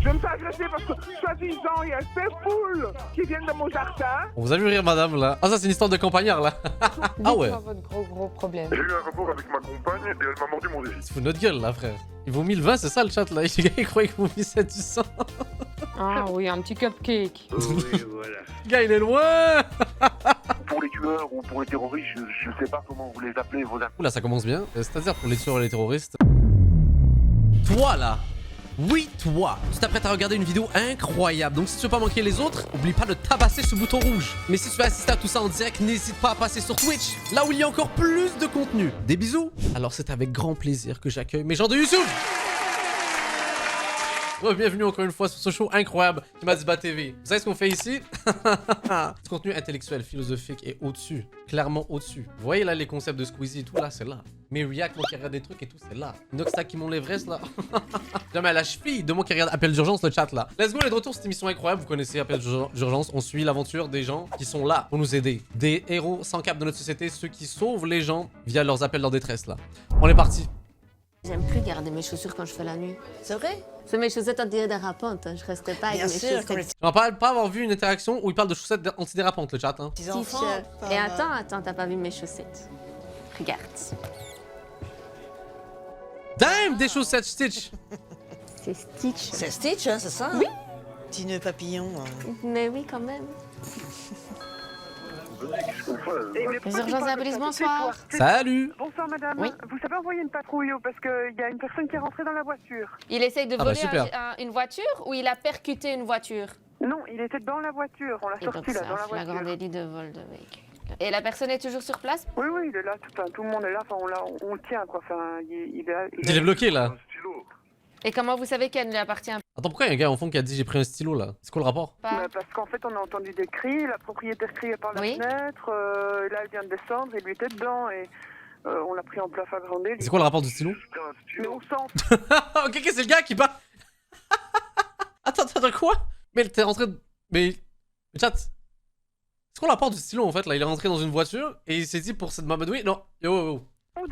Je me fais agresser parce que, soi-disant, il y a ces poules qui viennent de mon jardin. On vous a vu rire, madame, là. Ah, ça, c'est une histoire de campagnard, là. Ah ouais. Dites-moi votre gros problème. J'ai eu un rapport avec ma compagne et elle m'a mordu mon défi. C'est fou notre gueule, là, frère. Ils vous mis le vin, c'est ça, le chat, là. Les gars, ils croyaient que vous missiez du sang. Ah oui, un petit cupcake. Oui, voilà. Le gars, il est loin. Pour les tueurs ou pour les terroristes, je sais pas comment vous les appelez, vos appels. Oula, ça commence bien. C'est-à-dire pour les tueurs et les terroristes. Toi, là. Oui, toi, tu t'apprêtes à regarder une vidéo incroyable. Donc si tu veux pas manquer les autres, oublie pas de tabasser ce bouton rouge. Mais si tu veux assister à tout ça en direct, n'hésite pas à passer sur Twitch, là où il y a encore plus de contenu. Des bisous. Alors c'est avec grand plaisir que j'accueille mes gens de YouTube. Bienvenue encore une fois sur ce show incroyable qui m'a dit Bat TV. Vous savez ce qu'on fait ici? Ce contenu intellectuel, philosophique et au-dessus. Clairement au-dessus. Vous voyez là les concepts de Squeezie et tout là, c'est là. Mes reacts, moi qui regarde des trucs et tout, c'est là. Noxtac qui monte l'Everest là. Jamais à la cheville de moi qui regarde Appel d'urgence, le chat là. Let's go, on est de retour, cette émission incroyable. Vous connaissez Appel d'urgence. On suit l'aventure des gens qui sont là pour nous aider. Des héros sans cap de notre société, ceux qui sauvent les gens via leurs appels en détresse là. On est parti. J'aime plus garder mes chaussures quand je fais la nuit. C'est vrai? C'est mes chaussettes antidérapantes. Je resterai pas avec Bien mes sûr, chaussettes. comme les On va pas avoir vu une interaction où il parle de chaussettes antidérapantes, le chat. Hein. petits enfants. Et attends, t'as pas vu mes chaussettes. Regarde. Damn, des chaussettes Stitch. C'est Stitch. C'est Stitch, hein, c'est ça? Oui. Petit nœud papillon. Mais oui, quand même. Les urgences à police, bonsoir. Salut. Bonsoir madame. Oui. Vous savez envoyer une patrouille parce qu'il y a une personne qui est rentrée dans la voiture. Il essaye de Ah bah, voler super. une voiture ou il a percuté une voiture? Non, il était dans la voiture. On l'a Et donc sorti c'est là, dans un la flagrant voiture. délit de vol de véhicule. Et la personne est toujours sur place? Oui, oui, il est là. Tout le monde est là. Enfin, on le tient quoi. Enfin, il est. Il est bloqué là. Un stylo. Et comment vous savez qu'elle ne lui appartient Attends, pourquoi il y a un gars en fond qui a dit j'ai pris un stylo là? C'est quoi le rapport? pas? Bah, parce qu'en fait, on a entendu des cris. La propriétaire criait par la Oui. fenêtre. Là, elle vient de descendre. Il lui était dedans et on l'a pris en plein flagrant délit. C'est quoi le rapport du stylo? C'était un Mais stylo. on sent. Ok, c'est le gars qui bat. Attends, quoi? Mais t'es rentré. Mais. Chat. C'est quoi le rapport du stylo en fait là? Il est rentré dans une voiture et il s'est dit pour cette Mamadou. Oui, non.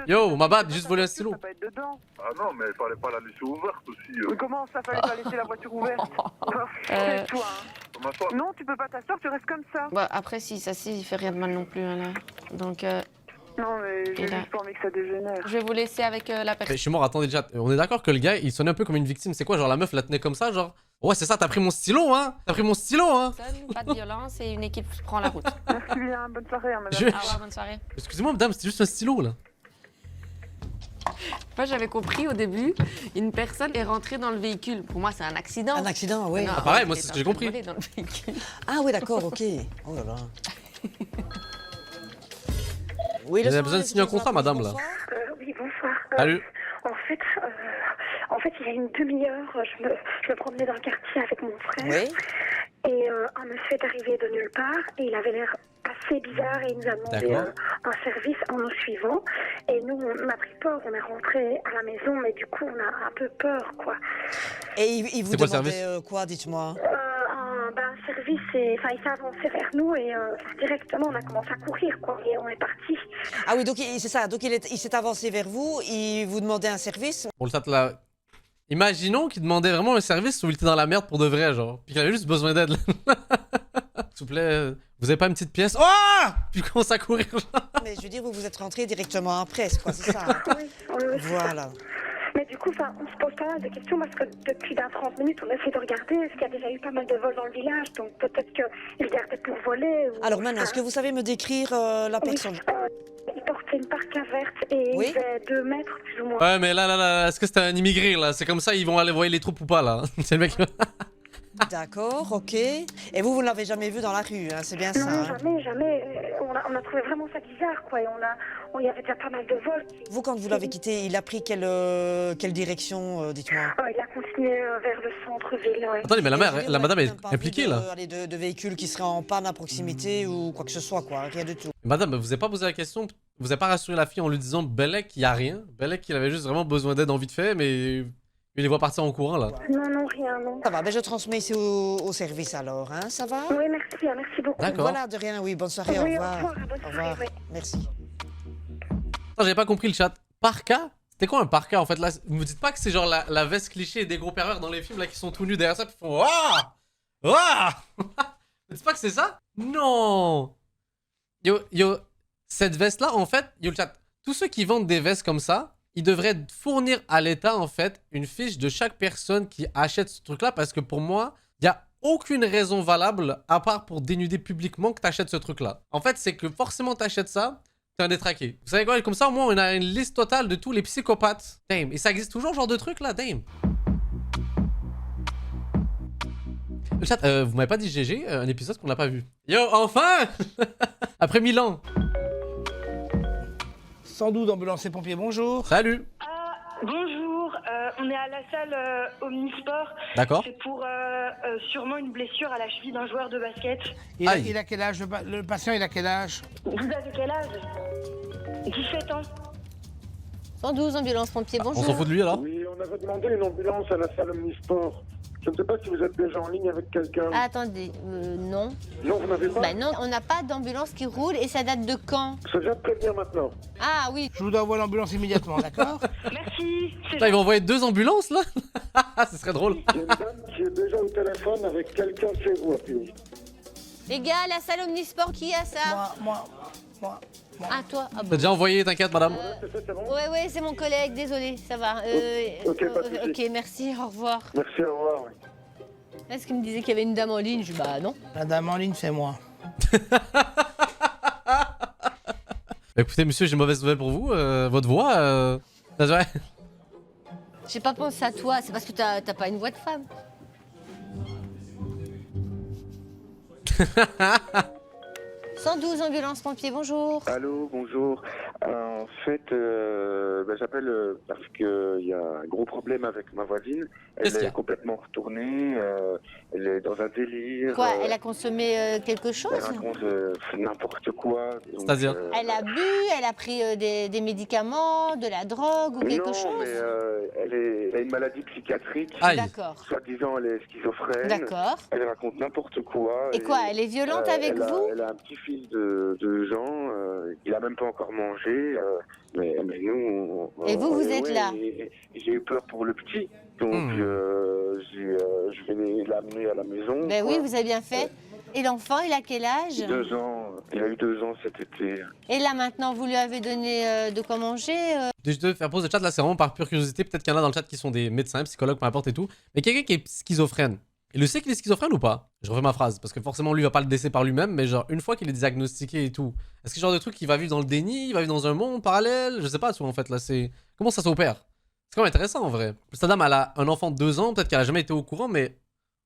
Yo, ma bad, juste voler un stylo. Ça peut être dedans. Ah non, mais il fallait pas la laisser ouverte aussi. Mais comment ça fallait pas laisser la voiture ouverte? C'est toi. Hein. Comment ça? Non, tu peux pas t'asseoir, tu restes comme ça. Bah, après, si ça il fait rien de mal non plus. Hein, là. Donc, Non, mais j'ai Et là. juste pas envie que ça dégénère. je vais vous laisser avec la Mais personne. je suis mort, attendez, chat. On est d'accord que le gars il sonnait un peu comme une victime. C'est quoi, genre la meuf la tenait comme ça, genre? Ouais, c'est ça, t'as pris mon stylo, hein? T'as pris mon stylo, hein? Pas de violence et une équipe prend la route. Merci bien, bonne soirée, hein, madame. Je- Au revoir, bonne soirée. Excusez-moi, madame, c'était juste un stylo là. Moi, j'avais compris au début, une personne est rentrée dans le véhicule. Pour moi, c'est un accident. Un accident, oui. Non, pareil, il moi, était c'est ce en que j'ai train de compris. voler dans le véhicule. Ah oui, d'accord, ok. Oh là là. Oui, Vous avez besoin de signer un contrat, madame, là. Oui, bonsoir. Salut. En fait, il y a une demi-heure, je me promenais dans le quartier avec mon frère. Oui. Et un monsieur est arrivé de nulle part et il avait l'air assez bizarre et il nous a demandé D'accord. un service en nous suivant. Et nous, on a pris peur, on est rentré à la maison, mais du coup, on a un peu peur, quoi. Et il vous C'est quoi le demandait service quoi, dites-moi? Un service, il s'est avancé vers nous et directement, on a commencé à courir, quoi. Et on est parti. Ah oui, donc c'est ça. Donc il s'est avancé vers vous, il vous demandait un service. Pour le chat là. Imaginons qu'il demandait vraiment un service où il était dans la merde pour de vrai, genre. Puis qu'il avait juste besoin d'aide. S'il vous plaît, vous avez pas une petite pièce? Oh! Puis il commence à courir, genre. Mais je veux dire, vous êtes rentré directement après, quoi, c'est ça. Hein? Oui, oui. Voilà. Mais du coup, on se pose pas mal de questions parce que depuis 30 minutes, on essaie de regarder. Est-ce qu'il y a déjà eu pas mal de vols dans le village? Donc peut-être qu'ils gardaient pour voler. Ou... Alors maintenant, est-ce que vous savez me décrire la personne? Il portait une parka verte et Oui. il faisait 2 mètres plus ou moins. Ouais, mais là, est-ce que c'était un immigré, là? C'est comme ça, ils vont aller voir les troupes ou pas, là? C'est le mec. D'accord, ok. Et vous ne l'avez jamais vu dans la rue, hein, c'est bien ça. Non, Hein? jamais. On a trouvé vraiment ça bizarre, quoi. Et il y avait déjà pas mal de vols. Vous, quand vous l'avez quitté, il a pris quelle direction, dites-moi? Il a continué vers le centre-ville. Ouais. Attendez, mais la Et mère, je veux dire, la vous madame avez est même pas impliquée, vu là. de véhicules qui seraient en panne à proximité ou quoi que ce soit, quoi. Rien du tout. Madame, vous avez pas posé la question? Vous avez pas rassuré la fille en lui disant Belek, il y a rien? Belek, il avait juste vraiment besoin d'aide en vite fait, mais il les voit partir en courant, là. Non, rien, non. Ça va, ben je transmets ici au service alors, hein, ça va? Oui, merci beaucoup. D'accord. Voilà, de rien, oui, bonne soirée, au Oui, au revoir. revoir, bonne Au revoir, soirée, oui. merci. Attends, j'avais pas compris le chat. Parka? C'était quoi un parka en fait là? Vous me dites pas que c'est genre la veste cliché des gros pervers dans les films là qui sont tout nus derrière ça puis font Waouh! Waouh! Vous dites pas que c'est ça? Non! Yo, cette veste là en fait, yo le chat, tous ceux qui vendent des vestes comme ça, ils devraient fournir à l'État en fait une fiche de chaque personne qui achète ce truc là parce que pour moi, il y a aucune raison valable à part pour dénuder publiquement que t'achètes ce truc là. En fait, c'est que forcément t'achètes ça. T'es un détraqué. Vous savez quoi? Comme ça, au moins, on a une liste totale de tous les psychopathes. Damn. Et ça existe toujours, ce genre de truc là? Damn. Le chat, vous m'avez pas dit GG, un épisode qu'on n'a pas vu. Yo, enfin! Après 1000 ans. 112 ambulanciers pompiers, bonjour. Salut. Bonjour, on est à la salle Omnisport. D'accord. C'est pour sûrement une blessure à la cheville d'un joueur de basket. Aïe. Il a quel âge? Le patient, il a quel âge? Vous avez quel âge? 17 ans. 112 ambulance pompiers, On bonjour. s'en fout de lui alors? Oui, on avait demandé une ambulance à la salle Omnisport. Je ne sais pas si vous êtes déjà en ligne avec quelqu'un. Ah, attendez, non. Non, vous n'avez pas? Bah non, on n'a pas d'ambulance qui roule et ça date de quand? Ça vient de prévenir maintenant. Ah oui. Je vous envoie l'ambulance immédiatement, d'accord? Merci. Putain, ils vont envoyer 2 ambulances là? Ce serait drôle. Il y a une dame qui est déjà au téléphone avec quelqu'un chez vous, à priori. Les gars, la salle Omnisport, qui a ça? Moi. Ah, toi? Ah T'as bon. déjà envoyé, t'inquiète madame. C'est bon? Ouais, c'est mon collègue, désolé, ça va. Ok, pas de souci. Ok, merci, au revoir. Merci, au revoir. Oui. Est-ce qu'il me disait qu'il y avait une dame en ligne? Je dis, bah non. La dame en ligne, c'est moi. Écoutez monsieur, j'ai une mauvaise nouvelle pour vous. Votre voix, J'ai pas pensé à toi, c'est parce que t'as pas une voix de femme. « 112 ambulance pompiers, bonjour. Allô, bonjour. En fait, j'appelle parce qu'il y a un gros problème avec ma voisine. Qu'est-ce qu'il y Elle a? est complètement retournée, elle est dans un délire. Quoi, elle a consommé quelque chose? Elle raconte n'importe quoi. Donc, C'est-à-dire Elle a bu, elle a pris des médicaments, de la drogue ou quelque non, chose? mais elle a une maladie psychiatrique. Aïe. D'accord, Soi-disant, elle est schizophrène. d'accord. Elle raconte n'importe quoi. Et quoi, elle est violente avec vous? Elle a un petit-fils de Jean, il a même pas encore mangé, mais nous... Et vous êtes là? et j'ai eu peur pour le petit, donc je vais l'amener à la maison. Ben oui, vous avez bien fait. Et l'enfant, il a quel âge? 2 ans, il a eu 2 ans cet été. Et là maintenant, vous lui avez donné de quoi manger? Je te faire pause de chat là, c'est vraiment par pure curiosité. Peut-être qu'il y en a dans le chat qui sont des médecins, psychologues, peu importe et tout. Mais quelqu'un qui est schizophrène, il le sait qu'il est schizophrène ou pas? Je refais ma phrase, parce que forcément lui il va pas le décéder par lui-même, mais genre une fois qu'il est diagnostiqué et tout, est-ce que ce genre de truc il va vivre dans le déni, il va vivre dans un monde parallèle? Je sais pas, tu vois, en fait là c'est... Comment ça s'opère? C'est quand même intéressant en vrai. Cette dame elle a un enfant de 2 ans, peut-être qu'elle a jamais été au courant, mais...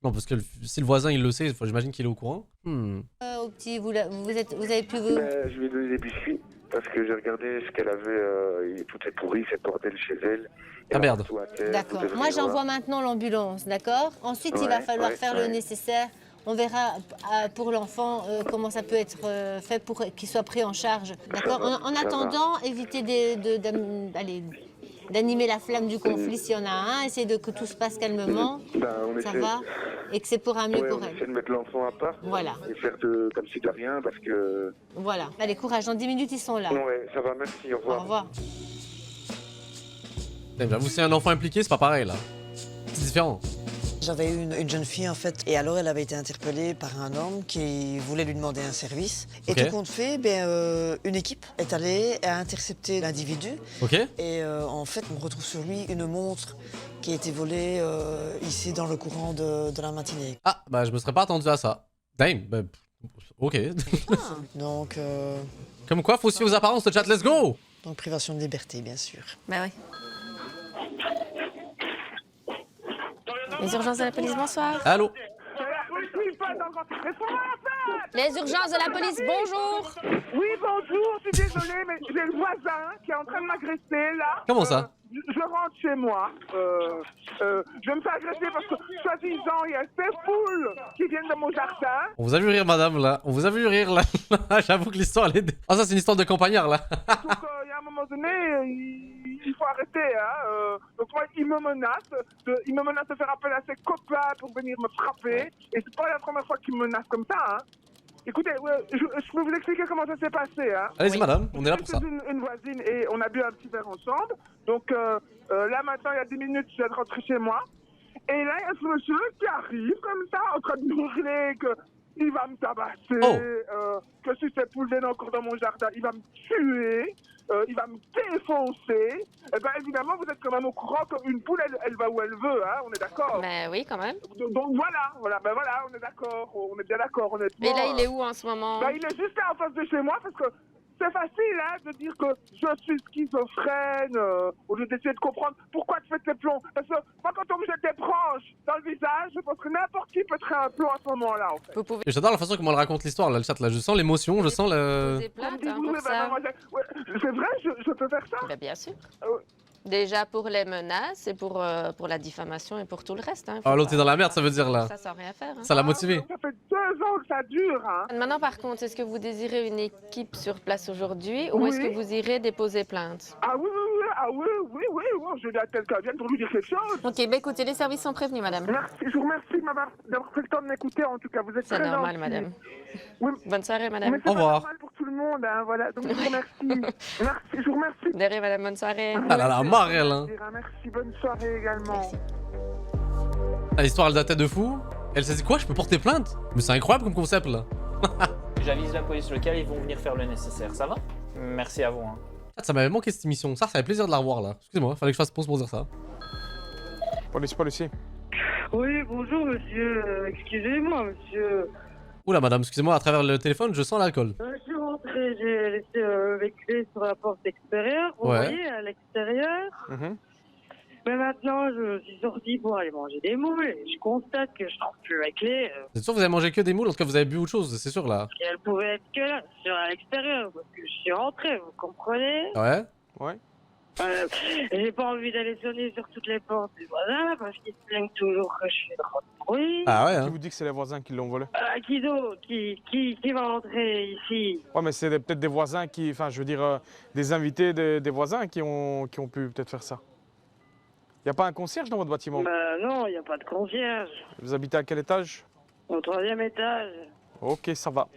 Non, parce que si le voisin il le sait, j'imagine qu'il est au courant. Au petit, vous avez pu... Je lui ai donné des biscuits, parce que j'ai regardé ce qu'elle avait, et tout est pourri, c'est bordel chez elle. Ah merde. D'accord. Moi, j'envoie maintenant l'ambulance, d'accord? Ensuite, il va falloir faire le nécessaire. On verra pour l'enfant comment ça peut être fait pour qu'il soit pris en charge, d'accord? En attendant, évitez d'animer la flamme du conflit s'il y en a un, essayez que tout se passe calmement, ça va? Et que c'est pour un mieux pour on elle. essaie de mettre l'enfant à part, Voilà. et faire comme si de rien, parce que... Voilà. Allez, courage, dans 10 minutes, ils sont là. Ouais, ça va, merci, au revoir. Au revoir. J'avoue, si un enfant impliqué, c'est pas pareil là. C'est différent. J'avais eu une jeune fille en fait, et alors elle avait été interpellée par un homme qui voulait lui demander un service. Et Ok. tout compte fait, une équipe est allée et a intercepté l'individu. Ok? Et en fait, on retrouve sur lui une montre qui a été volée ici dans le courant de la matinée. Ah, bah je me serais pas attendu à ça. Damn, bah, ok. Donc Comme quoi, faut se fier aux apparences, le chat, let's go! privation de liberté, bien sûr. Bah oui. Les urgences de la police, bonsoir. Allô? Les urgences de la police, bonjour. Oui, bonjour, je suis désolée, mais j'ai le voisin qui est en train de m'agresser, là. Comment ça? Je rentre chez moi. Je me fais agresser parce que, soi-disant, il y a ces poules qui viennent de mon jardin. On vous a vu rire, madame, là. On vous a vu rire, là. J'avoue que l'histoire, elle est... Ah, ça, c'est une histoire de campagnard, là. Donc, il y a un moment donné, il faut arrêter, hein. Donc, moi, il me menace de faire appel à ses copains pour venir me frapper. Et c'est pas la première fois qu'il me menace comme ça, hein. Écoutez, je peux vous expliquer comment ça s'est passé. Hein. Allez-y, madame, on est là pour ça. Une voisine et on a bu un petit verre ensemble. Donc là, maintenant, il y a 10 minutes, je viens de rentrer chez moi. Et là, il y a ce monsieur qui arrive comme ça, en train de me hurler qu'il va me tabasser, que si ces poules viennent encore dans mon jardin, il va me tuer, il va me défoncer. Et bien évidemment, vous êtes quand même au courant qu'une poule, elle va où elle veut, hein, on est d'accord. Ben oui, quand même. Donc voilà, on est d'accord, on est bien d'accord, honnêtement. Et là, il est où en ce moment? Ben, il est juste là en face de chez moi parce que c'est facile hein, de dire que je suis schizophrène au lieu d'essayer de comprendre pourquoi tu fais tes plombs. Parce que moi, quand on me jette des branches dans le visage, je pense que n'importe qui peut faire un plomb à ce moment-là, en fait. Vous pouvez J'adore la façon comment elle raconte l'histoire, là, le chat, là. Je sens l'émotion, je sens le... poser plainte hein, Oui, pour mais ça. c'est vrai, je peux faire ça. Ben, bien sûr. Euh, Déjà pour les menaces et pour la diffamation et pour tout le reste. Hein. Ah, l'autre est dans la merde, ça veut dire, là. Ça sans rien faire. Hein. Ça l'a motivé. Ça fait 2 ans que ça dure, hein. Maintenant, par contre, est-ce que vous désirez une équipe sur place aujourd'hui ou Oui. est-ce que vous irez déposer plainte? Ah oui, je vais à quelqu'un vienne pour lui dire quelque chose. Ok, ben écoutez, les services sont prévenus, madame. Merci, je vous remercie d'avoir pris le temps de m'écouter, en tout cas, vous êtes C'est très normal, gentille. madame. Oui. Bonne soirée, madame. Mais c'est Au revoir. pas normal pour tout le monde, hein, voilà, donc je vous remercie. Merci, je vous remercie. De rien, madame, bonne soirée. Ah là là, marre, elle, hein. Merci, bonne soirée également. Merci. Ah, l'histoire, elle datait de fou. Elle s'est dit, quoi, je peux porter plainte? Mais c'est incroyable comme concept, là. J'avise la police locale, ils vont venir faire le nécessaire, ça va? Merci à vous. Hein. Ah, ça m'avait manqué cette émission. Ça fait plaisir de la revoir, là. Excusez-moi, fallait que je fasse pause pour dire ça. Policier. Oui, bonjour monsieur. Excusez-moi monsieur. Oula, madame, excusez-moi, à travers le téléphone, je sens l'alcool. Je suis rentré, j'ai laissé mes clés sur la porte extérieure, vous Ouais. voyez, à l'extérieur. Mais maintenant, je suis sorti pour aller manger des moules et je constate que je trouve plus mes clés. C'est sûr que vous avez mangé que des moules, en tout cas vous avez bu autre chose, c'est sûr, là. Elles pouvaient être que là, sur à l'extérieur, parce que je suis rentré, vous comprenez? Ouais. J'ai pas envie d'aller sonner sur toutes les portes des voisins parce qu'ils se plaignent toujours que je fais trop de bruit. Ah ouais, Qui hein. vous dit que c'est les voisins qui l'ont volé? Qui d'autre? Qui va rentrer ici? Ouais, mais c'est peut-être des voisins qui... Enfin, je veux dire, des invités des voisins qui ont pu peut-être faire ça. Y a pas un concierge dans votre bâtiment? Non, y a pas de concierge. Vous habitez à quel étage? Au 3e étage. Ok, ça va.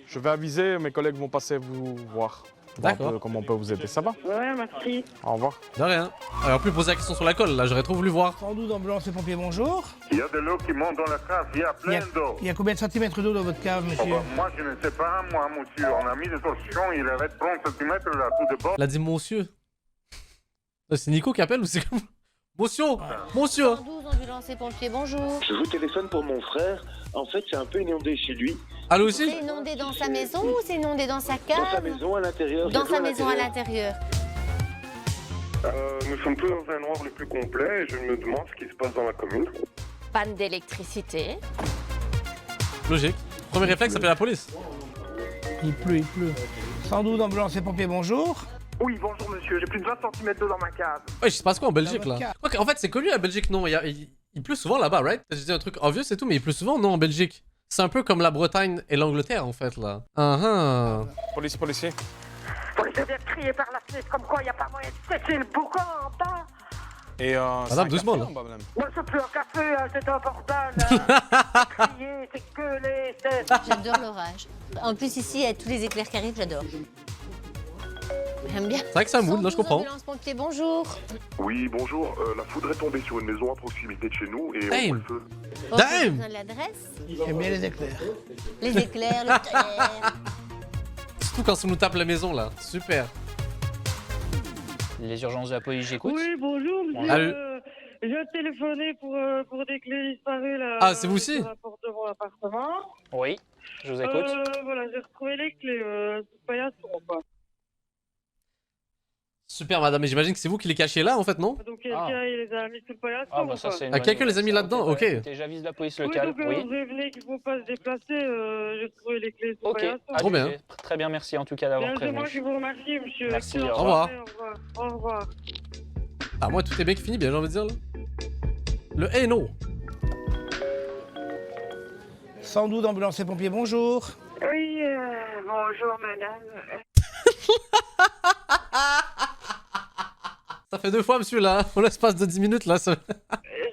Je vais aviser, mes collègues vont passer vous voir. Voir un D'accord. peu comment on peut vous aider, ça va? Ouais, merci. Au revoir. De rien. Alors, plus poser la question sur l'alcool, là, j'aurais trop voulu voir. 112 ambulance et pompiers, bonjour. Il y a de l'eau qui monte dans la cave, il y a plein d'eau. Il y a combien de centimètres d'eau dans votre cave, Oh, monsieur? moi, je ne sais pas, moi, monsieur. On a mis des torchons, il avait 30 cm là, tout de bord. Elle a dit monsieur. C'est Nico qui appelle ou c'est comme... Monsieur, monsieur. 112 ambulance et pompiers, bonjour. Je vous téléphone pour mon frère. En fait, c'est un peu inondé chez lui. Allô aussi? C'est inondé dans sa maison ou c'est inondé dans sa cave? Dans sa maison, à l'intérieur. Dans sa maison à l'intérieur. Nous sommes tous dans un noir le plus complet et je me demande ce qui se passe dans la commune. Panne d'électricité. Logique. Premier réflexe, appeler la police. Il pleut. 112 ambulance et pompiers, bonjour. Oui, bonjour monsieur, j'ai plus de 20 cm d'eau dans ma cave. Ouais, il se passe quoi en Belgique, là? Dans votre Quoique, en fait, c'est connu la Belgique, non? Il pleut souvent là-bas, right? J'ai dit un truc obvious et tout, mais il pleut souvent, non, en Belgique? C'est un peu comme la Bretagne et l'Angleterre, en fait, là. Policier. Vous avez bien crié par la fenêtre comme quoi il n'y a pas moyen de péter le boucan en bas. Et Madame, doucement, là. madame. Moi, c'est plus un café, hein, c'est un bordel. C'est crier, c'est gueuler, c'est... J'adore l'orage. En plus, ici, il y a tous les éclairs qui arrivent, j'adore. J'aime bien. C'est vrai que ça moule, là, je 112 comprends. ambulance pompiers, bonjour. Oui, bonjour. La foudre est tombée sur une maison à proximité de chez nous et on voit le feu. Vous avez besoin de l'adresse? J'aime bien les éclairs. Les éclairs, le tonnerre. Surtout quand ça nous tape la maison, là. Super. Les urgences de la police, j'écoute. Oui, bonjour monsieur. Allô. J'ai téléphoné pour des clés disparues là. Ah, c'est vous aussi? Sur la porte de mon appartement. Oui, je vous écoute. Voilà, j'ai retrouvé les clés. C'est pas Yasson, quoi. Super, madame, mais j'imagine que c'est vous qui les cachez là, en fait, non? Donc quelqu'un il les a mis sous le paillasson. Ah, bah ça, c'est une Ah, bonne quelqu'un les a mis nouvelle, ça. là-dedans? Ok. Écoutez, j'avise la police locale. Donc Oui. prévenez qu'il faut pas se déplacer. J'ai retrouvé les clés sous le Ok. paillasson. Trop bien. avisé. Très bien, merci en tout cas d'avoir Bien, c'est moi prévenu. qui vous remercie, monsieur. Merci, Excellente au revoir. journée, Au revoir. Ah, moi, tout est bien qui finit bien, j'ai envie de dire, là. Le Hainaut. 112 ambulance et pompiers, bonjour. Oui, bonjour madame. Ça fait 2 fois, monsieur, là. En l'espace de 10 minutes, là. Ça...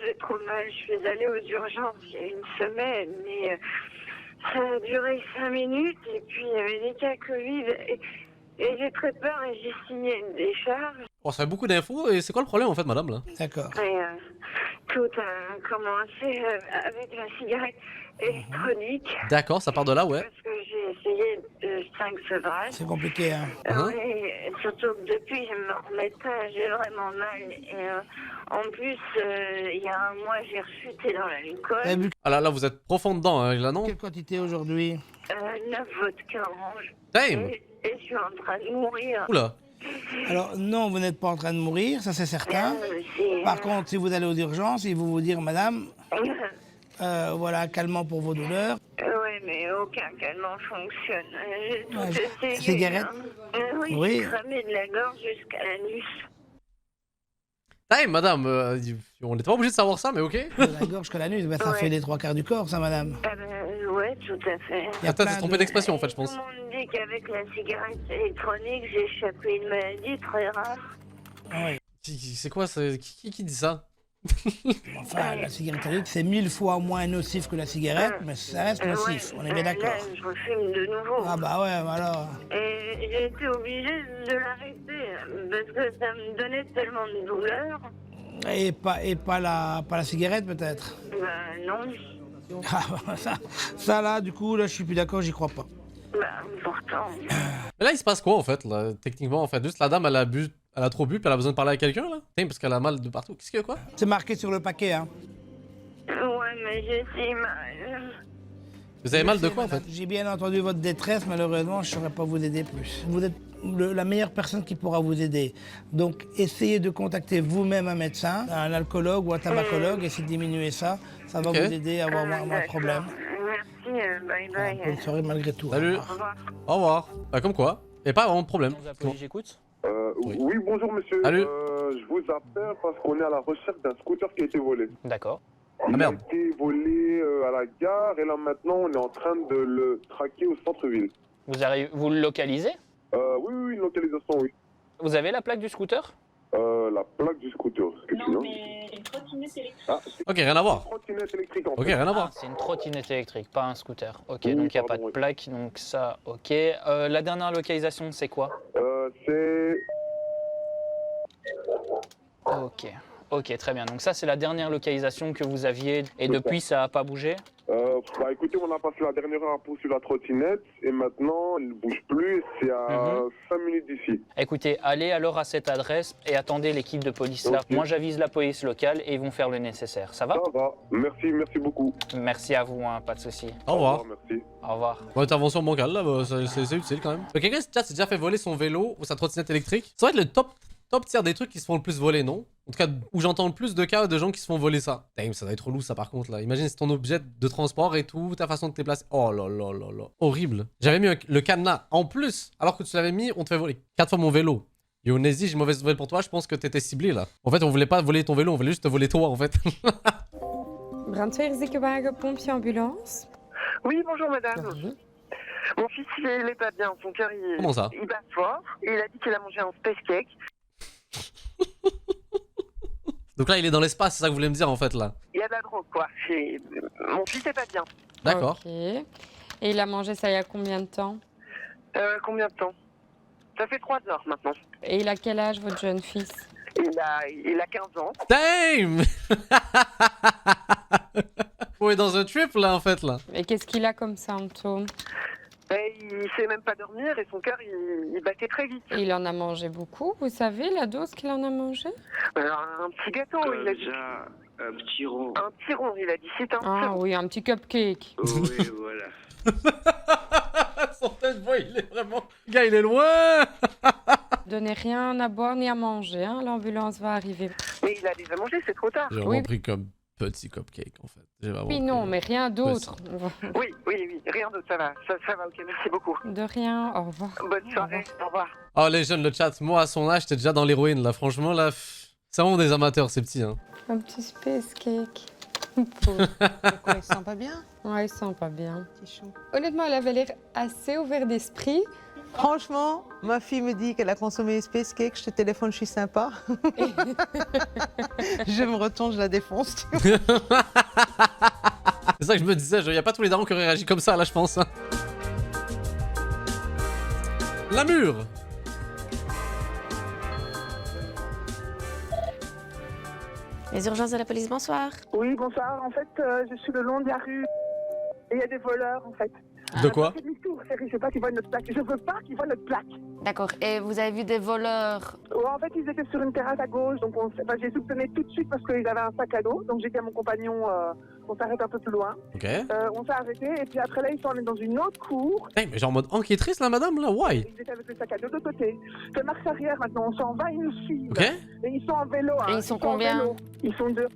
J'ai trop mal, je suis allée aux urgences il y a une semaine, mais Ça a duré 5 minutes et puis il y avait des cas Covid et j'ai très peur et j'ai signé une décharge. Oh, ça fait beaucoup d'infos et c'est quoi le problème en fait, madame là? D'accord. Et tout a commencé avec la cigarette électronique. D'accord, ça part de là, ouais. Parce que j'ai essayé 5 sevrages. C'est compliqué, hein. Oui, surtout que depuis je me remets pas, j'ai vraiment mal. Et en plus, il y a un mois, j'ai rechuté dans l'alcool. Ah là, là, vous êtes profond dedans, hein, là, non? Quelle quantité aujourd'hui? 9 vodka orange. Damn! Et je suis en train de mourir. Oula! Alors, non, vous n'êtes pas en train de mourir, ça c'est certain. Par contre, si vous allez aux urgences, ils vont vous dire, madame, voilà, calmant pour vos douleurs. Oui, mais aucun calmant fonctionne. J'ai tout essayé. Cigarette? Oui, Oui. j'ai cramé de la gorge jusqu'à l'anus. Hey, madame, on n'était pas obligé de savoir ça, mais ok. De la gorge jusqu'à l'anus, ben, ça fait les 3/4 du corps, ça, madame. Ouais, tout à fait. Attends, c'est trompé d'expression en fait, je pense. Tout le monde dit qu'avec la cigarette électronique, j'ai échappé une maladie très rare. C'est quoi, qui dit ça? Enfin, la cigarette électronique, c'est 1000 fois moins nocif que la cigarette, mais ça reste nocif, on est bien d'accord. Là, je refume de nouveau. Ah bah ouais, bah alors... Et j'ai été obligée de l'arrêter parce que ça me donnait tellement de douleur. Et pas la cigarette, peut-être? Ben non. Ah, ça là, du coup, là, je suis plus d'accord, j'y crois pas. Ben pourtant. Mais là, il se passe quoi en fait, là, techniquement en fait? Juste la dame, elle a trop bu, puis elle a besoin de parler à quelqu'un là? Parce qu'elle a mal de partout. Qu'est-ce qu'il y a quoi? C'est marqué sur le paquet, hein. Ouais, mais j'ai si mal. Vous avez mal de quoi en fait? J'ai bien entendu votre détresse, malheureusement, je ne saurais pas vous aider plus. Vous êtes la meilleure personne qui pourra vous aider. Donc, essayez de contacter vous-même un médecin, un alcoologue ou un tabacologue, essayez de diminuer ça. Ça va vous aider à avoir moins de problèmes. Merci, bye bye. Bonne soirée malgré tout. Salut. Au revoir. Au revoir. Bah, comme quoi. Et pas vraiment de problème. J'écoute. Oui, bonjour monsieur. Salut. Je vous appelle parce qu'on est à la recherche d'un scooter qui a été volé. D'accord. Il a été volé à la gare et là maintenant on est en train de le traquer au centre-ville. Vous le localisez? Oui, une localisation, oui. Vous avez la plaque du scooter? La plaque du scooter. Non, mais une trottinette électrique. Ok, rien à voir. Une trottinette électrique en fait. Ok, rien à voir. C'est une trottinette électrique, pas un scooter. Ok, Oui, donc il n'y a pas pardon, de oui. plaque, donc ça, ok. La dernière localisation, c'est quoi? C'est... Ok. Ok, très bien. Donc ça, c'est la dernière localisation que vous aviez et depuis, ça n'a pas bougé? Bah écoutez, on a passé la dernière heure à poursuivre la trottinette et maintenant elle ne bouge plus, c'est à 5 minutes d'ici. Écoutez, allez alors à cette adresse et attendez l'équipe de police là. Moi, j'avise la police locale et ils vont faire le nécessaire. Ça va? Ça va, merci beaucoup. Merci à vous, hein, pas de souci. Au revoir. Merci. Au revoir. Bon, intervention bancale là, bah, c'est utile quand même. Quelqu'un s'est déjà fait voler son vélo ou sa trottinette électrique? Ça va être le top tiers des trucs qui se font le plus voler, non? En tout cas, où j'entends le plus de cas de gens qui se font voler ça. Damn, ça doit être relou ça par contre là. Imagine c'est ton objet de transport et tout, ta façon de te déplacer. Oh là là là là. Horrible. J'avais mis le cadenas en plus, alors que tu l'avais mis, on te fait voler 4 fois mon vélo. Yo Nézi, j'ai une mauvaise nouvelle pour toi, je pense que t'étais ciblé là. En fait, on voulait pas voler ton vélo, on voulait juste te voler toi en fait. Brandweerziekenwagen, pompje, ambulance. Oui, bonjour madame. Mon fils, il est pas bien. Son cœur, Comment ça? il bat fort. Et il a dit qu'il a mangé un space cake. Donc là, il est dans l'espace, c'est ça que vous voulez me dire en fait là. Il y a de la drogue, quoi. Mon fils est pas bien. D'accord. Ok. Et il a mangé ça il y a combien de temps? Combien de temps? Ça fait 3 heures maintenant. Et il a quel âge, votre jeune fils? Il a 15 ans. Damn. On est dans un trip là en fait là. Et qu'est-ce qu'il a comme symptômes? Il sait même pas dormir et son cœur, il battait très vite. Et il en a mangé beaucoup, vous savez la dose qu'il en a mangé? Un petit gâteau, il a dit. Un petit rond. Un petit rond, il a dit. C'est un Ah oui, un petit cupcake. Oui, voilà. Son tête voix, il est vraiment... Le gars, il est loin. Donnez rien à boire ni à manger, hein, l'ambulance va arriver. Mais il a déjà mangé, c'est trop tard. J'ai vraiment pris comme petit cupcake en fait. Oui, non, mais rien d'autre. Oui, rien d'autre, ça va. Ça va, ok, merci beaucoup. De rien, au revoir. Bonne soirée, au revoir. Oh les jeunes, le chat, moi à son âge, j'étais déjà dans l'héroïne là. Franchement là, c'est vraiment des amateurs ces petits. Hein. Un petit space cake. Pourquoi il se sent pas bien? Ouais, il se sent pas bien. Honnêtement, elle avait l'air assez ouverte d'esprit. Franchement, ma fille me dit qu'elle a consommé space cake, je te téléphone, je suis sympa. Je me retourne, je la défonce. C'est ça que je me disais, il y a pas tous les darons qui auraient réagi comme ça là, je pense. Hein. La mûre. Les urgences de la police, bonsoir. Oui, bonsoir. En fait, je suis le long de la rue et il y a des voleurs, en fait. De quoi? C'est demi-tour, chérie, je veux pas qu'ils voient notre plaque. Je veux pas qu'ils voient notre plaque. D'accord. Et vous avez vu des voleurs? Ouais, en fait, ils étaient sur une terrasse à gauche, donc j'ai soupçonné tout de suite parce qu'ils avaient un sac à dos. Donc j'ai dit à mon compagnon, on s'arrête un peu plus loin. Ok. On s'est arrêté et puis après là, ils sont allés dans une autre cour. Hey, mais genre en mode enquêtrice là, madame, là, why? Ils étaient avec le sac à dos de l'autre côté. C'est marche arrière maintenant, on s'en va, ils nous suivent. Ok. Et ils sont en vélo. Hein. Et ils sont combien? Ils sont deux.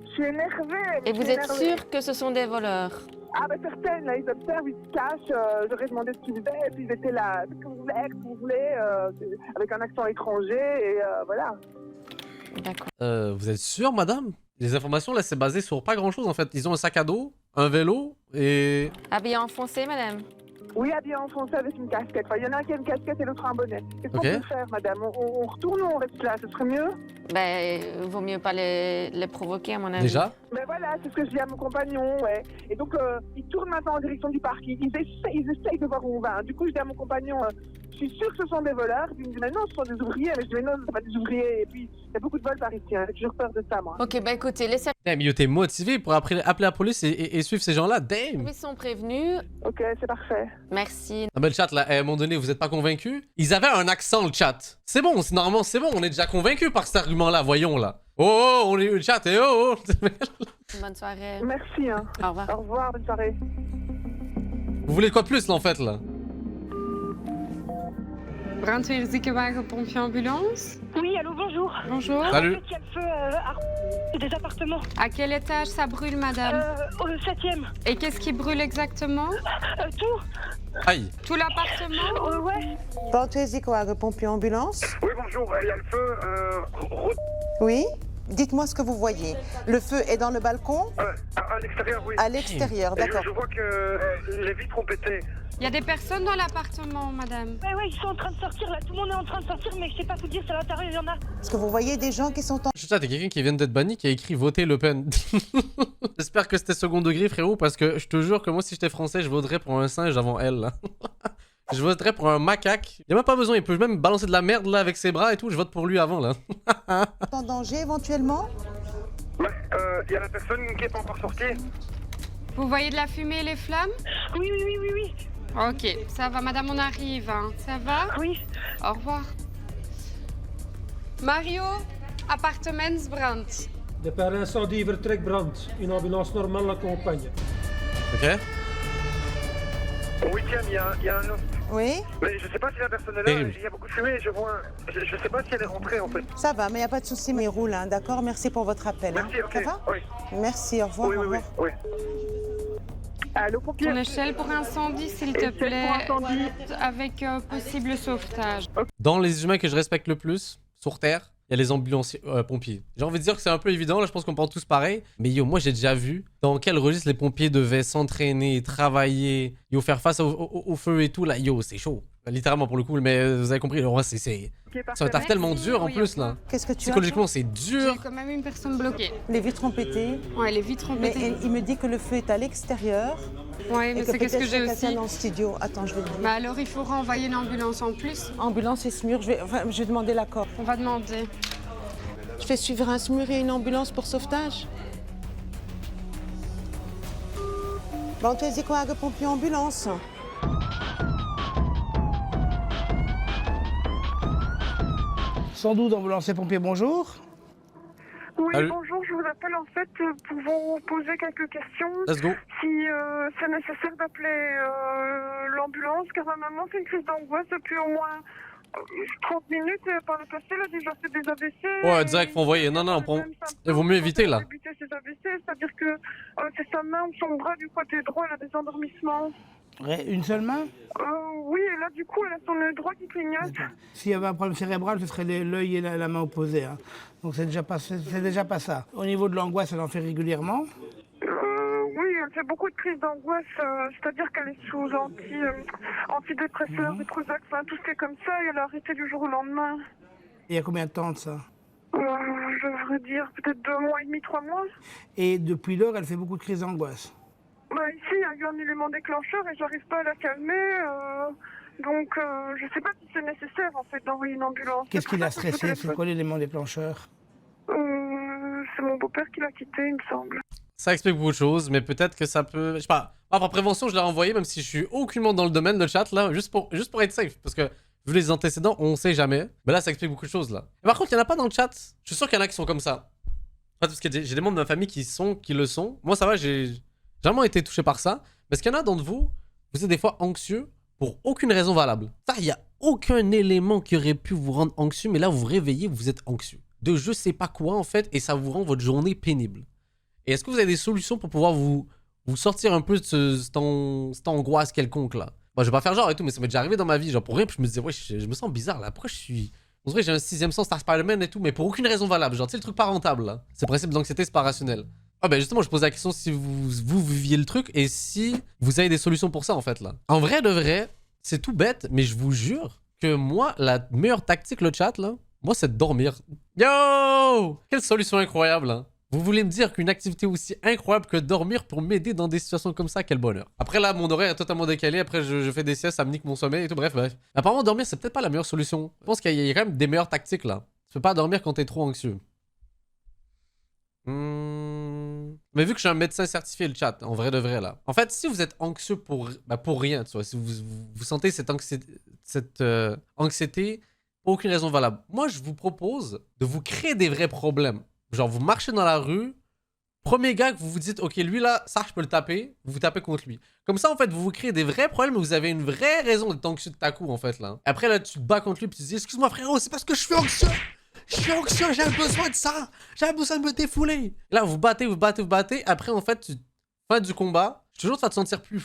Je suis énervée. Et vous êtes sûr que ce sont des voleurs? Ah bah certaines, là, ils observent, ils se cachent, j'aurais demandé ce qu'ils faisaient, et puis ils étaient là, qu'est-ce que vous voulez, avec un accent étranger, et voilà. D'accord. Vous êtes sûr, madame? Les informations, là, c'est basé sur pas grand-chose, en fait. Ils ont un sac à dos, un vélo, et... Habillé en foncé, madame? Oui, habillé en foncé avec une casquette. Enfin, il y en a un qui a une casquette et l'autre un bonnet. Qu'est-ce qu'on peut faire, madame? On retourne ou on reste là? Ce serait mieux? Ben, vaut mieux pas les provoquer, à mon avis. Déjà? Ben voilà, c'est ce que je dis à mon compagnon, ouais. Et donc, ils tournent maintenant en direction du parc. Ils essayent de voir où on va. Hein. Du coup, je dis à mon compagnon, je suis sûr que ce sont des voleurs. Il me dit, mais non, ce sont des ouvriers. Mais je dis, mais non, ce ne sont pas des ouvriers. Et puis, il y a beaucoup de vols par ici. Hein. J'ai toujours peur de ça, moi. Ok, bah écoutez, les Hey, mais t'es motivé pour appeler la police et suivre ces gens-là, damn! services sont prévenus. Ok, c'est parfait. Merci. Ah ben le chat, là, à un moment donné, vous êtes pas convaincus? Ils avaient un accent, le chat. C'est bon, normalement, c'est bon, on est déjà convaincus par cet argument-là, voyons, là. Oh, on est le chat, et oh! Bonne soirée. Merci, hein. Au revoir. Au revoir, bonne soirée. Vous voulez quoi de plus, là, en fait, là? Brandweer, ziekenwagen, pompier, ambulance. Oui, allô, bonjour. Bonjour. Salut. Il y a le feu des appartements. À quel étage ça brûle, madame? Au 7e. Et qu'est-ce qui brûle exactement? Tout. Aïe. Tout l'appartement? Ouais. Brandweer, ziekenwagen, pompier, ambulance. Oui, bonjour, il y a le feu. Oui. Dites-moi ce que vous voyez. Le feu est dans le balcon? À l'extérieur, oui. À l'extérieur, d'accord. Je vois que les vitres ont pété. Il y a des personnes dans l'appartement, madame. Ouais, ils sont en train de sortir là. Tout le monde est en train de sortir, mais je sais pas vous dire, c'est à l'intérieur, il y en a. Est-ce que vous voyez des gens qui sont en... Je sais, t'es quelqu'un qui vient d'être banni qui a écrit voter Le Pen. J'espère que c'était second degré, frérot, parce que je te jure que moi, si j'étais français, je voterais pour un singe avant elle, là. Je voterais pour un macaque. Il a même pas besoin, il peut même balancer de la merde là avec ses bras et tout. Je vote pour lui avant là. en danger éventuellement? Ouais, il y a la personne qui est pas encore sortie. Vous voyez de la fumée et les flammes? Oui. Ok, ça va, madame, on arrive. Hein. Ça va? Oui. Au revoir. Mario, appartementsbrand. De per incendie vertrek brand. Une ambulance normale l'accompagne. Ok. Au 8e, il y a un homme. Oui. Mais je sais pas si la personne est là, il y a beaucoup de fumée, je vois. Je sais pas si elle est rentrée en fait. Ça va, mais il n'y a pas de souci, mais il roule, hein, d'accord? Merci pour votre appel. Merci, ok. Ça va? Oui. Merci, au revoir. Oui, au oui, revoir. oui. Allô, pompier? Ton échelle pour incendie, s'il te plaît, avec possible sauvetage. Dans les humains que je respecte le plus, sur Terre, il y a les ambulanciers, pompiers. J'ai envie de dire que c'est un peu évident, là je pense qu'on pense tous pareil. Mais yo, moi j'ai déjà vu dans quel registre les pompiers devaient s'entraîner, travailler, yo, faire face au feu et tout, là, yo, c'est chaud. Littéralement pour le coup, mais vous avez compris, c'est un taf tellement dur en plus là. Qu'est-ce que tu as? Psychologiquement c'est dur. J'ai quand même une personne bloquée. Les vitres ont pété. Ouais, les vitres ont pété. Mais il me dit que le feu est à l'extérieur. Ouais, mais c'est qu'est-ce que j'ai aussi. Dans le studio. Attends, je vais te dire. Bah alors il faut renvoyer une ambulance en plus. Ambulance et SMUR, je vais demander l'accord. On va demander. Je fais suivre un SMUR et une ambulance pour sauvetage. Brandweer, ziekenwagen, pompier, ambulance. 112 ambulanciers pompiers, bonjour. Oui, Salut. bonjour, je vous appelle en fait pour vous poser quelques questions. Let's go. Si c'est nécessaire d'appeler l'ambulance, car ma maman fait une crise d'angoisse depuis au moins 30 minutes. Par le passé, elle a déjà fait des AVC. Ouais, direct, faut envoyer. Non, on prend. Il vaut mieux éviter là. Débuter ses AVC, c'est-à-dire que c'est sa main ou son bras du côté droit, elle a des endormissements. Une seule main? Oui, et là, du coup, elle a son œil droit qui clignote. S'il y avait un problème cérébral, ce serait l'œil et la main opposés. Hein. Donc c'est déjà pas ça. Au niveau de l'angoisse, elle en fait régulièrement? Oui, elle fait beaucoup de crises d'angoisse, c'est-à-dire qu'elle est sous antidépresseurs, Prozac, enfin tout ce qui est comme ça, et elle a arrêté du jour au lendemain. Il y a combien de temps de ça? Je devrais dire peut-être 2 mois et demi, 3 mois. Et depuis lors, elle fait beaucoup de crises d'angoisse? Bah, ici, il y a eu un élément déclencheur et j'arrive pas à la calmer. Donc, je sais pas si c'est nécessaire, en fait, d'envoyer une ambulance. Qu'est-ce qui l'a stressé? C'est quoi l'élément déclencheur? C'est mon beau-père qui l'a quitté, il me semble. Ça explique beaucoup de choses, mais peut-être que ça peut... Je sais pas. Moi, par prévention, je l'ai renvoyé, même si je suis aucunement dans le domaine de chat, là, juste pour être safe. Parce que, vu les antécédents, on sait jamais. Mais là, ça explique beaucoup de choses, là. Et par contre, il y en a pas dans le chat. Je suis sûr qu'il y en a qui sont comme ça. Parce que j'ai des membres de ma famille qui le sont. Moi, ça va, j'ai jamais été touché par ça. Mais est-ce qu'il y en a d'entre vous, vous êtes des fois anxieux pour aucune raison valable? Ça, il n'y a aucun élément qui aurait pu vous rendre anxieux, mais là, vous vous réveillez, vous êtes anxieux. De je sais pas quoi, en fait, et ça vous rend votre journée pénible. Et est-ce que vous avez des solutions pour pouvoir vous sortir un peu de cette angoisse quelconque, là? Bon, je vais pas faire genre et tout, mais ça m'est déjà arrivé dans ma vie, genre pour rien, puis je me disais, ouais, je me sens bizarre, là. Pourquoi je suis... On dirait que j'ai un 6ème sens Star Spider-Man et tout, mais pour aucune raison valable. Genre, tu sais, le truc pas rentable, là. C'est le principe d'anxiété, c'est pas rationnel. Ah ben justement, je posais la question si vous viviez le truc et si vous avez des solutions pour ça, en fait, là. En vrai de vrai, c'est tout bête, mais je vous jure que moi, la meilleure tactique, le chat, là, moi, c'est de dormir. Yo! Quelle solution incroyable, hein. Vous voulez me dire qu'une activité aussi incroyable que dormir pour m'aider dans des situations comme ça, quel bonheur. Après là, mon horaire est totalement décalé, après je fais des siestes, ça me nique mon sommeil et tout, bref. Apparemment, dormir, c'est peut-être pas la meilleure solution. Je pense qu'il y a quand même des meilleures tactiques là. Tu peux pas dormir quand t'es trop anxieux. Mais vu que je suis un médecin certifié, le chat, en vrai de vrai là. En fait, si vous êtes anxieux pour rien, tu vois, si vous sentez cette anxiété, aucune raison valable. Moi, je vous propose de vous créer des vrais problèmes. Genre, vous marchez dans la rue, premier gars que vous vous dites, ok, lui là, ça, je peux le taper, vous tapez contre lui. Comme ça, en fait, vous vous créez des vrais problèmes, vous avez une vraie raison d'être anxieux de ta coup, en fait, là. Après, là, tu te bats contre lui, puis tu te dis, excuse-moi, frérot, c'est parce que je suis anxieux. Je suis anxieux, j'ai besoin de ça. J'ai besoin de me défouler. Là, vous battez. Après, en fait, fin du combat, toujours, ça te sentir plus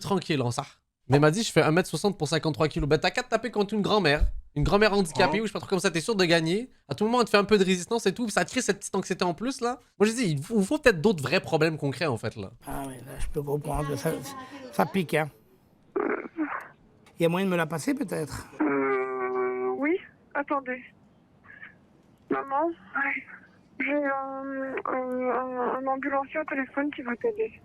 tranquille, en ça. Mais il m'a dit, je fais 1m60 pour 53 kg. Bah, t'as qu'à te taper contre une grand-mère handicapée, ou je sais pas trop comme ça, t'es sûr de gagner. À tout moment, on te fait un peu de résistance et tout, ça te crée cette petite anxiété en plus, là. Moi, je dis, il vous faut peut-être d'autres vrais problèmes concrets, en fait, là. Ah oui, là, je peux comprendre. Ça pique, hein. Il y a moyen de me la passer, peut-être? Oui, attendez. Maman, j'ai un ambulancier au téléphone qui va t'aider.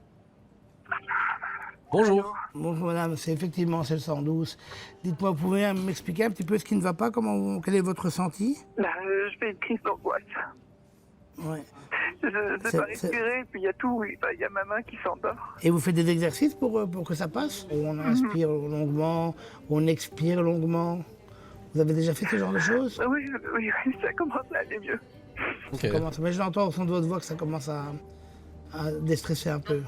Bonjour. Bonjour madame, c'est effectivement c'est le 112. Dites-moi, vous pouvez m'expliquer un petit peu ce qui ne va pas, quel est votre ressenti? Je fais une crise d'angoisse. Ouais. Je ne sais pas respirer, puis il y a tout, il y a ma main qui s'endort. Et vous faites des exercices pour que ça passe? On inspire longuement, on expire longuement. Vous avez déjà fait ce genre de choses? Oui, ça commence à aller mieux. Okay. Mais je l'entends au son de votre voix que ça commence à déstresser un peu.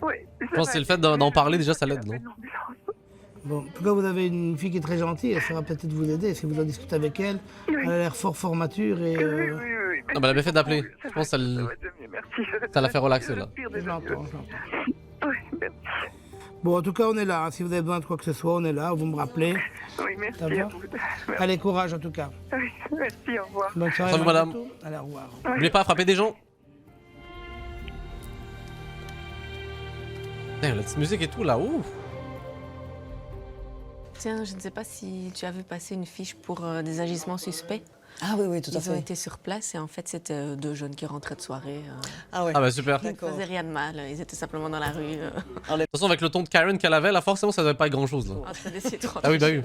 Oui. Je pense que c'est le fait d'en parler déjà, ça l'aide, non? Bon, en tout cas, vous avez une fille qui est très gentille, elle saura peut-être vous aider si vous en discutez avec elle. Oui. Elle a l'air fort mature et... Oui. Ah bah elle a bien fait d'appeler. Je pense que ça l'a fait relaxer, là. Je l'entends. Oui, merci. Bon, en tout cas, on est là. Hein. Si vous avez besoin de quoi que ce soit, on est là. Vous me rappelez. Oui, merci. Allez, courage, en tout cas. Oui, merci, au revoir. Bonne soirée, salut, madame. Allez, au revoir. N'oubliez pas à frapper des gens. La petite musique et tout, là, ouf. Tiens, je ne sais pas si tu as vu passer une fiche pour des agissements suspects. Ah oui, tout à fait. Ils ont été sur place et en fait, c'était deux jeunes qui rentraient de soirée. Ah ouais. Ah bah super. Ils ne faisaient rien de mal, ils étaient simplement dans la rue. De toute façon, avec le ton de Karen qu'elle avait, là, forcément, ça devait pas être grand-chose, là. En train d'essayer de Ah oui, bah oui.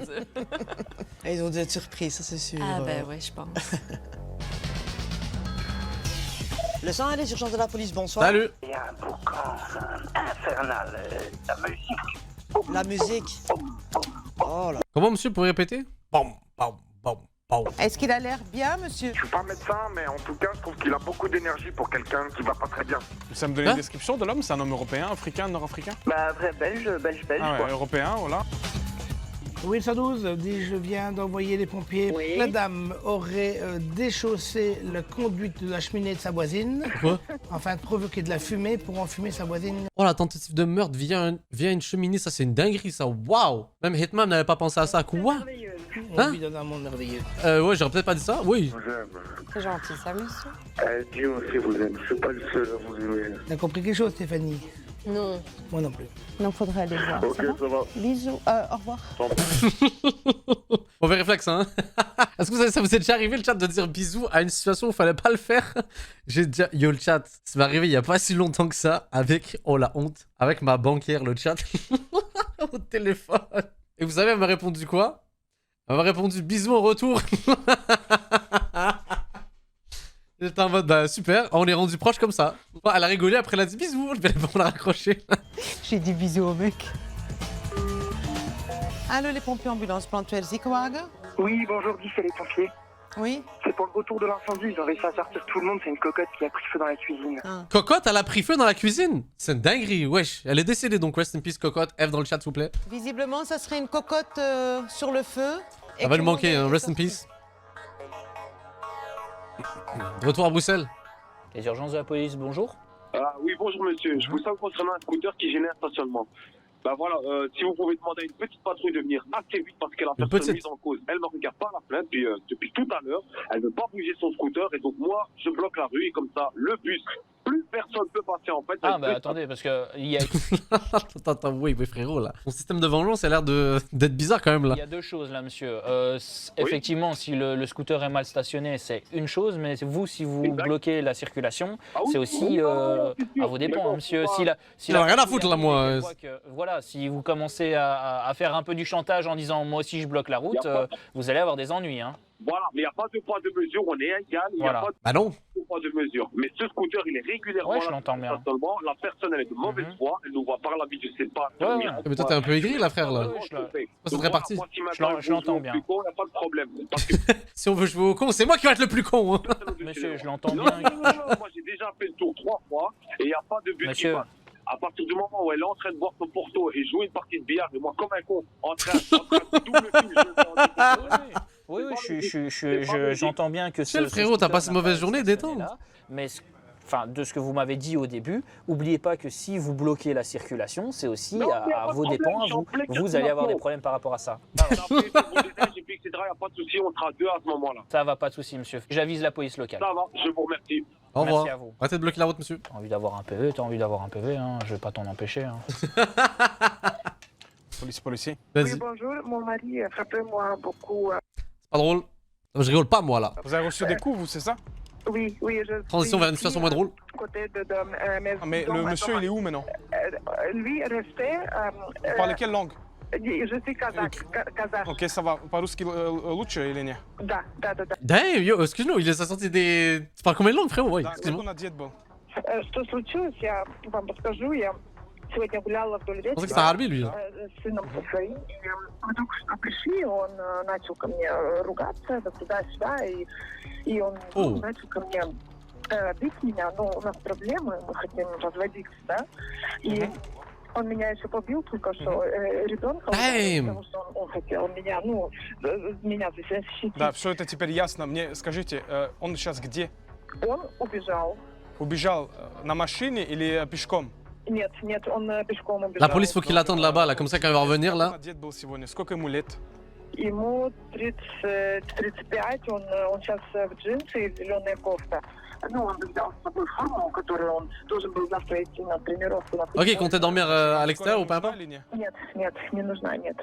Ils ont dû être surpris, ça c'est sûr. Ah bah ouais, je pense. Le 101 des urgences de la police, bonsoir. Salut. Il y a un boucan infernal, la musique. La musique. Oh là. Comment, monsieur, vous pouvez répéter? Est-ce qu'il a l'air bien, monsieur? Je suis pas médecin, mais en tout cas, je trouve qu'il a beaucoup d'énergie pour quelqu'un qui va pas très bien. Ça me donne une description de l'homme? C'est un homme européen, africain, nord-africain? Bah, vrai belge, Ah quoi. ouais, européen, voilà. Oui, 112, dit je viens d'envoyer les pompiers. Oui. La dame aurait déchaussé la conduite de la cheminée de sa voisine. Quoi? Afin de provoquer de la fumée pour enfumer sa voisine. Oh, la tentative de meurtre via une cheminée, ça c'est une dinguerie, ça. Waouh! Même Hitman n'avait pas pensé à ça. Quoi? On vit dans un monde merveilleux. Ouais, j'aurais peut-être pas dit ça, oui. C'est gentil ça, monsieur. Dieu aussi vous aime, je suis pas le seul à vous aimer. T'as compris quelque chose, Stéphanie? Non. Moi non plus. Donc, faudrait aller voir. Ok, ça va. Bisous. Au revoir. Mauvais réflexe, hein. Est-ce que ça vous est déjà arrivé, le chat, de dire bisous à une situation où il fallait pas le faire? J'ai déjà... Yo, le chat, ça m'est arrivé il y a pas si longtemps que ça, avec... Oh, la honte. Avec ma banquière, le chat. Au téléphone. Et vous savez, elle m'a répondu quoi? Elle m'a répondu bisous en retour. J'étais en mode, bah super, on est rendu proche comme ça. Elle a rigolé, après elle a dit bisous, on l'a raccroché. J'ai dit bisous au mec. Allô, les pompiers ambulances, Plantuel Zikwagen? Oui, bonjour, Guy, c'est les pompiers. Oui. C'est pour le retour de l'incendie, ils ont réussi à sortir tout le monde, c'est une cocotte qui a pris feu dans la cuisine. Cocotte, elle a pris feu dans la cuisine? C'est une dinguerie, wesh. Elle est décédée donc, rest in peace Cocotte. F dans le chat, s'il vous plaît. Visiblement, ça serait une cocotte sur le feu. Ça va lui manquer, hein, rest in peace. De retour à Bruxelles. Les urgences de la police, bonjour. Ah oui, bonjour monsieur. Je vous sens concernant un scooter qui gênait un stationnement. Bah voilà, si vous pouvez demander à une petite patrouille de venir assez vite parce que la personne mise en cause, elle me regarde pas la fenêtre depuis tout à l'heure, elle veut pas bouger son scooter et donc moi je bloque la rue et comme ça le bus, plus personne peut passer en fait. Ah bah attendez, parce que il y a... Attends, oui frérot là. Mon système de vengeance a l'air d'être bizarre quand même là. Il y a deux choses là monsieur. Effectivement, si le scooter est mal stationné, c'est une chose, mais vous, si vous bloquez la circulation, c'est aussi à vos dépens, hein, monsieur. Il a rien à foutre là moi. Voilà, si vous commencez à faire un peu du chantage en disant moi aussi je bloque la route, vous allez avoir des ennuis. Hein. Voilà, mais il n'y a pas de poids de mesure, on est égal, il n'y a pas de poids de mesure. Mais ce scooter, il est régulièrement je l'entends bien. Seulement, la personne, elle est de mauvaise foi, elle nous voit par l'habitude, je sais pas. Mais toi, t'es un peu aigri là, frère là. Ça serait parti. Je l'entends bien. Il n'y a pas de problème. Si on veut jouer au con, c'est moi qui vais être le plus con. Hein. Monsieur, je l'entends bien. Non, moi j'ai déjà fait le tour 3 fois et il n'y a pas de but qui passe. À partir du moment où elle est en train de boire son porto et jouer une partie de billard, et moi, comme un con, en train de double fil, oui, j'entends bien que c'est... frérot, t'as passé une mauvaise journée, détends. Mais enfin, de ce que vous m'avez dit au début, n'oubliez pas que si vous bloquez la circulation, c'est aussi à vos dépens, vous allez avoir des problèmes par rapport à ça. Il n'y a pas de souci, on sera deux à ce moment-là. Ça va, pas de souci, monsieur. J'avise la police locale. Ça va, je vous remercie. Au revoir. Merci à vous. Arrêtez de bloquer la route, monsieur. T'as envie d'avoir un PV, hein. Je vais pas t'en empêcher. Hein. Policier. Oui, bonjour, mon mari a frappé moi beaucoup. C'est pas drôle. Je rigole pas, moi, là. Vous avez reçu des coups, vous, c'est ça? Oui, je... Transition vers une situation moins drôle. Côté de mais le monsieur, il est où maintenant? Lui, restait... Vous parlez quelle langue? Je suis kazakh. Ok, ça va. По-русски лучше или нет? Да. Damn, yo, excuse-moi, il a sorti des... Tu parles combien de langues, frérot? Да, как он одет был? Что случилось, я вам расскажу. Я сегодня гуляла вдоль речки с сыном со своим. Вдруг что пришли, он начал ко мне ругаться туда-сюда, и он начал ко мне бить меня. Ну, у нас проблемы, мы хотим разводиться, да? И он меня еще побил только что ребенка, потому что он хотел меня, меня защитить. Да, все это теперь ясно. Мне скажите, он сейчас где? Он убежал. Убежал на машине или пешком? Нет, он пешком убежал. La police, faut qu'il attende là-bas, là, comme ça, quand il va revenir, là. Сколько ему лет? Ему 35, он сейчас в джинсы и зеленая кофта. Ну, он взял с собой форму, которую он должен был завтра идти на тренировку. Ok, comptez dormir à l'extérieur ou pas? Нет, не нужна, нет.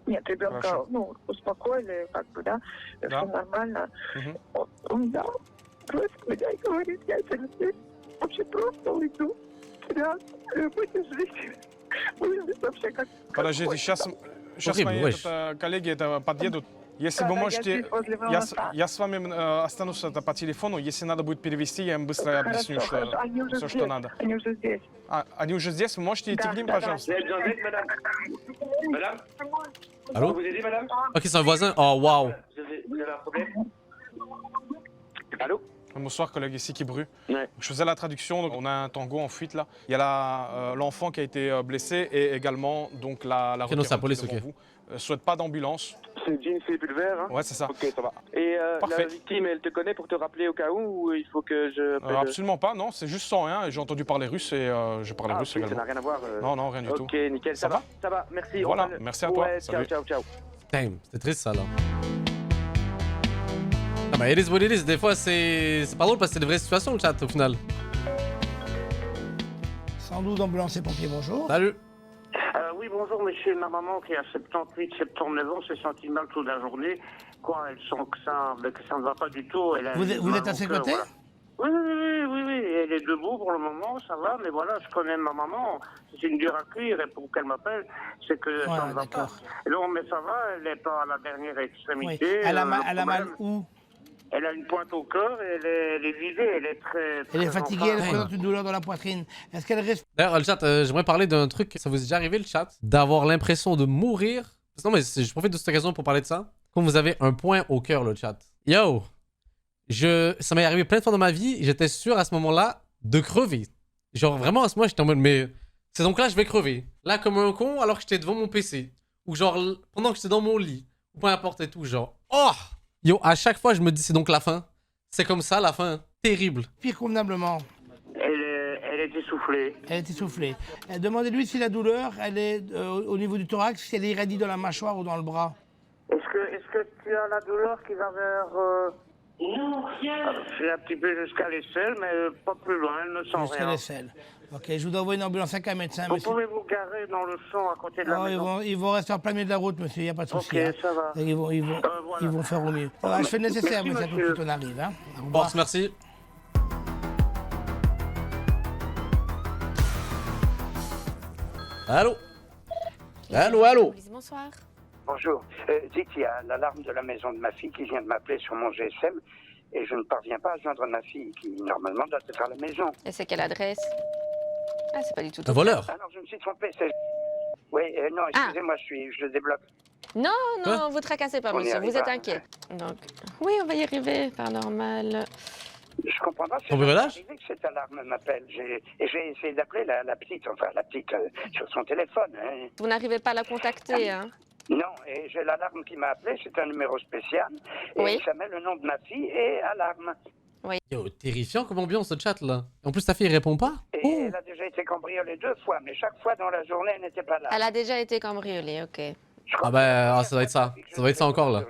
Нет, ребенка, успокоили, как бы, да, все нормально. Он взял, бросил меня и говорит, я через здесь вообще просто уйду. Тебя будешь жить. Будешь вообще как... Подождите, сейчас мои коллеги подъедут. Если вы можете, я с вами останусь по телефону. Если надо будет перевести, я им быстро объясню, все, что надо. Они уже здесь. Они уже здесь? Вы можете идти к ним, пожалуйста? Madame? Allô? Vous aider, madame? Ok, c'est un voisin. Oh, waouh. Vous avez un problème? Allô? Bonsoir collègue, ici Kibru. Ouais. Je faisais la traduction, donc on a un tango en fuite là. Il y a l'enfant qui a été blessé et également donc la route qui est devant vous. Souhaite pas d'ambulance. C'est jeans et pulvère, hein? Ouais, c'est ça. Ok, ça va. Et la victime, elle te connaît pour te rappeler au cas où il faut que je... absolument pas, non, c'est juste sans rien. J'ai entendu parler russe et je parlais russe également. Ça n'a rien à voir. Non, rien du tout. Ok, nickel, ça va. Ça va, merci. Voilà, merci à toi. Ouais, salut. ciao. Damn, c'était triste ça là. Ah bah, it is what it is. Des fois, c'est pas drôle parce que c'est de vraies situations le chat au final. 112 ambulance et pompiers, bonjour. Salut. Oui, bonjour, monsieur. Ma maman qui a 78, 79 ans s'est sentie mal toute la journée. Quoi, elle sent que ça ne va pas du tout. Vous êtes à ses côtés? Voilà. Oui. Elle est debout pour le moment, ça va. Mais voilà, je connais ma maman. C'est une dure à cuire et pour qu'elle m'appelle, c'est que ça ne va pas. Non, mais ça va, elle n'est pas à la dernière extrémité. Oui. Elle a mal où? Elle a une pointe au cœur, elle est vidée, elle est très elle est fatiguée, elle présente une douleur dans la poitrine. Est-ce qu'elle reste... D'ailleurs, le chat, j'aimerais parler d'un truc. Ça vous est déjà arrivé, le chat, d'avoir l'impression de mourir? Non, mais je profite de cette occasion pour parler de ça. Quand vous avez un point au cœur, le chat. Yo! Ça m'est arrivé plein de fois dans ma vie, j'étais sûr à ce moment-là de crever. Genre vraiment à ce moment, j'étais en mode, mais c'est donc là je vais crever. Là, comme un con, alors que j'étais devant mon PC. Ou genre, pendant que j'étais dans mon lit. Ou peu importe et tout, genre, oh! Yo, à chaque fois, je me dis, c'est donc la fin. C'est comme ça, la fin. Terrible. Pire convenablement. Elle est essoufflée. Elle est essoufflée. Demandez-lui si la douleur, elle est au niveau du thorax, si elle est irradie dans la mâchoire ou dans le bras. Est-ce que tu as la douleur qui va vers... Non, rien. C'est un petit peu jusqu'à l'aisselle, mais pas plus loin, elle ne sent rien. Jusqu'à l'aisselle. Ok, je vous envoie une ambulance avec un médecin, monsieur. Vous pouvez vous garer dans le champ à côté de la maison. Ils vont rester en plein milieu de la route, monsieur, il n'y a pas de souci. Ok, ça va. Ils vont faire au mieux. Voilà, je fais le nécessaire, monsieur, tout de suite on arrive. Hein. Force, merci. Allô? Allô? Bonsoir. Bonjour. Dites, il y a l'alarme de la maison de ma fille qui vient de m'appeler sur mon GSM et je ne parviens pas à joindre ma fille qui, normalement, doit être à la maison. Et c'est quelle adresse? Ah, c'est pas du tout. Un voleur. Ah non, je me suis trompé. Oui, non, excusez-moi, je débloque. Non, vous tracassez pas, monsieur, vous êtes inquiet. Donc, oui, on va y arriver, par normal. Je comprends pas. C'est arrivé que cette alarme m'appelle. J'ai essayé d'appeler la petite sur son téléphone. Hein. Vous n'arrivez pas à la contacter, hein? Non, et j'ai l'alarme qui m'a appelé, c'est un numéro spécial. Et ça met le nom de ma fille et alarme. Oui. Yo, terrifiant comme ambiance ce chat là. En plus ta fille répond pas. Et elle a déjà été cambriolée 2 fois, mais chaque fois dans la journée elle n'était pas là. Elle a déjà été cambriolée, ok. Ah bah ça doit être ça. Ça doit être ça encore là.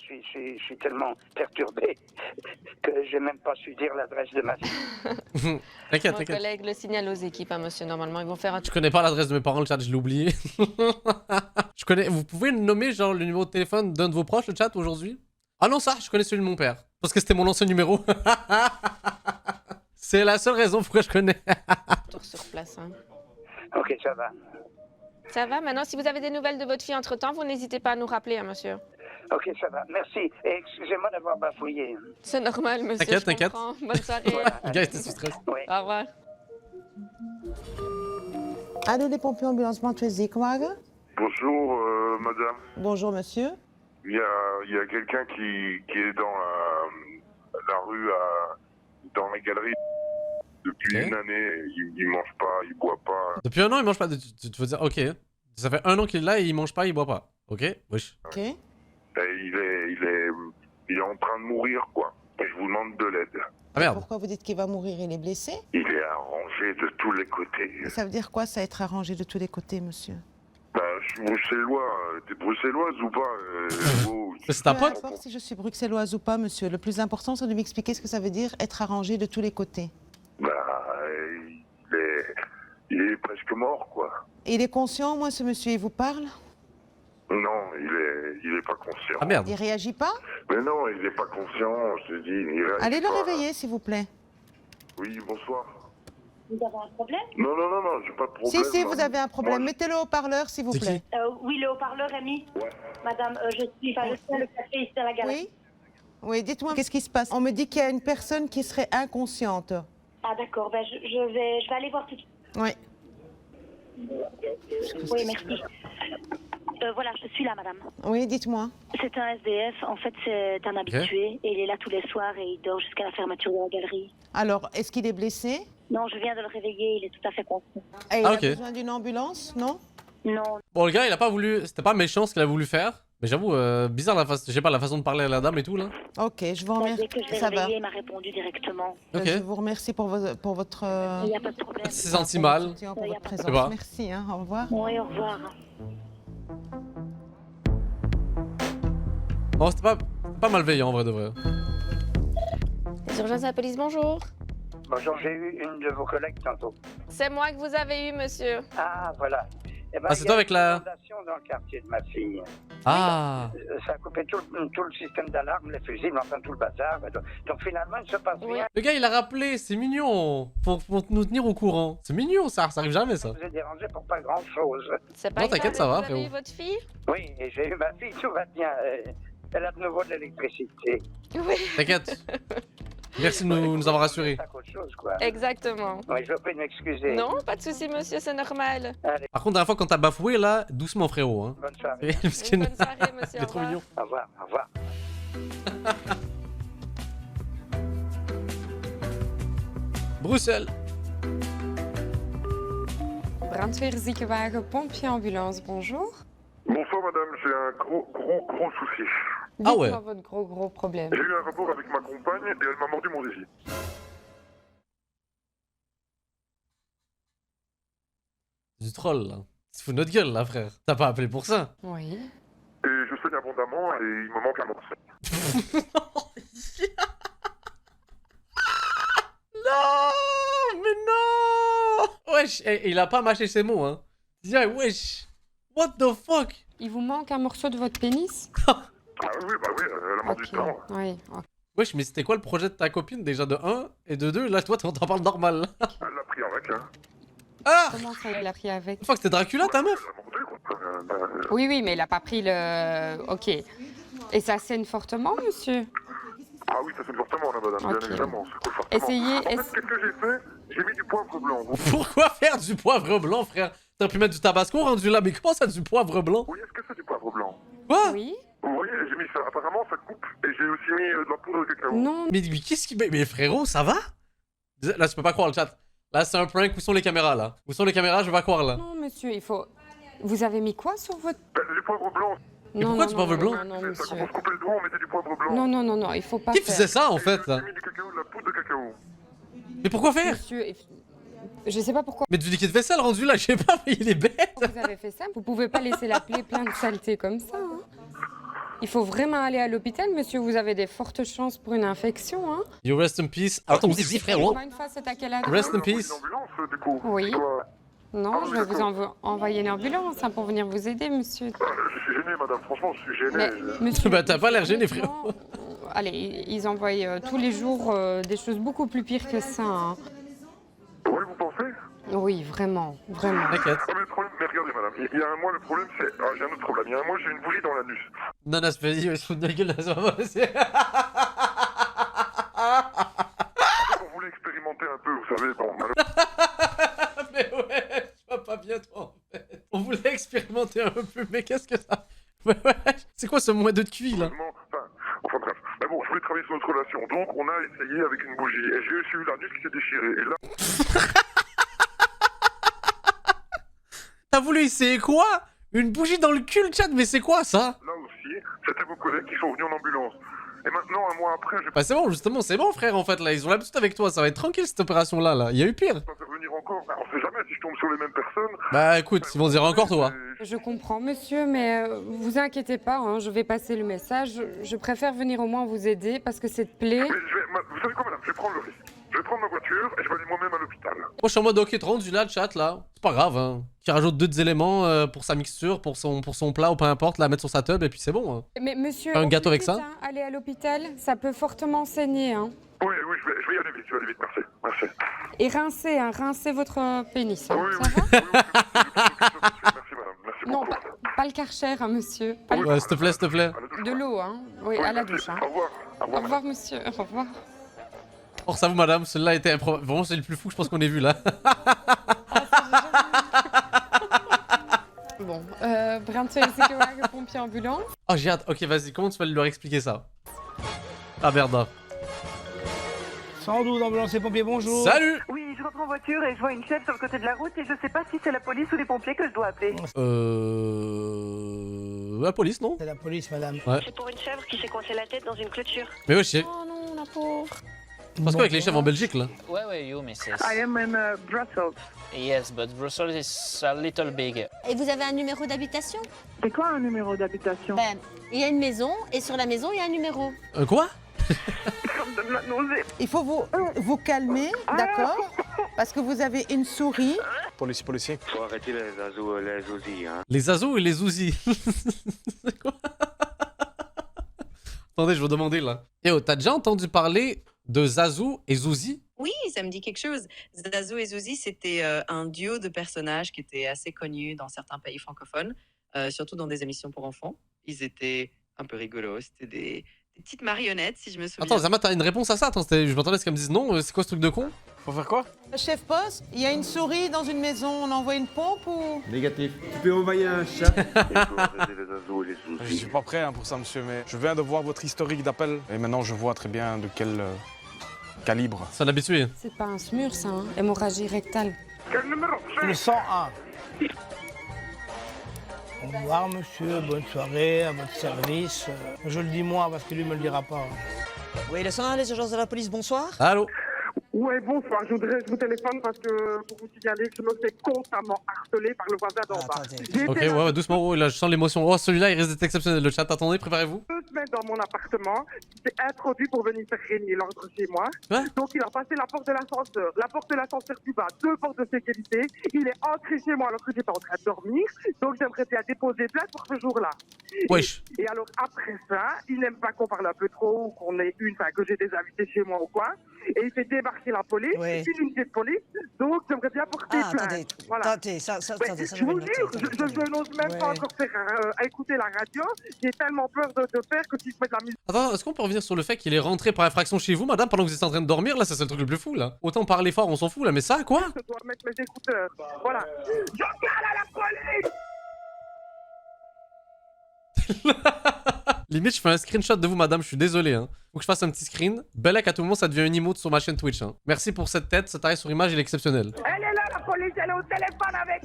Je suis tellement perturbé que j'ai même pas su dire l'adresse de ma fille. T'inquiète. Mon collègue le signale aux équipes, hein, monsieur. Normalement, ils vont faire un... Je connais pas l'adresse de mes parents, le chat, je l'ai oublié. Vous pouvez nommer genre le numéro de téléphone d'un de vos proches, le chat, aujourd'hui? Ah non, ça, je connais celui de mon père. Parce que c'était mon ancien numéro. C'est la seule raison pourquoi je connais. Tour sur place, hein. Ok, ça va. Ça va. Maintenant, si vous avez des nouvelles de votre fille entre-temps, vous n'hésitez pas à nous rappeler, hein, monsieur. Ok, ça va. Merci. Et excusez-moi d'avoir bafouillé. C'est normal, monsieur. T'inquiète. Bonne soirée. Le gars était sous stress. Oui. Au revoir. Allô, les pompiers ambulance Montezikwagen. Bonjour, madame. Bonjour, monsieur. Il y a quelqu'un qui est dans la rue, dans la galerie. Depuis une année, il mange pas, il boit pas. Depuis un an, il mange pas. Tu veux dire, ok. Ça fait un an qu'il est là et il mange pas, il boit pas. Ok, wesh. Ok. Et il est en train de mourir, quoi. Et je vous demande de l'aide. Ah merde. Pourquoi vous dites qu'il va mourir? Il est blessé? Il est arrangé de tous les côtés. Et ça veut dire quoi, ça, être arrangé de tous les côtés, monsieur? Bah, je suis bruxellois. T'es bruxelloise ou pas C'est ta pote? Peu importe si je suis bruxelloise ou pas, monsieur. Le plus important, c'est de m'expliquer ce que ça veut dire être arrangé de tous les côtés. Bah, il est presque mort, quoi. Et il est conscient, moi, ce monsieur, il vous parle? Non, il est pas conscient. Ah merde. Il réagit pas? Mais non, il est pas conscient, je te dis. Il réagit Allez le pas. réveiller, s'il vous plaît. Oui, bonsoir. Vous avez un problème? Non, j'ai pas de problème. Si, vous avez un problème. Moi, Mettez-le au parleur, s'il vous plaît. Oui, le haut-parleur est mis. Ouais. Madame, je suis le café ici à la galerie. Oui, dites-moi, qu'est-ce qui se passe? On me dit qu'il y a une personne qui serait inconsciente. Ah d'accord, ben, je vais aller voir tout de suite. Oui. Oui, merci. Voilà, je suis là, madame. Oui, dites-moi. C'est un SDF, en fait, c'est un habitué. Et il est là tous les soirs et il dort jusqu'à la fermeture de la galerie. Alors, est-ce qu'il est blessé? Non, je viens de le réveiller, il est tout à fait conscient. Et il a besoin d'une ambulance, non? Non. Bon, le gars, il a pas voulu... C'était pas méchant ce qu'il a voulu faire. Mais j'avoue, bizarre la façon... Je sais pas, la façon de parler à la dame et tout, là. Ok, je vous remercie. Dès que je l'ai réveillé, il m'a répondu directement. Ok. Je vous remercie pour votre... Il n'y a pas de problème. C'est senti mal. Pour votre présence. pas. Merci, hein, au revoir. Oui, au revoir. Bon, c'était pas malveillant, en vrai de vrai. Les urgences à la police, bonjour. Bonjour, j'ai eu une de vos collègues tantôt. C'est moi que vous avez eu, monsieur. Ah, voilà. Eh ben, Ah, c'est toi avec la... dans le quartier de ma fille. Ah. Ça a coupé tout le système d'alarme, les fusibles, enfin tout le bazar. Donc finalement, il se passe rien. Le gars, il a rappelé, c'est mignon. Pour nous tenir au courant. C'est mignon, ça arrive jamais, ça. Je vous ai dérangé pour pas grand-chose. C'est pas non, t'inquiète, ça va, frérot. Vous avez eu votre fille? Oui, et j'ai eu ma fille, tout va bien. Elle a de nouveau de l'électricité. Oui. T'inquiète. Merci de nous avoir rassurés. Exactement. Oui, je vous prie de m'excuser. Non, pas de souci, monsieur, c'est normal. Allez. Par contre, la dernière fois, quand t'as bafoué, là, doucement, frérot. Hein. Bonne soirée. Bonne soirée, monsieur. C'est trop mignon. Au revoir, au revoir. Bruxelles. Brandweerziekenwagen, pompier, ambulance, bonjour. Bonsoir madame, j'ai un gros souci. Dites-moi votre gros problème. J'ai eu un rapport avec ma compagne et elle m'a mordu mon zizi. Du troll, là. Tu te fous de notre gueule, là, frère. T'as pas appelé pour ça. Oui. Et je saigne abondamment et il me manque un morceau. Non, mais non. Wesh, il a pas mâché ses mots, hein. Tiens, wesh. What the fuck? Il vous manque un morceau de votre pénis? Ah oui, bah oui, elle a mordu du temps. Oui. Wesh, mais c'était quoi le projet de ta copine déjà de 1 et de 2? Là, toi, t'en parles normal. Là. Elle l'a pris avec, hein. Ah! Comment ça, il l'a pris avec? Une fois que c'était Dracula, ta meuf? Oui, mais il a pas pris le... Ok. Et ça saigne fortement, monsieur? Ah oui, ça saigne fortement, là, madame, bien évidemment. Ça coule fortement. Essayez... En fait, qu'est-ce que j'ai fait? J'ai mis du poivre blanc. Pourquoi faire du poivre blanc, frère? T'as pu mettre du tabasco rendu là, mais comment ça, du poivre blanc? Oui, est-ce que c'est du poivre blanc? Quoi? Oui. Oui, j'ai mis ça. Apparemment, ça coupe. Et j'ai aussi mis de la poudre de cacao. Non. Mais qu'est-ce qui... Mais frérot, ça va? Là, tu peux pas croire le chat. Là, c'est un prank. Où sont les caméras, là? Où sont les caméras? Je vais pas croire, là. Non, monsieur, il faut... Vous avez mis quoi sur votre... Du poivre blanc. Mais pourquoi du poivre blanc? Non, Ça, monsieur. quand on se coupait le doigt, on mettait du poivre blanc. Non, il faut pas Qui faire. faisait ça, en fait, là? J'ai mis du cacao, de la poudre de cacao. Mais pourquoi faire? Monsieur, je sais pas pourquoi Mais du liquide vaisselle rendu là, je sais pas, mais il est bête. vous avez fait ça. Vous pouvez pas laisser la plaie plein de saleté comme ça. Hein. Il faut vraiment aller à l'hôpital, monsieur. Vous avez des fortes chances pour une infection. Hein. You rest in peace. Attends, zizi, frérot. Une fois, c'est à quelle adresse? Rest in peace. Du coup. Oui. Non, je vais vous envoyer une ambulance hein, pour venir vous aider, monsieur. Je suis gêné, madame. Franchement, je suis gêné. Monsieur, bah, t'as pas l'air gêné, frérot. Allez, ils envoient tous les jours des choses beaucoup plus pires que ça. Hein. Oui, vous pensez? Oui, vraiment. T'inquiète. Mais le problème, mais regardez, madame. Il y a un mois, le problème, c'est... Ah, j'ai un autre problème. Il y a un mois, j'ai une bougie dans l'anus. Non, se fait dire, il se fout de la gueule, ça va passer. On voulait expérimenter un peu, vous savez, bon... Mais ouais, je vois pas bien toi, en fait. On voulait expérimenter un peu, mais qu'est-ce que ça... Ouais, c'est quoi ce mois de cuit, là? Enfin bref, mais bon, je voulais travailler sur notre relation, donc on a essayé avec une bougie, et j'ai aussi eu l'anus qui s'est déchiré, et là... T'as voulu essayer quoi? Une bougie dans le cul, le chat, mais c'est quoi ça? Là aussi, c'était vos collègues qui sont venus en ambulance. Et maintenant, un mois après, je... Bah c'est bon, justement, c'est bon, frère, en fait, là, ils ont l'habitude avec toi, ça va être tranquille, cette opération-là, là. Il y a eu pire. pas faire venir encore, on sait jamais si je tombe sur les mêmes personnes. Bah écoute, ils vont dire encore toi. Je comprends, monsieur, mais vous inquiétez pas, hein, je vais passer le message. Je préfère venir au moins vous aider parce que cette plaie... Vous savez quoi, madame, je vais prendre le risque. Je vais prendre ma voiture et je vais aller moi-même à l'hôpital. Moi, je suis en mode, ok, rendu là, le chat, là. C'est pas grave, hein. Qui rajoute 2 éléments pour sa mixture, pour son plat ou peu importe, la mettre sur sa tub et puis c'est bon. Hein. Mais monsieur, un gâteau avec ça allez à l'hôpital, ça peut fortement saigner, hein. Oui, je vais y aller vite, merci. Et rincez votre pénis, hein, oui, ça va merci madame, merci Non, beaucoup. pas le Karcher, hein, monsieur. Pas Ouais, s'il te plaît. De l'eau, hein. Oui, à la douche, hein. Au revoir, monsieur, au revoir. Or ça vous madame, celui-là était improbable. Vraiment c'est le plus fou je pense qu'on ait vu là. Bon, Brandweerziekenwagen, pompier ambulance. Oh j'ai hâte, ok vas-y, comment tu vas leur expliquer ça? Ah merde. 112 ambulance et pompiers, bonjour. Salut. Oui, je rentre en voiture et je vois une chèvre sur le côté de la route et je sais pas si c'est la police ou les pompiers que je dois appeler. La police non? C'est la police madame. Ouais. C'est pour une chèvre qui s'est coincée la tête dans une clôture. Mais ouais je sais. Oh non, la pauvre. Parce quoi avec les chèvres en Belgique là? Ouais, yo, mais c'est... I am in Brussels. Yes, but Brussels is a little big. Et vous avez un numéro d'habitation? C'est quoi un numéro d'habitation? Ben, il y a une maison et sur la maison il y a un numéro. Quoi? me donne la nausée. Il faut vous calmer, d'accord? Parce que vous avez une souris. Policier. Faut arrêter les azous et les zouzis, hein. Les azous et les zouzis. C'est quoi? Attendez, je vais demander là. Yo, t'as déjà entendu parler de Zazou et Zouzi? Oui, ça me dit quelque chose. Zazou et Zouzi, c'était un duo de personnages qui était assez connu dans certains pays francophones, surtout dans des émissions pour enfants. Ils étaient un peu rigolos, c'était des petites marionnettes, si je me souviens. Attends, Zama, t'as une réponse à ça? Attends, je m'attendais à ce qu'elle me dise non, c'est quoi ce truc de con? Faut faire quoi? Chef poste, il y a une souris dans une maison, on envoie une pompe ou... Négatif. Tu peux envoyer un chat. Je suis pas prêt pour ça, monsieur, mais je viens de voir votre historique d'appel et maintenant je vois très bien de quel calibre. C'est un habitué. C'est pas un SMUR, ça, hein. Hémorragie rectale. Quel numéro? Le 101. Au revoir, monsieur. Bonne soirée, à votre service. Je le dis moi parce que lui me le dira pas. Oui, le 101, les urgences de la police, bonsoir. Allô? Ouais, bonsoir. Je vous téléphone parce que pour vous signaler que je me fais constamment harceler par le voisin d'en bas. Ok, ouais, doucement. Oh, là, je sens l'émotion. Oh, celui-là, il risque d'être exceptionnel. Le chat, attendez, préparez-vous. 2 semaines dans mon appartement, il s'est introduit pour venir faire régner l'ordre chez moi. Quoi? Donc il a passé la porte de l'ascenseur, la porte de l'ascenseur du bas, 2 portes de sécurité. Il est entré chez moi alors que j'étais en train de dormir. Donc j'aimerais bien déposer plainte pour ce jour-là. Wesh. Et alors après ça, il n'aime pas qu'on parle un peu trop ou qu'on ait que j'ai des invités chez moi ou quoi. Et il fait débarquer la police, une unité de police. Donc j'aimerais bien porter plainte. Attendez, voilà. attendez, ça je vous jure, je n'ose même pas encore faire écouter la radio. J'ai tellement peur de faire que si je mets de la musique. Attends, est-ce qu'on peut revenir sur le fait qu'il est rentré par infraction chez vous, madame, pendant que vous étiez en train de dormir? Là, c'est le truc le plus fou, là. Autant parler fort, on s'en fout, là, mais ça, quoi? Je dois mettre mes écouteurs. Voilà. Je parle à la police! Limite, je fais un screenshot de vous, madame, je suis désolé, hein. Faut que je fasse un petit screen. Belek, à tout moment, ça devient une emote sur ma chaîne Twitch, hein. Merci pour cette tête, cet arrêt sur image, il est exceptionnel. Elle est là, la police, elle est au téléphone avec.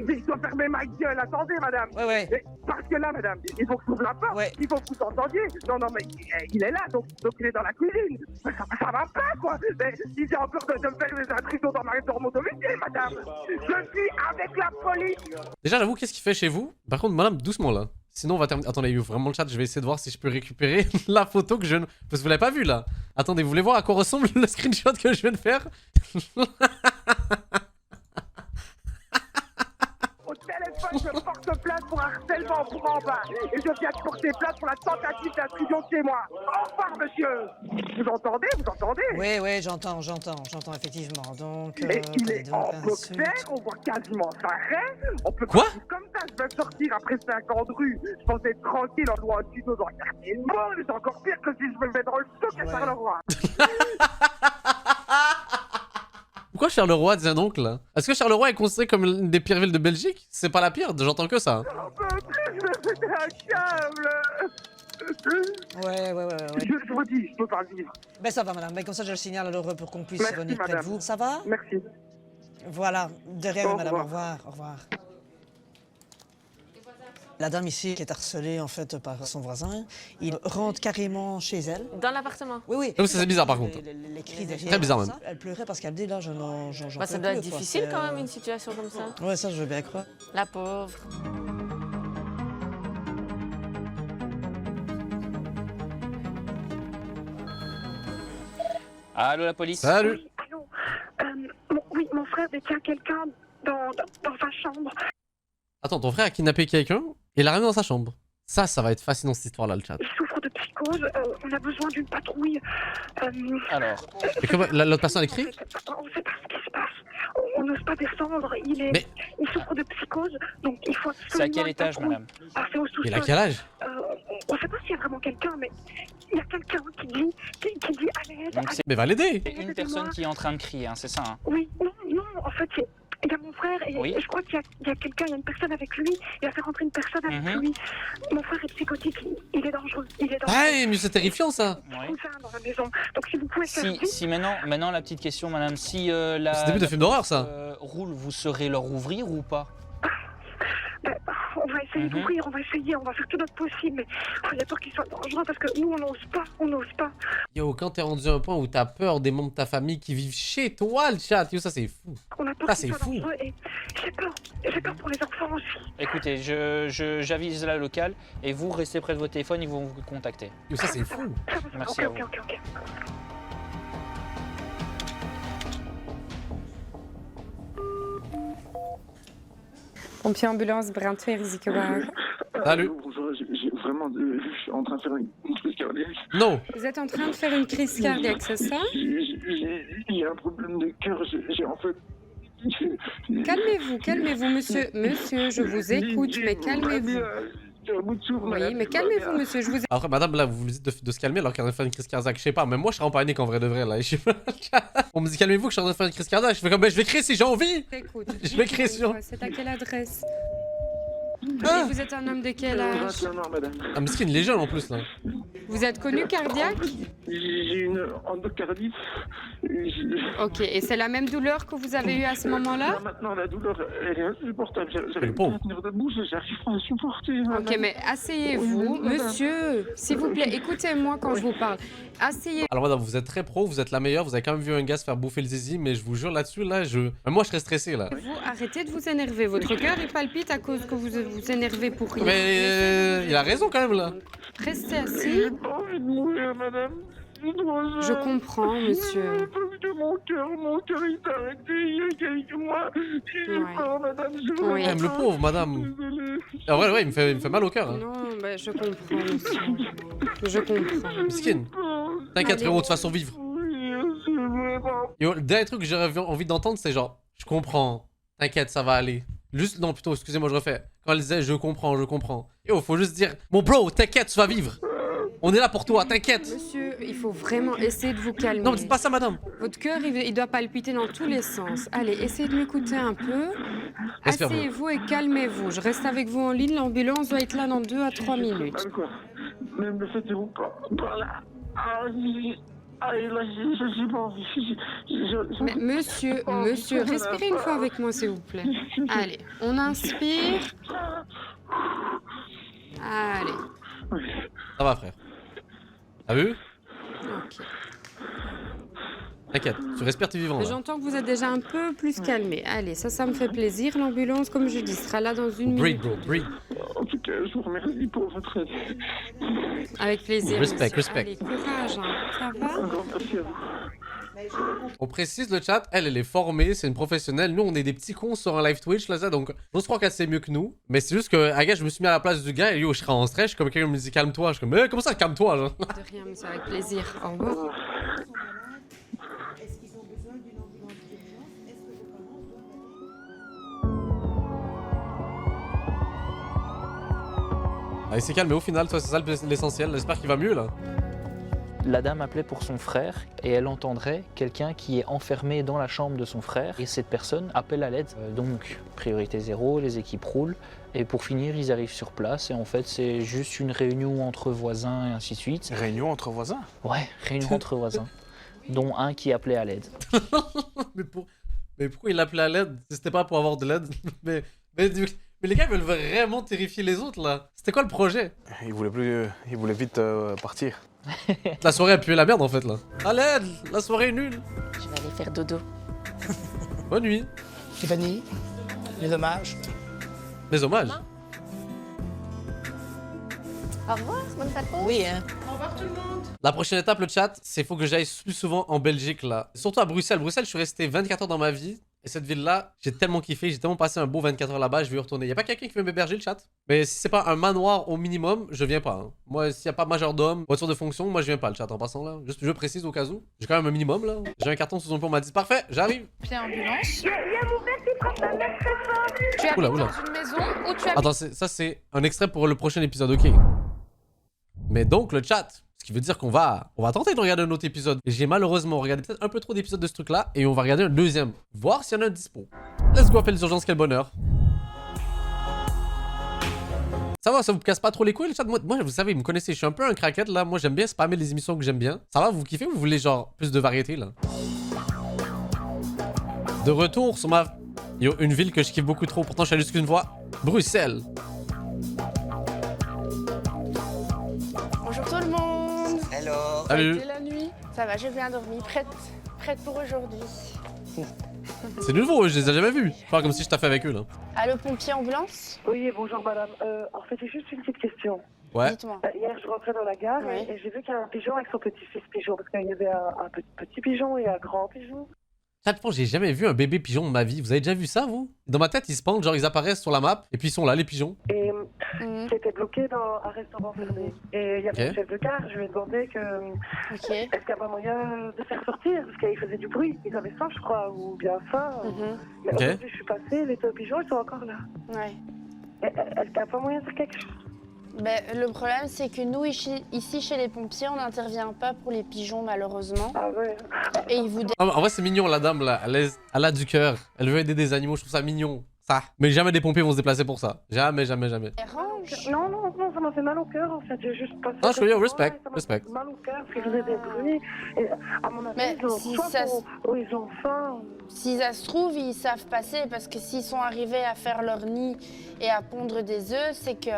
Mais je dois fermer ma gueule, attendez, madame. Ouais. Parce que là, madame, il faut que j'ouvre la porte, il faut que vous entendiez. Non, mais il est là, donc il est dans la cuisine. Ça va pas, quoi. Mais il a encore de me faire des intrusions dans mon domicile, madame. Je suis avec la police. Déjà, j'avoue, qu'est-ce qu'il fait chez vous? Par contre, madame, doucement, là. Sinon, on va terminer. Attendez, il y a vraiment le chat. Je vais essayer de voir si je peux récupérer la photo que je. Parce que vous l'avez pas vue là. Attendez, vous voulez voir à quoi ressemble le screenshot que je viens de faire? Au téléphone, je porte plainte pour harcèlement pour en bas. Et je viens de porter plainte pour la tentative d'intrusion chez moi. Au revoir, monsieur. Vous entendez? Oui, j'entends, effectivement. Donc, et il est en boxer, on voit quasiment sa raie. On peut quoi? Comme ça, je vais sortir après 50 rues. Je pensais être tranquille en jouant un tuto dans le quartier de Mont, mais c'est encore pire que si je me mets dans le stock à Charleroi. Pourquoi Charleroi, dis donc là? Est-ce que Charleroi est considéré comme une des pires villes de Belgique? C'est pas la pire, j'entends que ça. C'était un câble. Ouais. Je vous dis, je peux pas vivre. Ben ça va, madame. Ben, comme ça, je le signale alors pour qu'on puisse venir près de vous. Ça va? Merci. Voilà. De rien, madame. Au revoir. La dame ici, qui est harcelée en fait par son voisin, il rentre carrément chez elle. Dans l'appartement? Oui. C'est bizarre par contre. Les cris derrière. Très bizarre même. Elle pleurait parce qu'elle dit là, j'en peux ça doit être difficile quand même une situation comme ça. Ouais, ça je veux bien croire. La pauvre. Allô, la police? Salut. Oui, mon frère détient quelqu'un dans sa chambre. Attends, ton frère a kidnappé quelqu'un et l'a ramené dans sa chambre. Ça va être fascinant cette histoire-là, le chat. Il souffre de psychose, on a besoin d'une patrouille. Alors. Et comment l'autre personne écrit? On ne sait pas ce qui se passe. On n'ose pas descendre. Il souffre de psychose, donc il faut absolument. C'est à quel étage, madame? C'est au sous-sol. Il a quel âge? On ne sait pas s'il y a vraiment quelqu'un, mais il y a quelqu'un qui dit à l'aide. Mais va l'aider. C'est une personne qui est en train de crier, hein, c'est ça, hein? Oui, non, en fait, il y a mon frère et je crois qu'il y a quelqu'un, il y a une personne avec lui. Il a fait rentrer une personne avec lui. Mon frère est psychotique, il est dangereux. Ah, mais c'est terrifiant ça. Dans la maison. Donc si vous pouvez faire si maintenant la petite question, madame, si la. C'est le début de film d'horreur ça. Roule, vous saurez leur ouvrir ou pas? On va essayer d'ouvrir, on va faire tout notre possible, mais il y a peur qu'ils soient dangereux parce que nous on n'ose pas. Yo, quand t'es rendu à un point où t'as peur des membres de ta famille qui vivent chez toi, le chat, yo, ça c'est fou. On a peur qu'ils soient dangereux et j'ai peur pour les enfants aussi. Écoutez, j'avise la locale et vous restez près de votre téléphone, ils vont vous contacter. Yo, ça c'est fou. Merci à vous. Ok. Pompier ambulance, Brandweer, Ziekenwagen. Salut. Bonjour, j'ai vraiment... je suis en train de faire une crise cardiaque. Non. Vous êtes en train de faire une crise cardiaque, c'est ça? Il y a un problème de cœur, j'ai en fait... Calmez-vous, monsieur. Monsieur, je vous écoute, mais calmez-vous. Oui, mais calmez-vous, monsieur, je vous... Après, madame, là, vous vous dites de se calmer alors qu'elle est en train de faire une crise cardiaque. Je sais pas, mais moi, je serais en panique en vrai de vrai, là. Je sais pas. On me dit, calmez-vous que je suis en train de faire une crise cardiaque. Je fais comme, ben, je vais crier si j'ai envie. Écoute, je vais crier sur... C'est à quelle adresse? Et vous êtes un homme de quel âge? Ah, mais c'est une légende en plus, là. Vous êtes connu cardiaque? J'ai une endocardite. Ok, et c'est la même douleur que vous avez eue à ce moment-là? Maintenant, la douleur, elle est insupportable. J'arrive pas à tenir debout, j'arrive pas à supporter. Ok, mais asseyez-vous. Monsieur, s'il vous plaît, écoutez-moi quand je vous parle. Asseyez-vous. Alors, madame, vous êtes très pro, vous êtes la meilleure. Vous avez quand même vu un gars se faire bouffer le zizi, mais je vous jure là-dessus, là, moi, je serais stressé, là. Vous arrêtez de vous énerver. Votre cœur, il palpite à cause que vous vous énervez pour rien. Mais il a raison quand même, là. Restez assis. J'ai pas envie de mourir, madame. Je comprends, monsieur. Parce que mon cœur, il s'est arrêté il y a quelques mois. J'ai peur, madame. Oui. Même le pauvre, madame. En vrai, ouais, il me fait mal au cœur. Hein. Non, bah, je comprends, monsieur. Je comprends. Miskin. T'inquiète, frérot, tu vas survivre. Yo, le dernier truc que j'aurais envie d'entendre, c'est genre, je comprends. T'inquiète, ça va aller. Juste, non, plutôt, excusez-moi, je refais. Quand elle disait, je comprends. Yo, faut juste dire, mon bro, t'inquiète, tu vas vivre. On est là pour toi, t'inquiète. Monsieur, il faut vraiment essayer de vous calmer. Non, dites pas ça, madame. Votre cœur, il doit palpiter dans tous les sens. Allez, essayez de m'écouter un peu. Asseyez-vous et calmez-vous. Je reste avec vous en ligne. L'ambulance doit être là dans 2 à 3 minutes. Même le fait de vous parler. Ah, là, j'ai pas envie. Mais monsieur, respirez une fois avec moi, s'il vous plaît. Allez, on inspire. Allez. Ça va, frère. T'as vu? Ok. T'inquiète, tu respires, t'es vivant. J'entends que vous êtes déjà un peu plus calmé. Allez, ça me fait plaisir. L'ambulance, comme je dis, sera là dans 1 minute. Breathe, bro, breathe. En tout cas, je vous remercie pour votre aide. Avec plaisir. Respect. Allez, courage, hein. Ça va? Merci à vous. On précise le chat, elle est formée, c'est une professionnelle. Nous, on est des petits cons sur un live Twitch, là, ça. Donc, j'ose croire qu'elle sait mieux que nous. Mais c'est juste que, je me suis mis à la place du gars et yo, je serais en stress. Je suis comme quelqu'un me dit calme-toi. Je suis comme, mais comment ça, calme-toi, genre? De rien, monsieur, avec plaisir. Au revoir. Ah, il s'est calmé au final, toi, c'est ça l'essentiel. J'espère qu'il va mieux, là. La dame appelait pour son frère et elle entendrait quelqu'un qui est enfermé dans la chambre de son frère et cette personne appelle à l'aide. Donc, priorité 0, les équipes roulent et pour finir, ils arrivent sur place et en fait, c'est juste une réunion entre voisins et ainsi de suite. Réunion entre voisins? Ouais, réunion entre voisins, dont un qui appelait à l'aide. Mais pourquoi il appelait à l'aide? C'était pas pour avoir de l'aide. mais les gars veulent vraiment terrifier les autres, là. C'était quoi le projet? Il voulait vite partir. La soirée a pué la merde en fait là. À l'aide, la soirée est nulle. Je vais aller faire dodo. Bonne nuit. Stéphanie, mes hommages. Mes hommages? Au revoir, bonne fête. Oui, hein. Au revoir tout le monde. La prochaine étape, le chat, c'est faut que j'aille plus souvent en Belgique là. Surtout à Bruxelles. Bruxelles, je suis resté 24 heures dans ma vie. Et cette ville-là, j'ai tellement kiffé, j'ai tellement passé un beau 24 heures là-bas, je vais y retourner. Y'a pas quelqu'un qui veut m'héberger, le chat? Mais si c'est pas un manoir au minimum, je viens pas. Hein. Moi, s'il y a pas majordome, voiture de fonction, moi je viens pas, le chat, en passant là. Juste, je précise au cas où. J'ai quand même un minimum là. J'ai un carton sous son pont, on m'a dit parfait, j'arrive. Puis ambulance. Il y a mon père qui frappe la mère très fort. Tu habites Oula. dans une maison ou tu habites... Attends, ça c'est un extrait pour le prochain épisode, ok. Mais donc, le chat. Ce qui veut dire qu'on va tenter de regarder un autre épisode. J'ai malheureusement regardé peut-être un peu trop d'épisodes de ce truc-là. Et on va regarder un deuxième. Voir s'il y en a un dispo. Let's go, appelle les urgences, quel bonheur. Ça va, ça vous casse pas trop les couilles, le chat? Moi, vous savez, vous me connaissez, je suis un peu un craquette, là. Moi, j'aime bien spammer les émissions que j'aime bien. Ça va, vous kiffez ou vous voulez, genre, plus de variété, là? De retour sur ma... Yo, une ville que je kiffe beaucoup trop. Pourtant, je suis juste qu'une fois. Bruxelles. Bonjour tout le monde. Hello. Salut. La nuit. Ça va, j'ai bien dormi. Prête pour aujourd'hui. C'est nouveau, je les ai jamais vus. Pas comme si je taffais avec eux, là. Allô, pompier ambulance? Oui, bonjour madame. En fait, j'ai juste une petite question. Ouais. Dites-moi. Hier, je rentrais dans la gare et j'ai vu qu'il y a un pigeon avec son petit-fils pigeon, parce qu'il y avait un petit pigeon et un grand pigeon. Franchement, j'ai jamais vu un bébé pigeon de ma vie. Vous avez déjà vu ça, vous? Dans ma tête, ils se pendent, genre ils apparaissent sur la map, et puis ils sont là, les pigeons. Et c'était bloqué dans un restaurant fermé. Et il y avait le chef de car, je lui ai demandé que est-ce qu'il y avait moyen de faire sortir, parce qu'il faisait du bruit. Ils avaient faim, je crois, ou bien faim. Mais aujourd'hui, je suis passée, les deux pigeons, ils sont encore là. Ouais. Est-ce qu'il n'y a pas moyen de faire quelque chose? Ben, le problème, c'est que nous, ici, chez les pompiers, on n'intervient pas pour les pigeons, malheureusement. Ah ouais. Et ils vous... En vrai, c'est mignon, la dame, là. Elle a du cœur. Elle veut aider des animaux, je trouve ça mignon. Ça. Mais jamais des pompiers vont se déplacer pour ça. Jamais, jamais, jamais. Non, non, non, ça m'a fait mal au cœur, en fait. J'ai juste passé... Non, je veux dire, respect, respect. Mal au cœur, parce que je faisais des bruits. Et à mon avis, ils ont faim. Si ça se trouve, ils savent passer, parce que s'ils sont arrivés à faire leur nid et à pondre des œufs, c'est que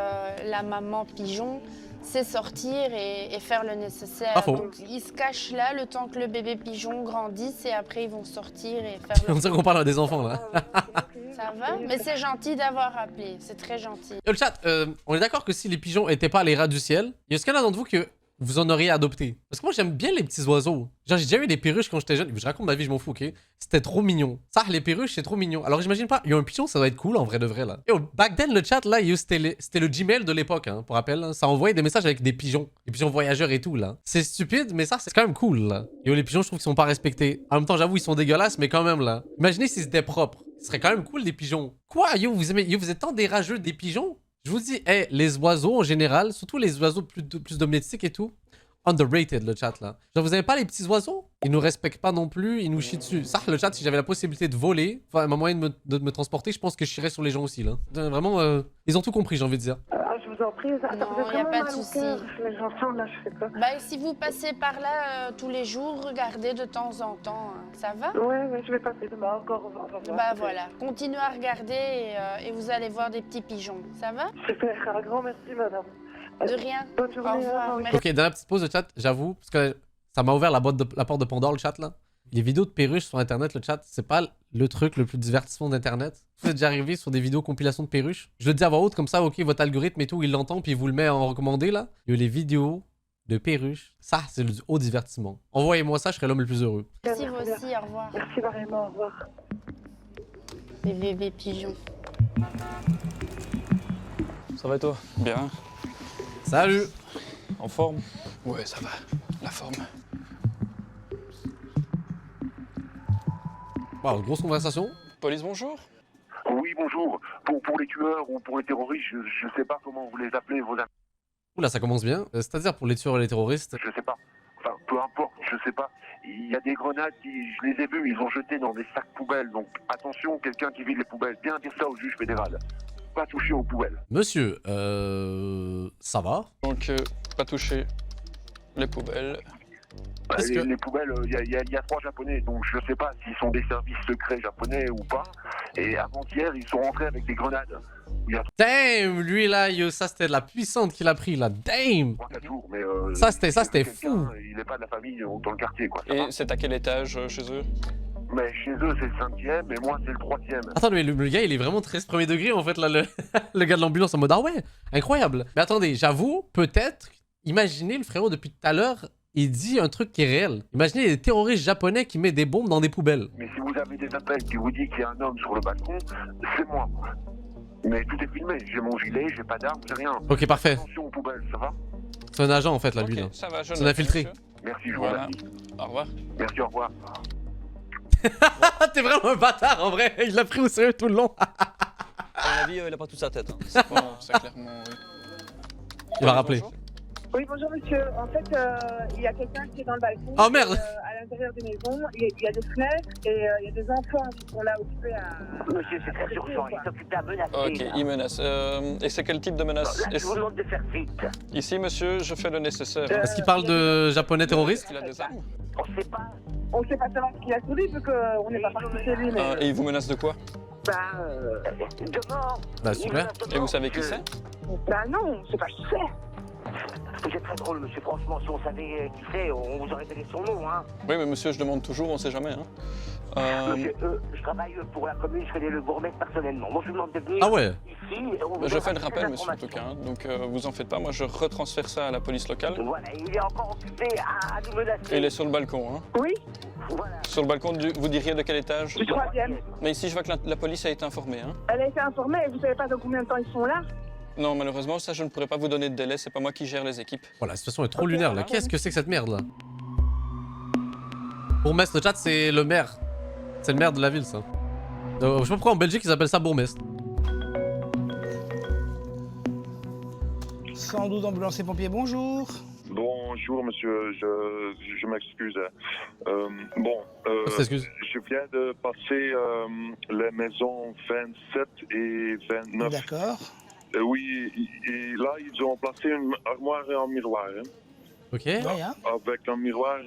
la maman pigeon sait sortir et faire le nécessaire. Pas faux. Donc, ils se cachent là le temps que le bébé pigeon grandisse et après ils vont sortir et faire On dirait qu'on parle à des enfants, là. Ça va? Mais c'est gentil d'avoir appelé, c'est très gentil. Le chat, on est d'accord que si les pigeons étaient pas les rats du ciel, est-ce qu'il y en a d'entre vous que vous en auriez adopté? Parce que moi, j'aime bien les petits oiseaux. Genre, j'ai déjà eu des perruches quand j'étais jeune. Je raconte ma vie, je m'en fous, ok? C'était trop mignon. Ça, les perruches, c'est trop mignon. Alors, j'imagine pas, il y a un pigeon, ça doit être cool en vrai de vrai, là. Et back then, le chat, là, c'était le Gmail de l'époque, hein, pour rappel. Hein. Ça envoyait des messages avec des pigeons voyageurs et tout, là. C'est stupide, mais ça, c'est quand même cool, là. Et les pigeons, je trouve qu'ils sont pas respectés. En même temps, j'avoue, ils sont dégueulasses, mais quand même, là. Imaginez s'ils étaient propres. Ce serait quand même cool, des pigeons. Quoi? Yo, vous êtes tant des rageux des pigeons? Je vous dis, hey, les oiseaux en général, surtout les oiseaux plus domestiques et tout, underrated le chat là. Genre vous avez pas les petits oiseaux? Ils nous respectent pas non plus, ils nous chient dessus. Ça le chat, si j'avais la possibilité de voler, enfin un moyen de me transporter, je pense que je chierais sur les gens aussi là. Vraiment, ils ont tout compris, j'ai envie de dire. Je vous en prie, ça non, y a pas de souci. Les enfants là, je sais pas. Bah si vous passez par là tous les jours, regardez de temps en temps, hein. Ça va? Ouais, je vais passer demain encore. Bah voilà, continuez à regarder et vous allez voir des petits pigeons, ça va? Super, un grand merci madame. De rien. Bonne journée. Au revoir. Ok, dans la petite pause de chat, j'avoue, parce que ça m'a ouvert la porte de Pandore, le chat là. Les vidéos de perruches sur internet, le chat, c'est pas le truc le plus divertissant d'internet. Vous êtes déjà arrivé sur des vidéos compilation de perruches? Je le dis à voix haute, comme ça, ok, votre algorithme et tout, il l'entend, puis il vous le met en recommandé là. Il y a les vidéos de perruches, ça, c'est du haut divertissement. Envoyez-moi ça, je serai l'homme le plus heureux. Merci vous aussi, au revoir. Merci vraiment, au revoir. Les bébés pigeons. Ça va et toi? Bien. Salut. En forme? Ouais, ça va. La forme. Wow, grosse conversation. Police, bonjour. Oui, bonjour. Pour les tueurs ou pour les terroristes, je sais pas comment vous les appelez, vos amis. Oula, ça commence bien. C'est-à-dire pour les tueurs et les terroristes? Je sais pas. Enfin, peu importe, je sais pas. Il y a des grenades, je les ai vues, ils ont jeté dans des sacs poubelles. Donc attention, quelqu'un qui vide les poubelles. Bien dire ça au juge fédéral. Pas toucher aux poubelles. Monsieur, ça va? Donc, pas toucher les poubelles. Les poubelles, il y a 3 Japonais, donc je sais pas s'ils sont des services secrets japonais ou pas. Et avant-hier, ils sont rentrés avec des grenades. Damn, lui là, yo, ça c'était de la puissante qu'il a pris là. Damn. Ça c'était fou. Il n'est pas de la famille dans le quartier, quoi. Et c'est à quel étage chez eux? Mais chez eux, c'est le 5e et moi, c'est le 3e. Attends, mais le gars, il est vraiment très premier degré en fait là, le gars de l'ambulance en mode ah ouais, incroyable. Mais attendez, j'avoue, peut-être, imaginez le frérot depuis tout à l'heure. Il dit un truc qui est réel. Imaginez les terroristes japonais qui mettent des bombes dans des poubelles. Mais si vous avez des appels qui vous disent qu'il y a un homme sur le balcon, c'est moi. Mais tout est filmé. J'ai mon gilet, j'ai pas d'armes, j'ai rien. Ok, parfait. Attention aux poubelles, ça va? C'est un agent en fait là, lui là. Ça va, je c'est un infiltré. Merci, je vous remercie. Au revoir. Merci, au revoir. T'es vraiment un bâtard en vrai. Il l'a pris au sérieux tout le long. À mon avis, il a pas toute sa tête. Hein. C'est bon, c'est clairement. Il va rappeler. Oui, bonjour monsieur. En fait, il y a quelqu'un qui est dans le balcon. Oh merde! À l'intérieur des maisons, il y a des fenêtres et il y a des enfants qui sont là occupés à... Monsieur, c'est très urgent, il s'occupe d'un menacer. Ok, il menace. Et c'est quel type de menace? Je vous demande de faire vite. Ici, monsieur, je fais le nécessaire. Est-ce qu'il parle de japonais terroristes? Il a des armes? On sait pas. On sait pas savoir ce qu'il a sur lui, vu qu'on n'est pas parti chez lui, mais... Et il vous menace de quoi? De mort. Bah super. Et vous savez qui c'est? Bah non, on sait pas qui c'est. Vous êtes très drôle, monsieur. Franchement, si on savait qui c'est, on vous aurait donné son nom, hein. Oui, mais monsieur, je demande toujours, on sait jamais, hein. Monsieur, je travaille pour la commune, je connais le bourgmestre personnellement. Moi, je vous demande de venir ici. Je fais le rappel, monsieur, en tout cas. Hein. Donc, vous en faites pas. Moi, je retransfère ça à la police locale. Voilà, il est encore occupé à nous menacer. Il est sur le balcon, hein. Oui. Voilà. Sur le balcon, vous diriez de quel étage? Du 3e. Mais ici, je vois que la police a été informée, hein. Elle a été informée, et vous savez pas dans combien de temps ils sont là? Non, malheureusement, ça, je ne pourrais pas vous donner de délai. C'est pas moi qui gère les équipes. Oh, la situation est trop lunaire, là. Qu'est-ce que c'est que cette merde, là? Bourgmestre, le chat, c'est le maire. C'est le maire de la ville, ça. Je sais pas pourquoi en Belgique, ils appellent ça bourgmestre. 112 ambulanciers pompiers, bonjour. Bonjour monsieur, je m'excuse. Je viens de passer les maisons 27 et 29. D'accord. Oui, et là ils ont placé une armoire et un miroir. Hein. Ok. Avec un miroir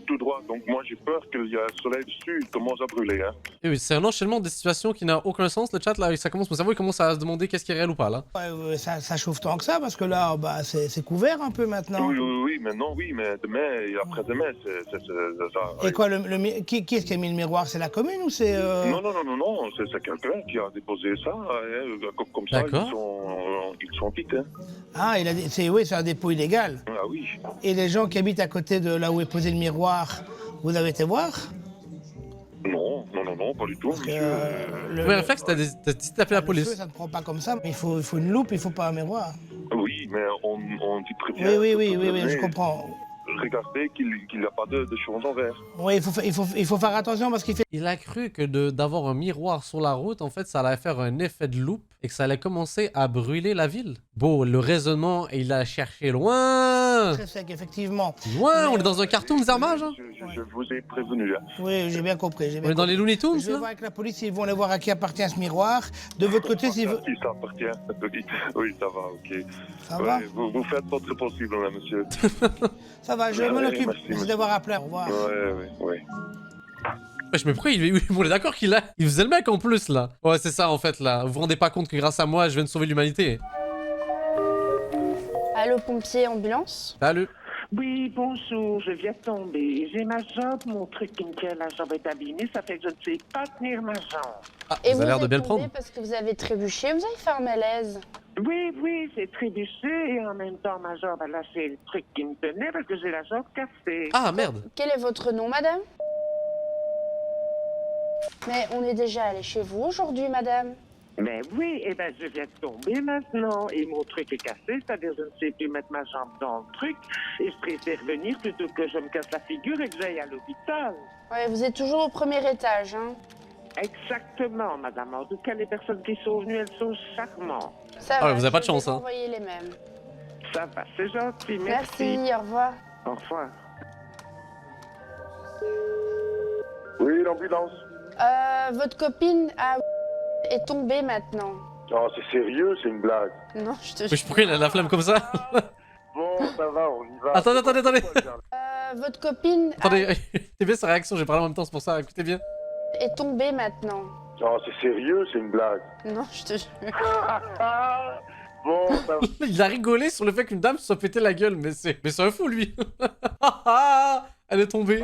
tout droit. Donc moi j'ai peur qu'il y a un soleil dessus, il commence à brûler. Hein. Et oui, c'est un enchaînement de situations qui n'a aucun sens. Le chat là, ça commence, mon cerveau il commence à se demander qu'est-ce qui est réel ou pas là. Ouais, ça chauffe tant que ça parce que là, bah, c'est couvert un peu maintenant. Oui, maintenant oui, mais demain et après-demain, c'est ça. Et quoi, qui est-ce qui a mis le miroir? C'est la commune ou c'est... Non, c'est quelqu'un qui a déposé ça. Hein, comme ça, ils sont piqués. Hein. Ah, c'est un dépôt illégal. Ah oui. Et les gens qui habitent à côté de là où est posé le miroir, vous avez été voir? Non, pas du tout. Le réflexe, t'as appelé la police. Ça ne prend pas comme ça, mais il faut une loupe, il faut pas un miroir. Oui, mais on dit très bien. Oui, je comprends. Regardez qu'il n'y a pas de choses en verre. Oui, il faut faire attention parce qu'il fait... Il a cru que d'avoir un miroir sur la route, en fait, ça allait faire un effet de loupe et que ça allait commencer à brûler la ville. Bon, le raisonnement, il a cherché loin. Très sec, effectivement. Loin, on est dans un cartoon des armages. Hein. Je vous ai prévenu. Hein. Oui, j'ai bien compris. On est dans les Looney Tunes, je vais voir avec la police, ils vont aller voir à qui appartient ce miroir. De votre côté, si vous... Qui ça appartient? Oui, ça va, ok. Ça va? Vous faites votre possible, là, monsieur. Ça va, je m'en occupe. Merci d'avoir appelé, au revoir. Oui. Wesh, mais pourquoi on est d'accord qu'il faisait le mec en plus là. Ouais, c'est ça en fait là. Vous vous rendez pas compte que grâce à moi, je viens de sauver l'humanité. Allô, pompier, ambulance? Salut. Oui, bonjour, je viens de tomber. J'ai ma jambe, mon truc qui me tient, la jambe est abîmée, ça fait que je ne sais pas tenir ma jambe. Ah, et vous avez l'air de bien le prendre. Parce que vous avez trébuché, vous avez fait un malaise. Oui, j'ai trébuché et en même temps ma jambe a lâché le truc qui me tenait parce que j'ai la jambe cassée. Ah merde. Quel est votre nom, madame? Mais on est déjà allé chez vous aujourd'hui, madame. Mais oui, je viens de tomber maintenant et mon truc est cassé, c'est-à-dire je ne sais plus mettre ma jambe dans le truc et je préfère venir plutôt que je me casse la figure et que j'aille à l'hôpital. Ouais, vous êtes toujours au premier étage, hein? Exactement, madame. En tout cas, les personnes qui sont venues, elles sont charmantes. Ça va, vous avez pas de chance, hein. Envoyez les mêmes. Ça va, c'est gentil, merci. Merci, au revoir. Au revoir. Oui, l'ambulance. Votre copine est tombée maintenant. Oh, c'est sérieux, c'est une blague. Non, je te jure. Pourquoi il a la flamme comme ça? Bon, ça va, on y va. Attendez. Votre copine... Attendez, écoutez bien sa réaction, j'ai parlé en même temps, c'est pour ça, écoutez bien. Est tombée maintenant. Oh, c'est sérieux, c'est une blague. Non, je te jure. Bon, ça va. Il a rigolé sur le fait qu'une dame se soit pété la gueule, mais c'est un fou lui. Elle est tombée.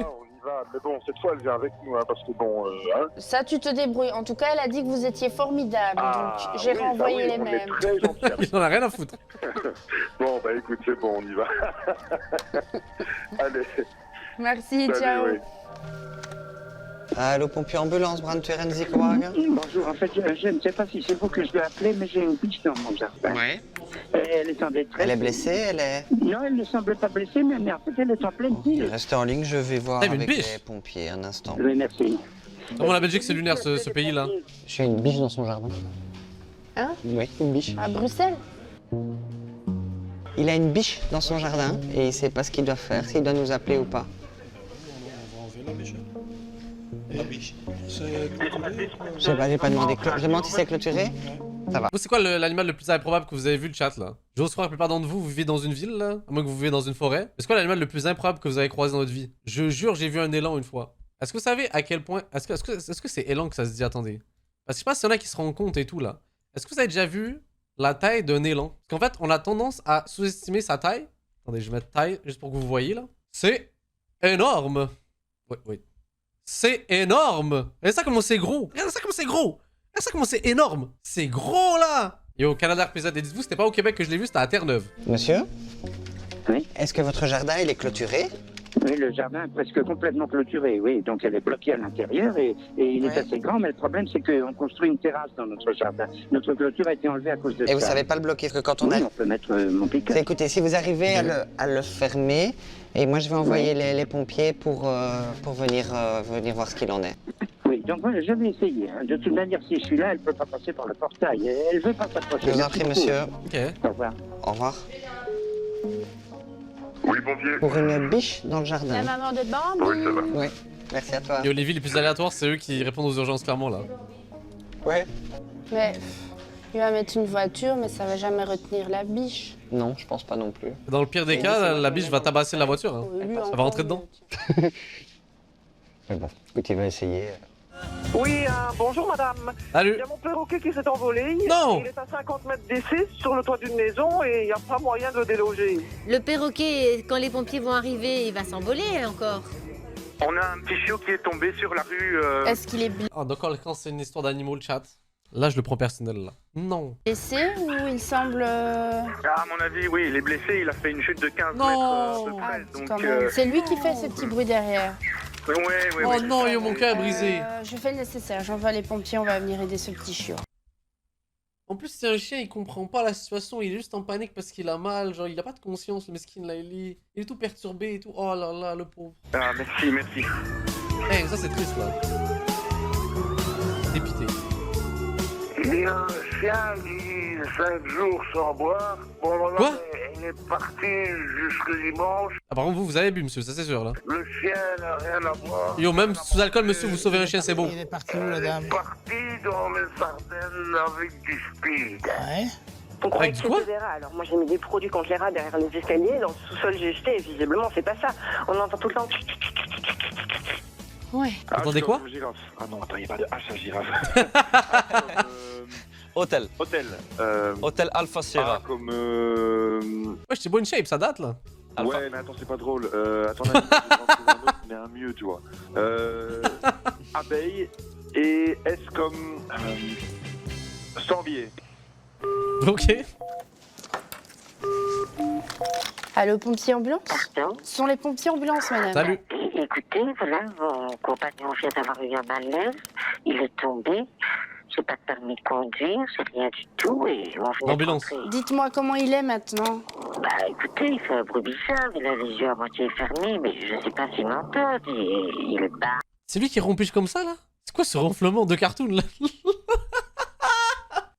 Mais bon, cette fois, elle vient avec nous, hein, parce que bon... hein. Ça, tu te débrouilles. En tout cas, elle a dit que vous étiez formidable, donc j'ai renvoyé les mêmes. Il en a rien à foutre. Bon, bah écoute, c'est bon, on y va. Allez. Merci, salut, ciao. Oui. Allô, pompier ambulance, Brandturen Zikwagen. Bonjour, en fait, je ne sais pas si c'est vous que je dois appeler, mais j'ai une biche dans mon jardin. Ouais. Elle est en détresse. Elle est blessée, elle est... Non, elle ne semble pas blessée, mais en fait, elle est en pleine ville. Restez en ligne, je vais voir avec les pompiers un instant. Oui, merci. Comment la Belgique, c'est lunaire, ce pays-là. J'ai une biche dans son jardin. Hein? Oui, une biche. À Bruxelles? Il a une biche dans son jardin et il sait pas ce qu'il doit faire, s'il doit nous appeler ou pas. La biche, c'est clôturé? Je sais pas, j'ai pas demandé. Je demande si c'est clôturé. Ça va. C'est quoi l'animal le plus improbable que vous avez vu, le chat, là? J'ose croire que la plupart d'entre vous, vous vivez dans une ville, là, à moins que vous vivez dans une forêt. C'est quoi l'animal le plus improbable que vous avez croisé dans votre vie? Je jure, j'ai vu un élan une fois. Est-ce que vous savez à quel point... Est-ce que c'est élan que ça se dit? Attendez. Parce que je sais pas s'il y en a qui se rendent compte et tout, là. Est-ce que vous avez déjà vu la taille d'un élan? Parce qu'en fait, on a tendance à sous-estimer sa taille Attendez, je vais mettre taille, juste pour que vous voyez, là. C'est énorme. Oui. C'est énorme. Regardez ça comment c'est gros. Regardez ça comment c'est gros. Regardez ça comment c'est énorme. C'est gros, là. Et au Canada RPZ, et dites-vous, c'était pas au Québec que je l'ai vu, c'était à Terre-Neuve. Monsieur? Oui. Est-ce que votre jardin, il est clôturé? Oui, le jardin est presque complètement clôturé, oui. Donc elle est bloquée à l'intérieur et il est assez grand, mais le problème c'est qu'on construit une terrasse dans notre jardin. Notre clôture a été enlevée à cause de ça. Et vous savez pas le bloquer, parce que quand on oui, a... on peut mettre mon pick-up. Écoutez, si vous arrivez à le fermer, et moi je vais envoyer les pompiers pour venir voir ce qu'il en est. Oui, donc moi je vais essayer. Hein. De toute manière, si je suis là, elle ne peut pas passer par le portail. Elle ne veut pas s'approcher. Je vous en prie, monsieur. Ok. Au revoir. Au revoir. Oui, pompier. Pour une biche dans le jardin. La maman de Bambi. Oui, ça va. Oui, merci à toi. Et Olivier, les plus aléatoires, c'est eux qui répondent aux urgences, clairement, là. Ouais. Mais il va mettre une voiture, mais ça va jamais retenir la biche. Non, je pense pas non plus. Dans le pire des cas, la biche va tabasser la voiture. Hein. Ça va rentrer dedans. Mais bon, écoute, il va essayer. Oui, bonjour madame. Salut. Il y a mon perroquet qui s'est envolé. Non. Il est à 50 mètres d'ici, sur le toit d'une maison, et il n'y a pas moyen de le déloger. Le perroquet, quand les pompiers vont arriver, il va s'envoler encore. On a un petit chiot qui est tombé sur la rue. Est-ce qu'il est blessé Ah, d'accord, quand c'est une histoire d'animaux, le chat. Là, je le prends personnel, là. Non. ou il semble... À mon avis, oui, il est blessé. Il a fait une chute de 15 mètres à peu près. Donc, quand même. C'est lui qui fait ce petit bruit derrière. Oui. Oh non, mon cœur est brisé. Je fais le nécessaire, j'envoie les pompiers, on va venir aider ce petit chiot. En plus, c'est un chien, il comprend pas la situation, il est juste en panique parce qu'il a mal, genre il a pas de conscience, le mesquine là, il est tout perturbé et tout. Oh là là, le pauvre. Ah, merci. Hey, ça c'est triste là. Dépité. Il y a un chien qui 5 jours sans boire. Bon, voilà, quoi? Il est parti jusque dimanche. Ah, par contre, vous avez bu, monsieur, ça c'est sûr là. Le chien n'a rien à boire. Yo, même sous alcool, monsieur, vous sauvez un chien, c'est beau. Il est parti où, la dame? Il est parti dans les Ardennes avec du speed. Ouais. On croyait Avec que quoi? c'était des rats. Alors moi j'ai mis des produits contre les rats derrière les escaliers. Dans le sous-sol j'ai jeté et visiblement c'est pas ça. On entend tout le temps... Ouais. Attendez quoi? Girafe. Ah non, attends, il n'y a pas de H à girafe. Hôtel. Hôtel Alpha Sierra. Ah, comme... Ouais, c'est bonne shape, ça date là. Alpha. Ouais, mais attends, c'est pas drôle. Attends, on a un autre, mais un mieux, tu vois. Abeille et S comme... Sorbier. Ok. Allô, pompier ambulance? Pardon? Ce sont les pompiers ambulance, madame. Salut. Écoutez, voilà, mon compagnon vient d'avoir eu un malaise. Il est tombé. J'ai pas de permis de conduire, c'est rien du tout et on vient L'ambulance. Dites-moi comment il est maintenant. Bah écoutez, il fait un bruit bizarre, il a les yeux à moitié fermés, mais je sais pas s'il m'entend, il est bas. C'est lui qui rompiche comme ça là? C'est quoi ce ronflement de cartoon là?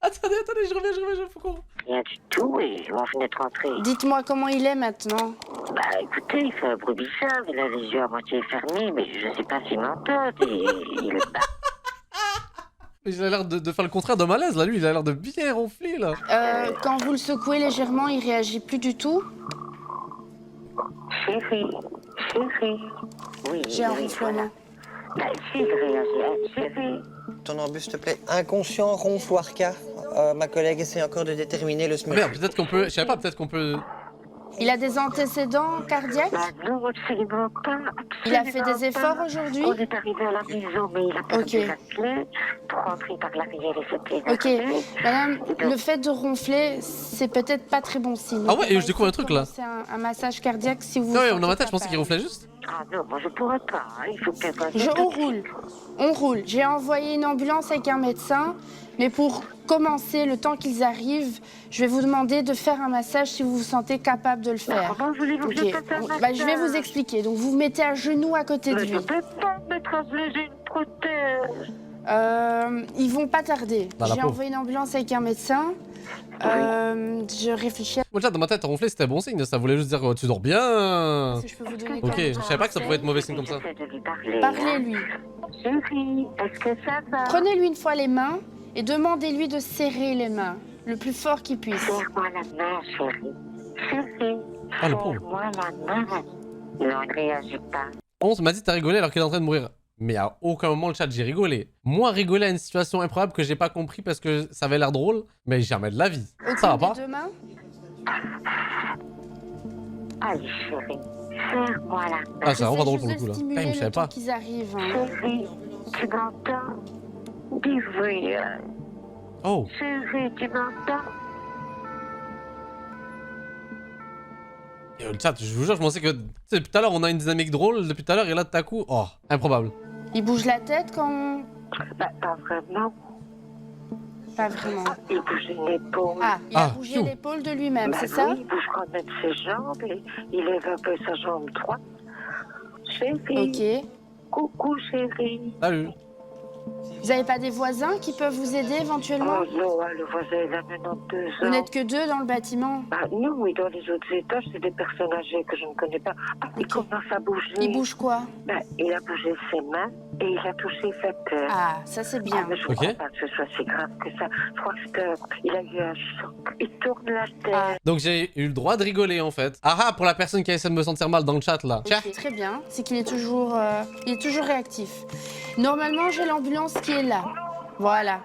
Attendez, je reviens, faut qu'on... Rien du tout et on venait de rentrer. Dites-moi comment il est maintenant. Bah écoutez, il fait un bruit bizarre, il a les yeux à moitié fermés, mais je sais pas s'il m'entend, il est bas. Il a l'air de faire le contraire de malaise là, lui, il a l'air de bien ronfler là. Quand vous le secouez légèrement, il réagit plus du tout? Chérie. Oui. J'ai un ronflement. Bah si, il réagit, chérie. Ton embus, s'il te plaît. Inconscient, ronfle, Warka. Ma collègue essaie encore de déterminer le SMUR. Merde, peut-être qu'on peut... Je savais pas, peut-être qu'on peut... Il a des antécédents cardiaques? Non, absolument pas. Il a fait des efforts aujourd'hui? On est arrivé à la maison, mais il a perdu la clé pour rentrer par l'arrière et c'était... Ok, madame, le fait de ronfler, c'est peut-être pas très bon signe. Ah ouais, et je découvre un truc là. C'est un massage cardiaque si vous... Non, ouais, dans ma tête, je pensais qu'il ronflait juste. Ah non, moi je pourrais pas, il faut que... On roule. J'ai envoyé une ambulance avec un médecin, mais pour commencer, le temps qu'ils arrivent, je vais vous demander de faire un massage si vous vous sentez capable de le faire. Comment voulez-vous que je fasse un massage? Je vais vous expliquer. Donc vous vous mettez à genoux à côté de lui. Je ne peux pas me mettre à genoux, j'ai une prothèse. Ils vont pas tarder. Bah, J'ai envoyé une ambulance avec un médecin. Je réfléchis. Moi, déjà, dans ma tête, ronfler, c'était bon signe. Ça voulait juste dire tu dors bien. Si je peux vous donner Ok, je savais pas que ça pouvait être mauvais signe comme ça. Parlez-lui. Chérie, est-ce que ça va? Prenez-lui une fois les mains et demandez-lui de serrer les mains le plus fort qu'il puisse. Serre-moi la main, chérie. Ah, le pauvre. Serre-moi la main. Non, ne réagis pas. 11 m'a dit t'as rigolé alors qu'il est en train de mourir. Mais à aucun moment le chat j'ai rigolé. Moi rigoler à une situation improbable que j'ai pas compris parce que ça avait l'air drôle, mais jamais de la vie. Ça va pas? Allez, chérie, serre-moi la main. Ah, c'est vraiment drôle pour le coup, là. Stimuler Ah, je savais le temps pas. qu'ils arrivent. Hein. Chérie, tu m'entends? Dis oui. Oh. Chérie, tu m'entends? Et le chat, je vous jure, je pensais que... Tu sais, depuis tout à l'heure, on a une dynamique drôle, depuis tout à l'heure, et là, tout à coup... Oh, improbable. Il bouge la tête quand... Bah, pas vraiment. Pas vraiment. Il bouge l'épaule. Ah, il a bougé l'épaule de lui-même, Bah c'est ça? Oui, il bouge quand même ses jambes et il lève un peu sa jambe droite. Chérie. Ok. Coucou, chérie. Salut. Vous avez pas des voisins qui peuvent vous aider éventuellement? Oh non, le voisin il a maintenant 2 ans. Vous n'êtes que 2 dans le bâtiment? Ah non, oui, dans les autres étages, c'est des personnes âgées que je ne connais pas. Ah, il commence à bouger. Il bouge quoi? Ben, il a bougé ses mains et il a touché sa tête. Ah, ça c'est bien. Ah, mais je ne crois pas que ce soit si grave que ça. Je crois qu'il a eu un choc. Il tourne la tête. Donc j'ai eu le droit de rigoler, en fait. Ah ah, pour la personne qui essaie de me sentir mal dans le chat, là. Tiens. Okay, très bien, c'est qu'il est toujours réactif. Normalement, j'ai l'ambulance qui est là. Voilà.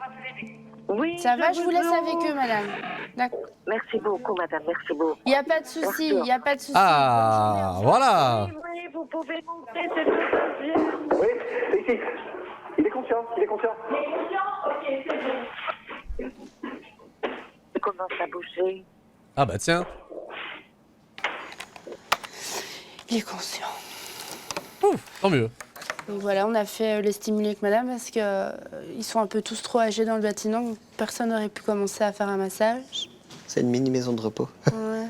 Oui, ça va, je vous laisse avec eux, madame. D'accord. Merci beaucoup, madame, merci beaucoup. Il n'y a pas de souci, il n'y a pas de souci. Ah, voilà. Oui, vous pouvez monter, c'est le deuxième. Oui, c'est ici. Il est conscient, il est conscient. Il est conscient? Ok, c'est bon. Il commence à bouger. Ah bah tiens. Il est conscient. Ouf, tant mieux. Donc voilà, on a fait les stimulés avec madame parce qu'ils sont un peu tous trop âgés dans le bâtiment. Donc personne n'aurait pu commencer à faire un massage. C'est une mini maison de repos. Ouais.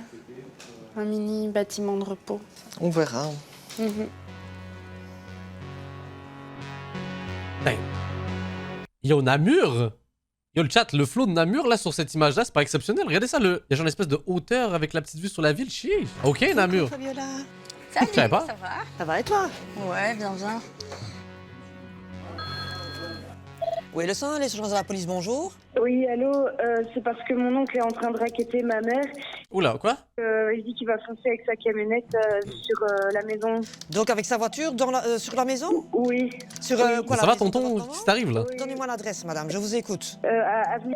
Un mini bâtiment de repos. On verra. Yo, Namur. Yo, le chat, le flow de Namur, là, sur cette image-là, c'est pas exceptionnel. Regardez ça, il y a genre une espèce de hauteur avec la petite vue sur la ville. Chier. Ok, Namur. Fabiola. Salut, ça va? Ça va et toi? Ouais, bien. Oui, le sang, les urgences de la police, bonjour. Oui, allô, c'est parce que mon oncle est en train de raqueter ma mère. Oula, quoi? Il dit qu'il va foncer avec sa camionnette sur la maison. Donc avec sa voiture sur la maison? Oui. Sur quoi, ça va, tonton? Qu'est-ce qui t'arrive, là? Donnez-moi l'adresse, madame, je vous écoute. Avenue...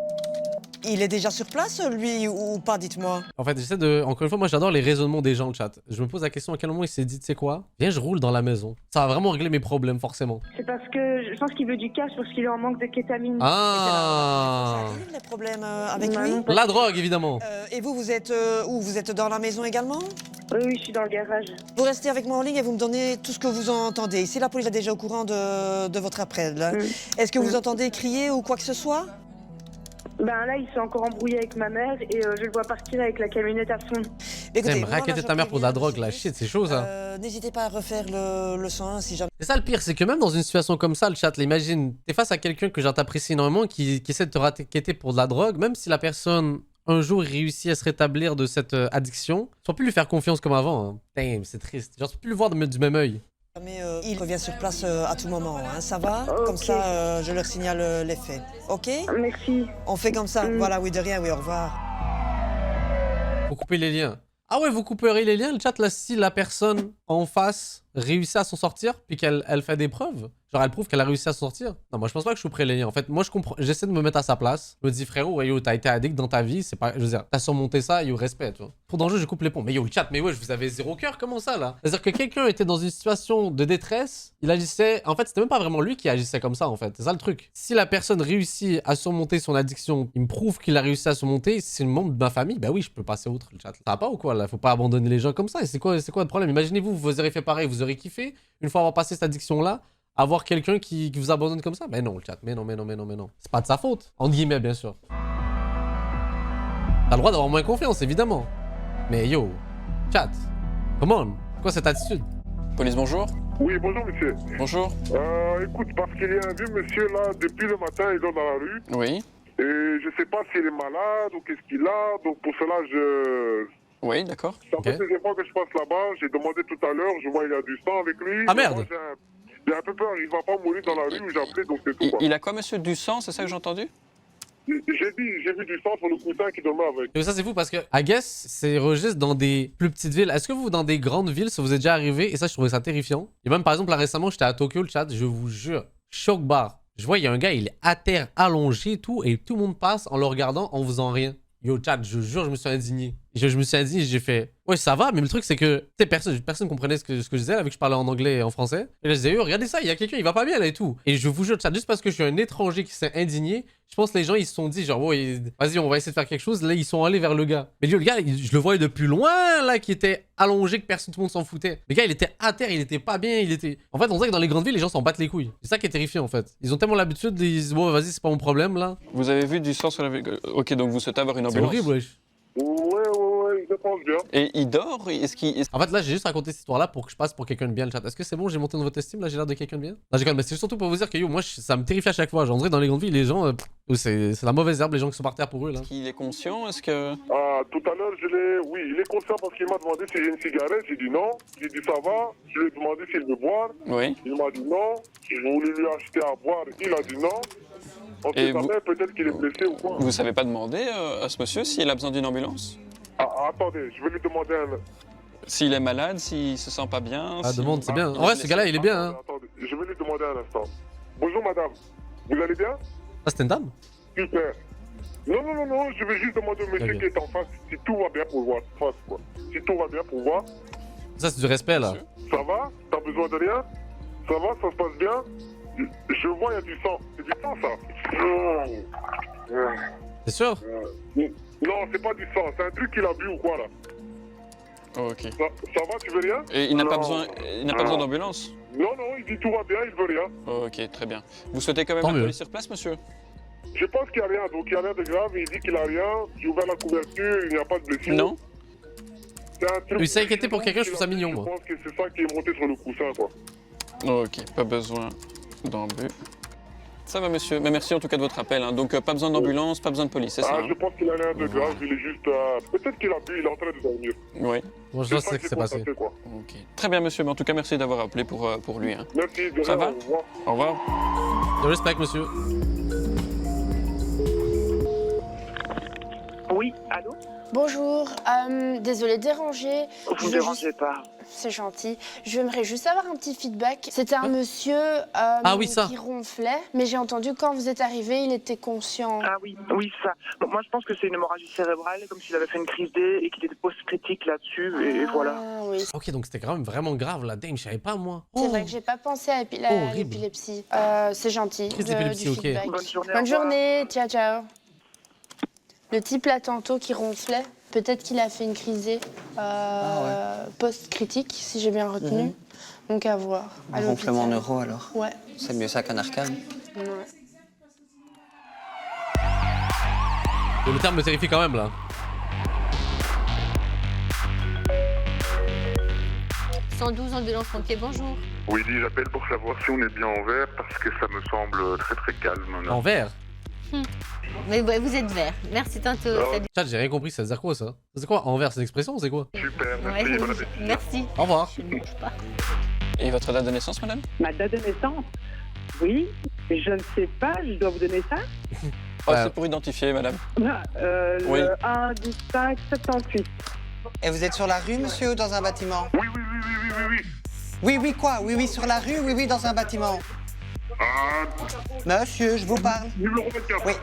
Il est déjà sur place, lui, ou pas, dites-moi? En fait, j'essaie de... Encore une fois, moi, j'adore les raisonnements des gens, le chat. Je me pose la question à quel moment il s'est dit, tu sais quoi? Viens, je roule dans la maison. Ça va vraiment régler mes problèmes, forcément. C'est parce que je pense qu'il veut du cash parce qu'il est en manque de kétamine. Ah. Les problèmes avec lui? La drogue, évidemment. Et vous êtes où? Vous êtes dans la maison également? Oui, je suis dans le garage. Vous restez avec moi en ligne et vous me donnez tout ce que vous entendez. Ici, la police est déjà au courant de votre appel. Est-ce que vous entendez crier ou quoi que ce soit? Ben là, il s'est encore embrouillé avec ma mère et je le vois partir avec la camionnette à fond. Écoutez, me raqueter ta mère pour de la drogue, là. Shit, c'est chaud, ça. N'hésitez pas à refaire le 101 si jamais... C'est ça le pire, c'est que même dans une situation comme ça, le chat, là, imagine, t'es face à quelqu'un que t'apprécie énormément qui essaie de te raqueter pour de la drogue, même si la personne, un jour, réussit à se rétablir de cette addiction, tu peux plus lui faire confiance comme avant. Hein. Damn, c'est triste. Genre, tu peux plus le voir du même œil. Mais il revient sur place à tout moment, hein, ça va? Comme ça, je leur signale les faits. Ok? Merci. On fait comme ça. Voilà, oui, de rien, oui, au revoir. Vous coupez les liens. Ah ouais, vous couperez les liens, le chat, là, si la personne en face réussit à s'en sortir, puis qu'elle fait des preuves, genre elle prouve qu'elle a réussi à s'en sortir. Non, moi je pense pas que je couperai les liens. En fait, moi je comprends, j'essaie de me mettre à sa place. Je me dis, frérot, yo, t'as été addict dans ta vie, c'est pas, je veux dire, t'as surmonté ça, yo, respect, tu vois. Trop dangereux, je coupe les ponts. Mais yo, le chat, mais ouais, vous avez zéro cœur, comment ça, là? C'est-à-dire que quelqu'un était dans une situation de détresse, il agissait, en fait, c'était même pas vraiment lui qui agissait comme ça, en fait. C'est ça le truc. Si la personne réussit à surmonter son addiction, il me prouve qu'il a réussi à surmonter, si c'est le membre de ma famille, bah oui, je peux passer outre, le chat. Ça va pas ou quoi, là? Faut pas abandonner les gens comme ça. Et c'est quoi le problème? Imaginez-vous, vous aurez fait pareil, vous aurez kiffé, une fois avoir passé cette addiction-là, avoir quelqu'un qui vous abandonne comme ça? Mais non, le chat, mais non. C'est pas de sa faute, entre guillemets, bien sûr. T'as le droit d'avoir moins confiance, évidemment. Mais yo, chat, come on, quoi cette attitude? Police, bonjour. Oui, bonjour monsieur. Bonjour. Écoute, parce qu'il y a un vieux monsieur là, depuis le matin, il est dans la rue. Oui. Et je sais pas s'il est malade ou qu'est-ce qu'il a, donc pour cela je... Oui, d'accord. Ça fait plusieurs fois que je passe là-bas, j'ai demandé tout à l'heure, je vois il y a du sang avec lui. Ah merde! Moi, j'ai un peu peur, il va pas mourir dans la rue où j'ai appelé, donc c'est tout quoi. Il a quoi monsieur? Du sang, c'est ça que j'ai entendu? J'ai vu du sang sur le coussin qui dormait avec. Et ça c'est fou parce que, I guess, c'est registre dans des plus petites villes. Est-ce que vous, dans des grandes villes, ça vous est déjà arrivé? Et ça, je trouvais ça terrifiant. Et même par exemple, là récemment, j'étais à Tokyo, le chat, je vous jure, choc bar. Je vois, il y a un gars, il est à terre, allongé, tout, et tout le monde passe en le regardant, en faisant rien. Yo, chat, je jure, je me suis indigné. Je me suis indigné, j'ai fait ouais, ça va, mais le truc c'est que personne comprenait ce que je disais là, vu que je parlais en anglais et en français. Et là je disais, regardez ça, il y a quelqu'un, il va pas bien là et tout. Et je vous jure, ça juste parce que je suis un étranger qui s'est indigné, je pense que les gens ils se sont dit genre ouais, vas-y, on va essayer de faire quelque chose. Là ils sont allés vers le gars. Mais le gars, je le voyais depuis loin là, qui était allongé, que personne, tout le monde s'en foutait. Le gars il était à terre, il était pas bien, il était. En fait, on dirait que dans les grandes villes, les gens s'en battent les couilles. C'est ça qui est terrifiant en fait. Ils ont tellement l'habitude, ils disent bon, vas-y, c'est pas mon problème là. Vous avez vu du sang sur la... Ok, donc vous souhaitez avoir une ambulance. C'est horrible, wesh. Ouais, je pense bien. Et il dort? En fait, là, j'ai juste raconté cette histoire-là pour que je passe pour quelqu'un de bien, le chat. Est-ce que c'est bon, j'ai monté dans votre estime, là, j'ai l'air de quelqu'un de bien? Non, j'ai quand même, mais c'est surtout pour vous dire que yo, moi, ça me terrifie à chaque fois. Genre, on dirait dans les grandes villes, les gens, c'est la mauvaise herbe, les gens qui sont par terre pour eux, là. Est-ce qu'il est conscient? Est-ce que... Ah, tout à l'heure, oui, il est conscient parce qu'il m'a demandé si j'ai une cigarette. J'ai dit non. J'ai dit ça va. Je lui ai demandé s'il veut boire. Oui. Il m'a dit non. J'ai voulu lui acheter à boire. Il a dit non. On sait jamais, peut-être qu'il est blessé ou quoi. Vous savez pas demander à ce monsieur s'il a besoin d'une ambulance? Ah, attendez, je vais lui demander un... S'il est malade, s'il se sent pas bien... Ah, demande, c'est bien. En vrai, ce gars-là, il est bien, hein. Attendez, je vais lui demander un instant. Bonjour, madame. Vous allez bien? Ah, c'était une dame? Super. Non, je vais juste demander au monsieur qui est en face si tout va bien pour voir. Quoi. Si tout va bien pour voir. Ça, c'est du respect, là. Ça va? T'as besoin de rien? Ça va? Ça se passe bien? Je vois, il y a du sang. C'est du sang, ça? C'est sûr? Non, c'est pas du sang. C'est un truc qu'il a bu ou quoi, là? Oh, ok. Ça va, tu veux rien? Et il n'a pas besoin d'ambulance? Non, il dit tout va bien, il veut rien. Oh, ok, très bien. Vous souhaitez quand même la police sur place, monsieur? Je pense qu'il n'y a rien, donc il n'y a rien de grave, il dit qu'il n'a rien. J'ai ouvert la couverture, il n'y a pas de blessure. Non. C'est un truc... Il s'est inquiété pour quelqu'un, je trouve ça mignon, moi. Je pense que c'est ça qui est monté sur le coussin, quoi. Oh, ok, pas besoin d'ambu. Ça va, monsieur. Mais merci en tout cas de votre appel. Hein. Donc, pas besoin d'ambulance, pas besoin de police, c'est ça? Je pense qu'il a rien de grave, il est juste... Peut-être qu'il a bu, il est en train de dormir. Oui. Bon, je sais ce qui s'est passé. Ok. Très bien, monsieur. Mais en tout cas, merci d'avoir appelé pour lui. Hein. Merci, de ça va? Au revoir. Au revoir. De respect, monsieur. Oui, allô? Bonjour, désolé de déranger. Vous ne dérangez pas. C'est gentil. J'aimerais juste avoir un petit feedback. C'était un monsieur qui ronflait, mais j'ai entendu quand vous êtes arrivé, il était conscient. Ah oui, ça. Bon, moi, je pense que c'est une hémorragie cérébrale, comme s'il avait fait une crise D et qu'il était post-critique là-dessus, et voilà. Oui. Ok, donc c'était quand même vraiment grave, là. Damn, je savais pas, moi. C'est vrai que j'ai pas pensé à l'épilepsie. C'est gentil. Crise d'épilepsie, ok. Bonne journée, ciao. Le type là tantôt qui ronflait, peut-être qu'il a fait une crise post-critique, si j'ai bien retenu. Donc à voir. Un ronflement neuro alors? Ouais. C'est mieux ça qu'un arcane? Ouais. Le terme me terrifie quand même, là. « 112 ambulance pompier, bonjour. » Oui, j'appelle pour savoir si on est bien en vert, parce que ça me semble très calme. En vert? Mais ouais, vous êtes vert. Merci tantôt. Salut. Chat, j'ai rien compris, ça veut dire quoi ça? C'est quoi envers? C'est une expression, c'est quoi? Super, merci, bon appétit. Merci. Au revoir. Je ne bouge pas. Et votre date de naissance, madame? Ma date de naissance? Oui, je ne sais pas, je dois vous donner ça? C'est pour identifier, madame. Oui. 1, 10, 5, 78. Et vous êtes sur la rue, monsieur, ou dans un bâtiment? Oui. Oui, quoi? Oui, sur la rue, oui, dans un bâtiment. Monsieur, je vous parle. Numéro 24. Oui,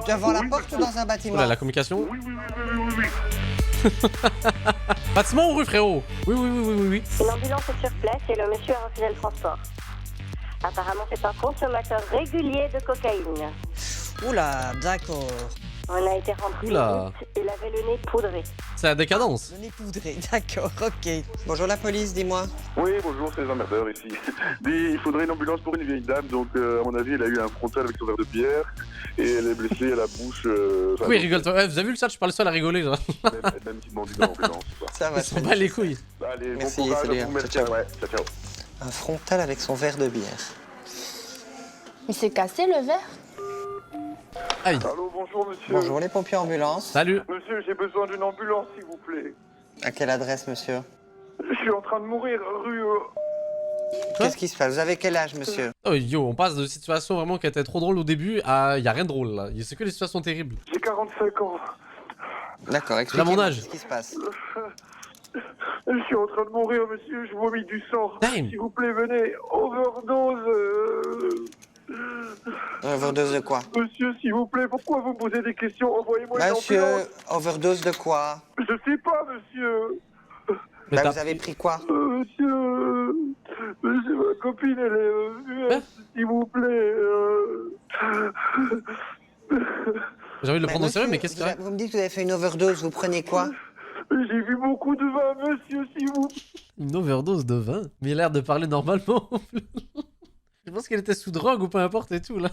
devant la porte ou dans un bâtiment? Oula, la communication? Oui. Bâtiment ou rue, frérot? Oui. L'ambulance est sur place et le monsieur a refusé le transport. Apparemment, c'est un consommateur régulier de cocaïne. Oula, d'accord. On a été rentré Oula. vite, il avait le nez poudré. C'est la décadence. Le nez poudré, d'accord, ok. Bonjour la police, dis-moi. Oui, bonjour, c'est les emmerdeurs ici. Il faudrait une ambulance pour une vieille dame, donc à mon avis, elle a eu un frontal avec son verre de bière et elle est blessée à la bouche. Oui, rigole, toi. Vous avez vu le chat, je parle seul à rigoler, genre. Même si demande une ambulance. Ça va, ils s'en bat les couilles. Allez, merci, bon courage, salut. ciao. Un frontal avec son verre de bière. Il s'est cassé le verre? Aïe. Allô, bonjour monsieur. Bonjour les pompiers ambulances. Salut. Monsieur, j'ai besoin d'une ambulance, s'il vous plaît. À quelle adresse, monsieur? Je suis en train de mourir, rue... Qu'est-ce qui se passe? Vous avez quel âge, monsieur? Oh yo, on passe de situations vraiment qui étaient trop drôles au début à y a rien de drôle là. C'est que des situations terribles. J'ai 45 ans. D'accord, expliquez-moi mon âge. Qu'est-ce qui se passe? Je suis en train de mourir, monsieur, je vomis du sang. Damn. S'il vous plaît, venez. Overdose. Overdose de quoi? Monsieur, s'il vous plaît, pourquoi vous me posez des questions? Envoyez-moi une Monsieur, ambulance. overdose de quoi? Je sais pas, monsieur. Bah, vous avez pris quoi? Monsieur, ma copine, elle est venue, s'il vous plaît. J'ai envie de le prendre au sérieux, mais qu'est-ce qu'il y a? Vous me dites que vous avez fait une overdose, vous prenez quoi? J'ai vu beaucoup de vin, monsieur, s'il vous plaît. Une overdose de vin? Mais il a l'air de parler normalement. Je pense qu'elle était sous drogue ou peu importe et tout, là.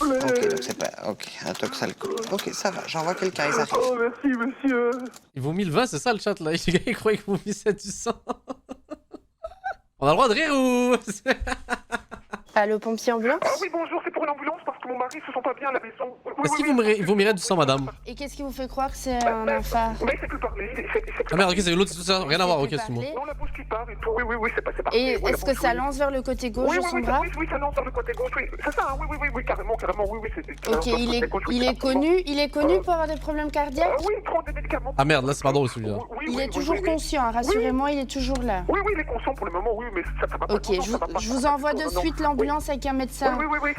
Ok, donc c'est pas... Ok, un tox alcool. Ok, ça va, j'envoie quelqu'un, ils arrivent. Oh, merci, monsieur. Ils vont mis le vin, c'est ça le chat, là? Les gars, ils croyaient qu'ils vomissaient du sang. On a le droit de rire ou... Allô, pompier ambulance? Ah oui, bonjour, c'est pour une ambulance parce que mon mari se sent pas bien à la maison. Est-ce qu'il vous vomirait du sang, madame? Et qu'est-ce qui vous fait croire que c'est un infart? Mais il sait plus parler. Ah merde, ok, c'est l'autre, c'est tout ça, rien à voir, ok, excuse-moi. Non, la bouche qui part et tout. Oui, c'est pas parfait. Et est-ce que ça lance vers le côté gauche de son bras? Oui, ça lance vers le côté gauche, oui. C'est ça, hein, oui, carrément, oui, c'est... Ok, il est connu pour avoir des problèmes cardiaques? Oui, il prend des médicaments. Ah merde, là c'est pas drôle celui-là. Il est toujours conscient, rassurez-moi, il est toujours là. Oui, il est conscient pour le moment, oui, mais ça va pas. Ok, je vous envoie de suite l'ambulance avec un médecin.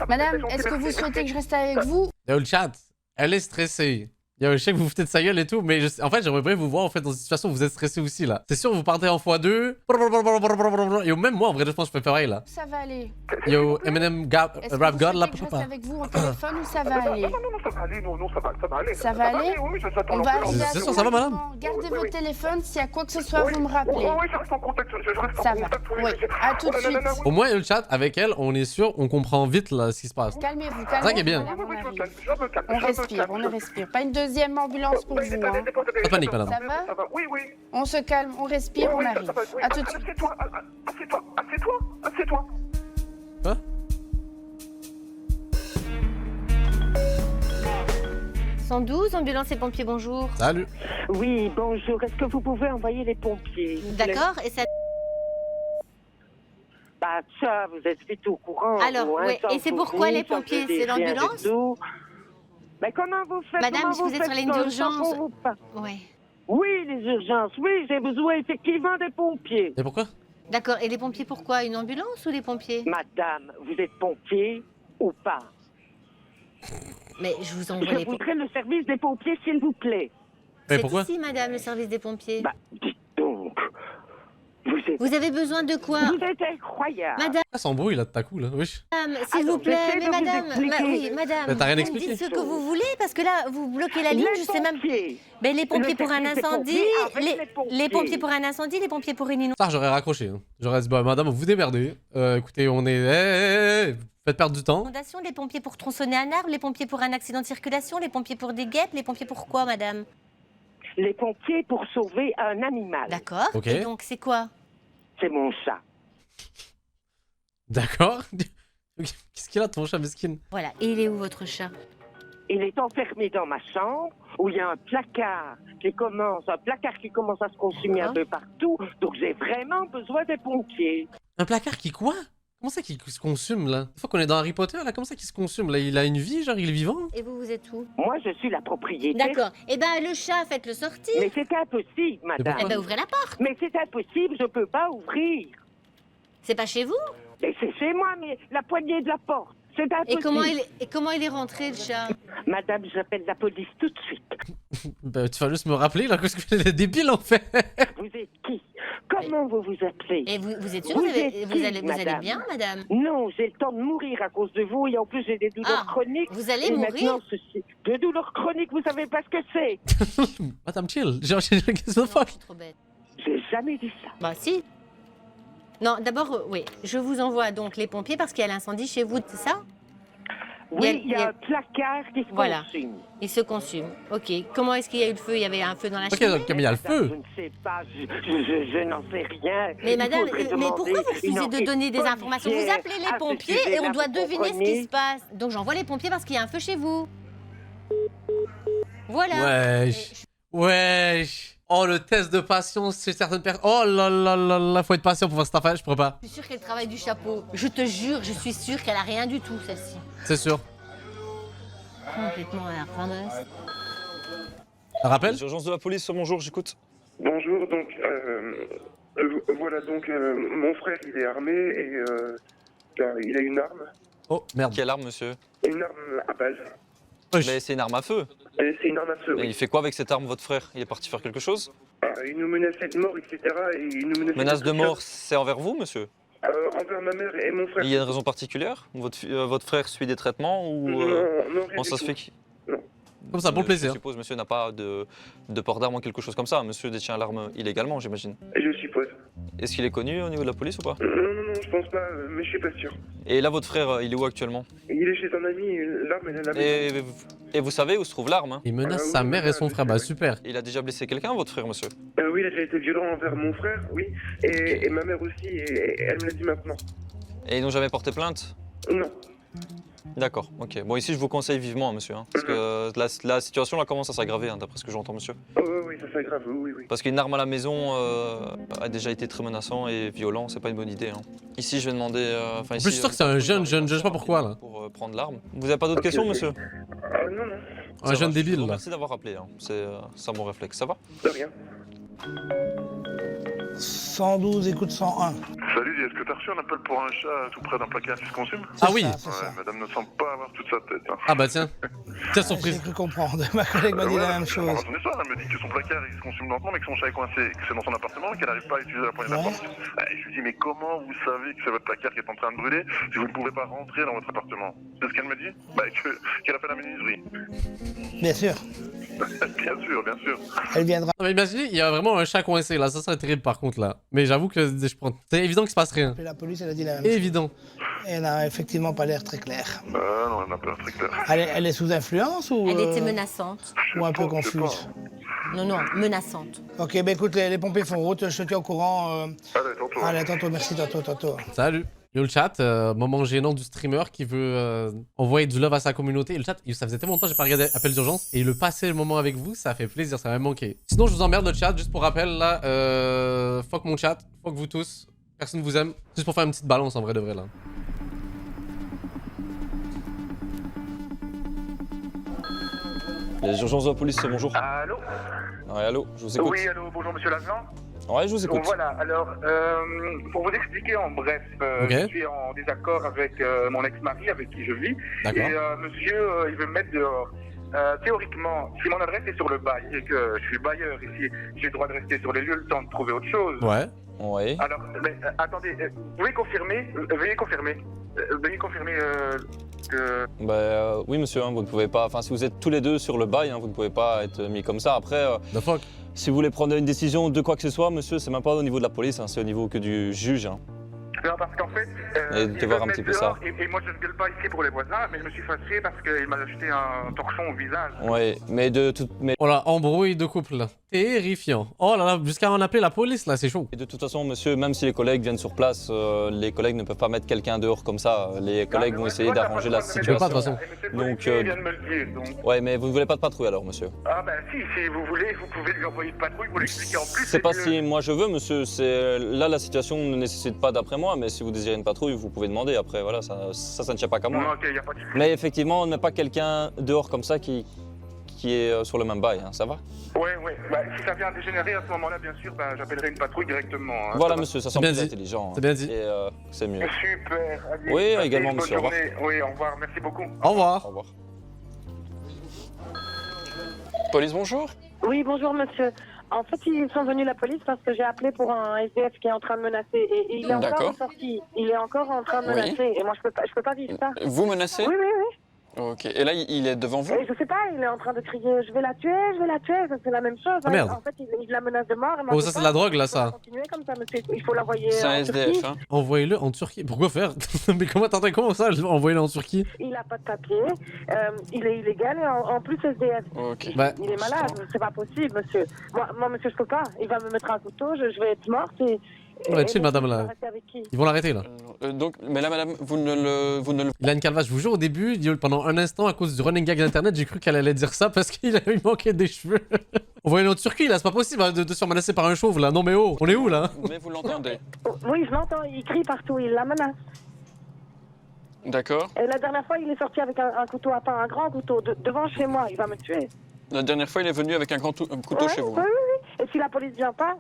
Madame, est-ce que vous souhaitez que je reste avec vous? Yo, le chat, elle est stressée. Yo, je sais que vous vous foutez de sa gueule et tout, mais en fait, j'aimerais bien vous voir en fait dans une situation où vous êtes stressé aussi là. C'est sûr, vous partez en x2. Yo, même moi, en vrai, je pense que je fais pareil là. Ça va aller. Yo, Eminem Rap God là, pourquoi pas? Est-ce que vous souhaitez que je reste avec vous au téléphone ou ça va aller? Non, ça va aller, non, ça va aller. Ça va aller? Oui, On va arriver à c'est sûr, ça va, madame? Gardez votre téléphone, s'il y a quoi que ce soit, vous me rappelez. Oui, je reste en contact, Ça va, oui. À tout de suite. Au moins, le chat, avec elle, on est sûr, on comprend vite là ce qui se passe. Calmez-vous, C'est ça qui est bien. On respire. Pas une deuxième ambulance pour vous. Pas de panique, madame. Ça va? Oui. On se calme, on respire, on arrive. À tout de suite. Assieds-toi. Quoi? « 112, ambulance et pompiers, bonjour. » Salut. Oui, bonjour. Est-ce que vous pouvez envoyer les pompiers? D'accord, et ça... Bah ça, vous êtes vite au courant. Alors, vous, hein, oui, et c'est pourquoi les pompiers? C'est l'ambulance? Mais comment vous faites? Madame, si vous êtes sur la ligne d'urgence... Ouais. Oui, les urgences, oui, j'ai besoin effectivement des pompiers. Et pourquoi? D'accord, et les pompiers pourquoi? Une ambulance ou les pompiers? Madame, vous êtes pompier ou pas? Mais je vous envoie les pompiers. Je voudrais le service des pompiers, s'il vous plaît. Mais pourquoi? C'est ici, madame, le service des pompiers. Bah, dites donc. Vous avez besoin de quoi? Vous êtes incroyable. Madame, Ah, ça embrouille là de ta coup là, wesh. s'il vous plaît, j'essaie mais de vous madame, expliquer. oui, madame, Mais t'as rien vous me expliqué. dites ce que vous voulez, parce que là, vous bloquez la ligne, je sais même... Mais les pompiers pour un service des incendie, pompiers avec les pompiers pour un incendie, les pompiers pour une inondation. Ça, j'aurais raccroché. Hein. J'aurais dit, bah, madame, vous démerdez. Écoutez, on est. Vous faites perdre du temps. Les pompiers pour tronçonner un arbre, les pompiers pour un accident de circulation, les pompiers pour des guêpes, les pompiers pour quoi, madame? Les pompiers pour sauver un animal. D'accord. Ok. Et donc, c'est quoi? C'est mon chat. D'accord. Qu'est-ce qu'il a, ton chat mesquine? Voilà. Et il est où, votre chat? Il est enfermé dans ma chambre où il y a un placard qui commence à se consumer un peu partout. Donc j'ai vraiment besoin des pompiers. Un placard qui quoi? Comment ça qu'il se consume là? Une fois qu'on est dans Harry Potter là, comment ça qu'il se consume là? Il a une vie, genre il est vivant? Et vous, vous êtes où? Moi, je suis la propriétaire. D'accord. Eh ben, le chat, faites-le sortir. Mais c'est impossible, madame. Eh ben, ouvrez la porte. Mais c'est impossible, je peux pas ouvrir. C'est pas chez vous? Mais c'est chez moi, mais la poignée de la porte. C'est impossible. Et comment il est rentré, le chat? Madame, j'appelle la police tout de suite. Bah, tu vas juste me rappeler là, qu'est-ce que les débiles en fait? Vous êtes qui? Comment vous vous appelez? Et vous êtes sûr vous allez bien, madame? Non, j'ai le temps de mourir à cause de vous et en plus j'ai des douleurs chroniques. Vous allez et mourir? De douleurs chroniques, vous savez pas ce que c'est? Madame, chill. Qu'est-ce que fuck? Trop bête. J'ai jamais dit ça. Bah si. Non, d'abord, oui, je vous envoie donc les pompiers parce qu'il y a l'incendie chez vous, c'est ça? Oui, il y a un placard qui se consume. Il se consume. Ok. Comment est-ce qu'il y a eu le feu? Il y avait un feu dans la cheminée? cheminée? Ok, comme il y a le feu. Je ne sais pas, je n'en sais rien. Mais madame, mais pourquoi vous refusez de donner des informations? Vous appelez les pompiers et on doit deviner ce qui se passe. Donc j'envoie les pompiers parce qu'il y a un feu chez vous. Voilà. Wesh. Oh, le test de patience chez certaines personnes. Oh là là là là, faut être patient pour faire cette affaire, je pourrais pas. Je suis sûre qu'elle travaille du chapeau. Je te jure, je suis sûre qu'elle a rien du tout, celle-ci. C'est sûr. Complètement à la ramasse. Un rappel? Les urgences de la police, bonjour, j'écoute. Bonjour, donc voilà, donc mon frère il est armé et Il a une arme. Oh, merde. Quelle arme, monsieur? Une arme à balles. Mais c'est une arme à feu. C'est une arme à feu, Et oui. il fait quoi avec cette arme, votre frère? Il est parti faire quelque chose? Il nous menaçait de mort, etc. Et il nous menaçait Menace de mort, c'est envers vous, monsieur? Envers ma mère et mon frère. Il y a une raison particulière? Votre frère suit des traitements ou Non, rien comment ça du se tout. fait qu'il... Comme ça, pour le plaisir. Je suppose monsieur n'a pas de port d'arme ou quelque chose comme ça. Monsieur détient l'arme illégalement, j'imagine. Je suppose. Est-ce qu'il est connu au niveau de la police ou pas? Non, je pense pas, mais je suis pas sûr. Et là, votre frère, il est où actuellement? Il est chez un ami, l'arme elle est à la maison. Et vous savez où se trouve l'arme? Il menace sa mère et son frère, bah super. Il a déjà blessé quelqu'un, votre frère, monsieur? Oui, il a déjà été violent envers mon frère, oui. Et ma mère aussi, et elle me l'a dit maintenant. Et ils n'ont jamais porté plainte? Non. D'accord, ok. Bon, ici, je vous conseille vivement, monsieur, hein, parce que la situation là commence à s'aggraver, hein, d'après ce que j'entends, monsieur. Oui, ça s'aggrave, oui. Parce qu'une arme à la maison a déjà été très menaçant et violent, c'est pas une bonne idée. Hein. Ici, je vais demander... En plus, je suis sûr que c'est un jeune, je sais pas pourquoi, là. Pour prendre l'arme. Vous avez pas d'autres questions, monsieur? Non. Un jeune débile, là. Merci d'avoir appelé, hein. C'est ça mon réflexe, ça va? De rien. 112, écoute 101. Salut, est-ce que t'as reçu un appel pour un chat tout près d'un placard qui se consume? Ah oui. Madame ne semble pas avoir toute sa tête. Hein. Ah bah tiens. Tiens, surprise. J'ai cru comprendre, ma collègue m'a dit la même chose. Son histoire, elle me dit que son placard il se consume lentement, mais que son chat est coincé, que c'est dans son appartement et qu'elle n'arrive pas à utiliser la poignée de la porte. Et je lui dis, mais comment vous savez que c'est votre placard qui est en train de brûler si vous ne pouvez pas rentrer dans votre appartement? C'est ce qu'elle me dit? Qu'elle appelle la menuiserie. Bien sûr. Bien sûr. Elle viendra. Non, mais imaginez, il y a vraiment un chat coincé là, ça serait terrible par contre là. Mais j'avoue que je prends. C'est évident qu'il se passe rien. La police, elle a dit la même chose. Évident. Elle n'a effectivement pas l'air très claire. Non, elle n'a pas l'air très claire. Elle est sous influence ou... Elle était menaçante. Ou un peu confuse? Non, menaçante. Ok, ben écoute, les pompiers font route, je te tiens au courant. Allez, tantôt, merci, tantôt. Salut. Yo le chat, moment gênant du streamer qui veut envoyer du love à sa communauté. Et le chat, ça faisait tellement longtemps que j'ai pas regardé Appel d'urgence. Et le passer le moment avec vous, ça fait plaisir, ça m'a manqué. Sinon, je vous emmerde le chat, juste pour rappel là. Fuck mon chat, fuck vous tous. Personne vous aime. Juste pour faire une petite balance en vrai de vrai là. Les urgences de la police, bonjour. Allô? Ouais, allô, je vous écoute. Oui, allô, bonjour monsieur Lavelan. Ouais, je vous écoute. Donc, voilà, alors, pour vous expliquer en bref, je suis en désaccord avec mon ex-mari avec qui je vis. Et monsieur, il veut me mettre dehors. Théoriquement, si mon adresse est sur le bail et que je suis bailleur ici, j'ai le droit de rester sur les lieux le temps de trouver autre chose. Ouais. Oui. Alors, attendez, vous pouvez confirmer, veuillez confirmer que... Oui, monsieur, hein, vous ne pouvez pas... Enfin, si vous êtes tous les deux sur le bail, hein, vous ne pouvez pas être mis comme ça. Après, si vous voulez prendre une décision de quoi que ce soit, monsieur, c'est même pas au niveau de la police, hein, c'est au niveau que du juge. Hein. Non, parce qu'en fait, et de voir un petit peu ça. Et moi, je ne gueule pas ici pour les voisins, mais je me suis fâché parce qu'il m'a jeté un torchon au visage. Ouais, mais de toute... Oh là, embrouille de couple là. Terrifiant. Oh là là, jusqu'à en appeler la police là, c'est chaud. Et de toute façon, monsieur, même si les collègues viennent sur place, les collègues ne peuvent pas mettre quelqu'un dehors comme ça. Les collègues vont essayer d'arranger la situation. Pas de toute façon. Donc, vient de me le dire, donc... Ouais, mais vous ne voulez pas de patrouille alors, monsieur? Ah ben si vous voulez, vous pouvez lui envoyer une patrouille pour l'expliquer en plus. C'est pas si moi je veux, monsieur. Là, la situation ne nécessite pas d'après moi, mais si vous désirez une patrouille, vous pouvez demander. Après, voilà, ça ne tient pas qu'à moi. Non, ok, y a pas de... Mais effectivement, on ne met pas quelqu'un dehors comme ça qui est sur le même bail, hein, ça va? Ouais. Si ça vient à dégénérer à ce moment-là, bien sûr, j'appellerai une patrouille directement. Hein, voilà, monsieur, ça semble plus intelligent. C'est bien dit. Et c'est mieux. Super. Allez, oui, également, monsieur. Au revoir. Oui, au revoir. Merci beaucoup. Au revoir. Au revoir. Police, bonjour. Oui, bonjour, monsieur. En fait, ils sont venus la police parce que j'ai appelé pour un SDF qui est en train de menacer et il est encore sorti. Il est encore en train de menacer et moi je peux pas vivre ça. Vous menacez? Oui. Ok. Et là, il est devant vous? Et je sais pas, il est en train de crier je vais la tuer, ça c'est la même chose. Ah, merde. En fait, il la menace de mort. Oh, ça c'est de la drogue là, ça. Continuer comme ça, monsieur. Il faut l'envoyer c'est un SDF, hein. Envoyez-le en Turquie. Pourquoi faire? Mais comment ça? Envoyez-le en Turquie? Il a pas de papier, il est illégal et en plus SDF. Ok. Il est malade, c'est pas possible, monsieur. Moi, monsieur, je peux pas. Il va me mettre un couteau, je vais être morte et... Ouais, chill, madame là. Ils vont l'arrêter là. Donc, mais là, madame, vous ne le... Il a une calvasse, je vous jure, au début, pendant un instant, à cause du running gag d'internet, j'ai cru qu'elle allait dire ça parce qu'il lui manquait des cheveux. On voit une autre Turquie là, c'est pas possible hein, de se faire menacer par un chauve là. Non mais oh, on est où là? Mais vous l'entendez? Oui, je l'entends, il crie partout, il la menace. D'accord. Et la dernière fois, il est sorti avec un couteau à pain, un grand couteau, devant chez moi, il va me tuer. La dernière fois, il est venu avec un couteau chez vous. Oui. Et si la police vient pas,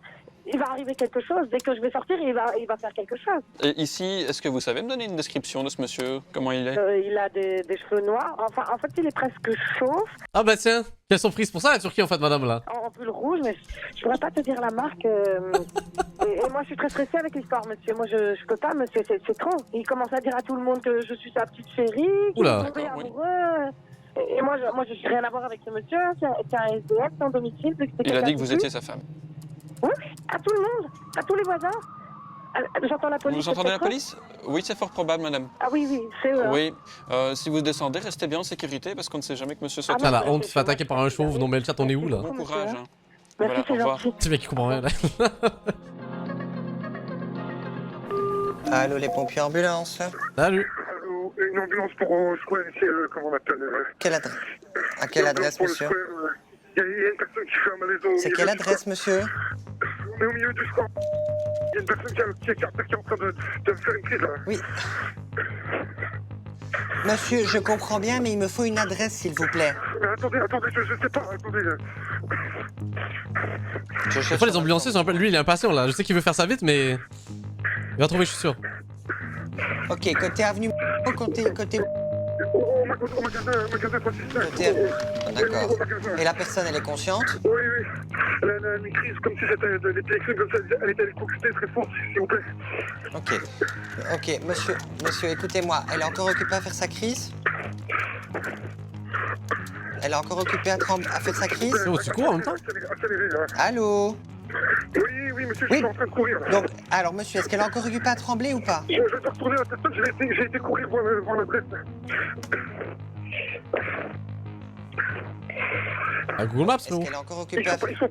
il va arriver quelque chose. Dès que je vais sortir, il va faire quelque chose. Et ici, est-ce que vous savez me donner une description de ce monsieur? Comment il est? Il a des cheveux noirs. Enfin, en fait, il est presque chauve. Ah bah tiens, quelle surprise pour ça la Turquie en fait, madame là. En pull rouge, mais je pourrais pas te dire la marque. Et moi, je suis très stressée avec l'histoire, monsieur. Moi, je peux pas, monsieur, c'est trop. Il commence à dire à tout le monde que je suis sa petite chérie, qu'il est tombé amoureux. Et moi, je n'ai rien à voir avec ce monsieur. C'est un SDF sans domicile. Il a dit que vous étiez sa femme. Oui, à tout le monde, à tous les voisins. J'entends la police. Vous entendez la police? Oui, c'est fort probable, madame. Ah oui, c'est eux. Oui, si vous descendez, restez bien en sécurité parce qu'on ne sait jamais que monsieur soit... Ah la honte, se fait attaquer par un chauve. Non mais le chat, on est où là? Bon courage. Hein. Merci, voilà, au revoir. C'est mec qui comprend rien là. Allô, les pompiers ambulance. Salut. Allô, une ambulance pour Square, c'est comment on appelle Quelle adresse? À quelle adresse, monsieur? Il y a une personne qui fait un malaise. C'est quelle adresse, monsieur? On est au milieu du square. Il y a une personne qui est en train de me faire une crise là. Oui. Monsieur, je comprends bien, mais il me faut une adresse, s'il vous plaît. Mais attendez, je sais pas, attendez. Des fois, les ambulanciers sont un peu... Lui, il est impatient là. Je sais qu'il veut faire ça vite, mais... Il va trouver, je suis sûr. Ok, côté avenue... Côté... Au magasin 365. D'accord. Et la personne, elle est consciente? Oui. Elle a une crise comme si c'était de l'épilepsie, comme ça. Elle était électrocutée très fort, s'il vous plaît. Ok, monsieur, écoutez-moi. Elle est encore occupée à faire sa crise? Elle est encore occupée à faire sa crise? Oh, tu cours en même temps? Allô? Oui, monsieur, je suis en train de courir. Donc, alors, monsieur, est-ce qu'elle est encore occupée à trembler ou pas? Je vais retourner à la personne, j'ai été courir voir l'adresse. À Google Maps, non? Est-ce qu'elle est encore occupée à... Ils sont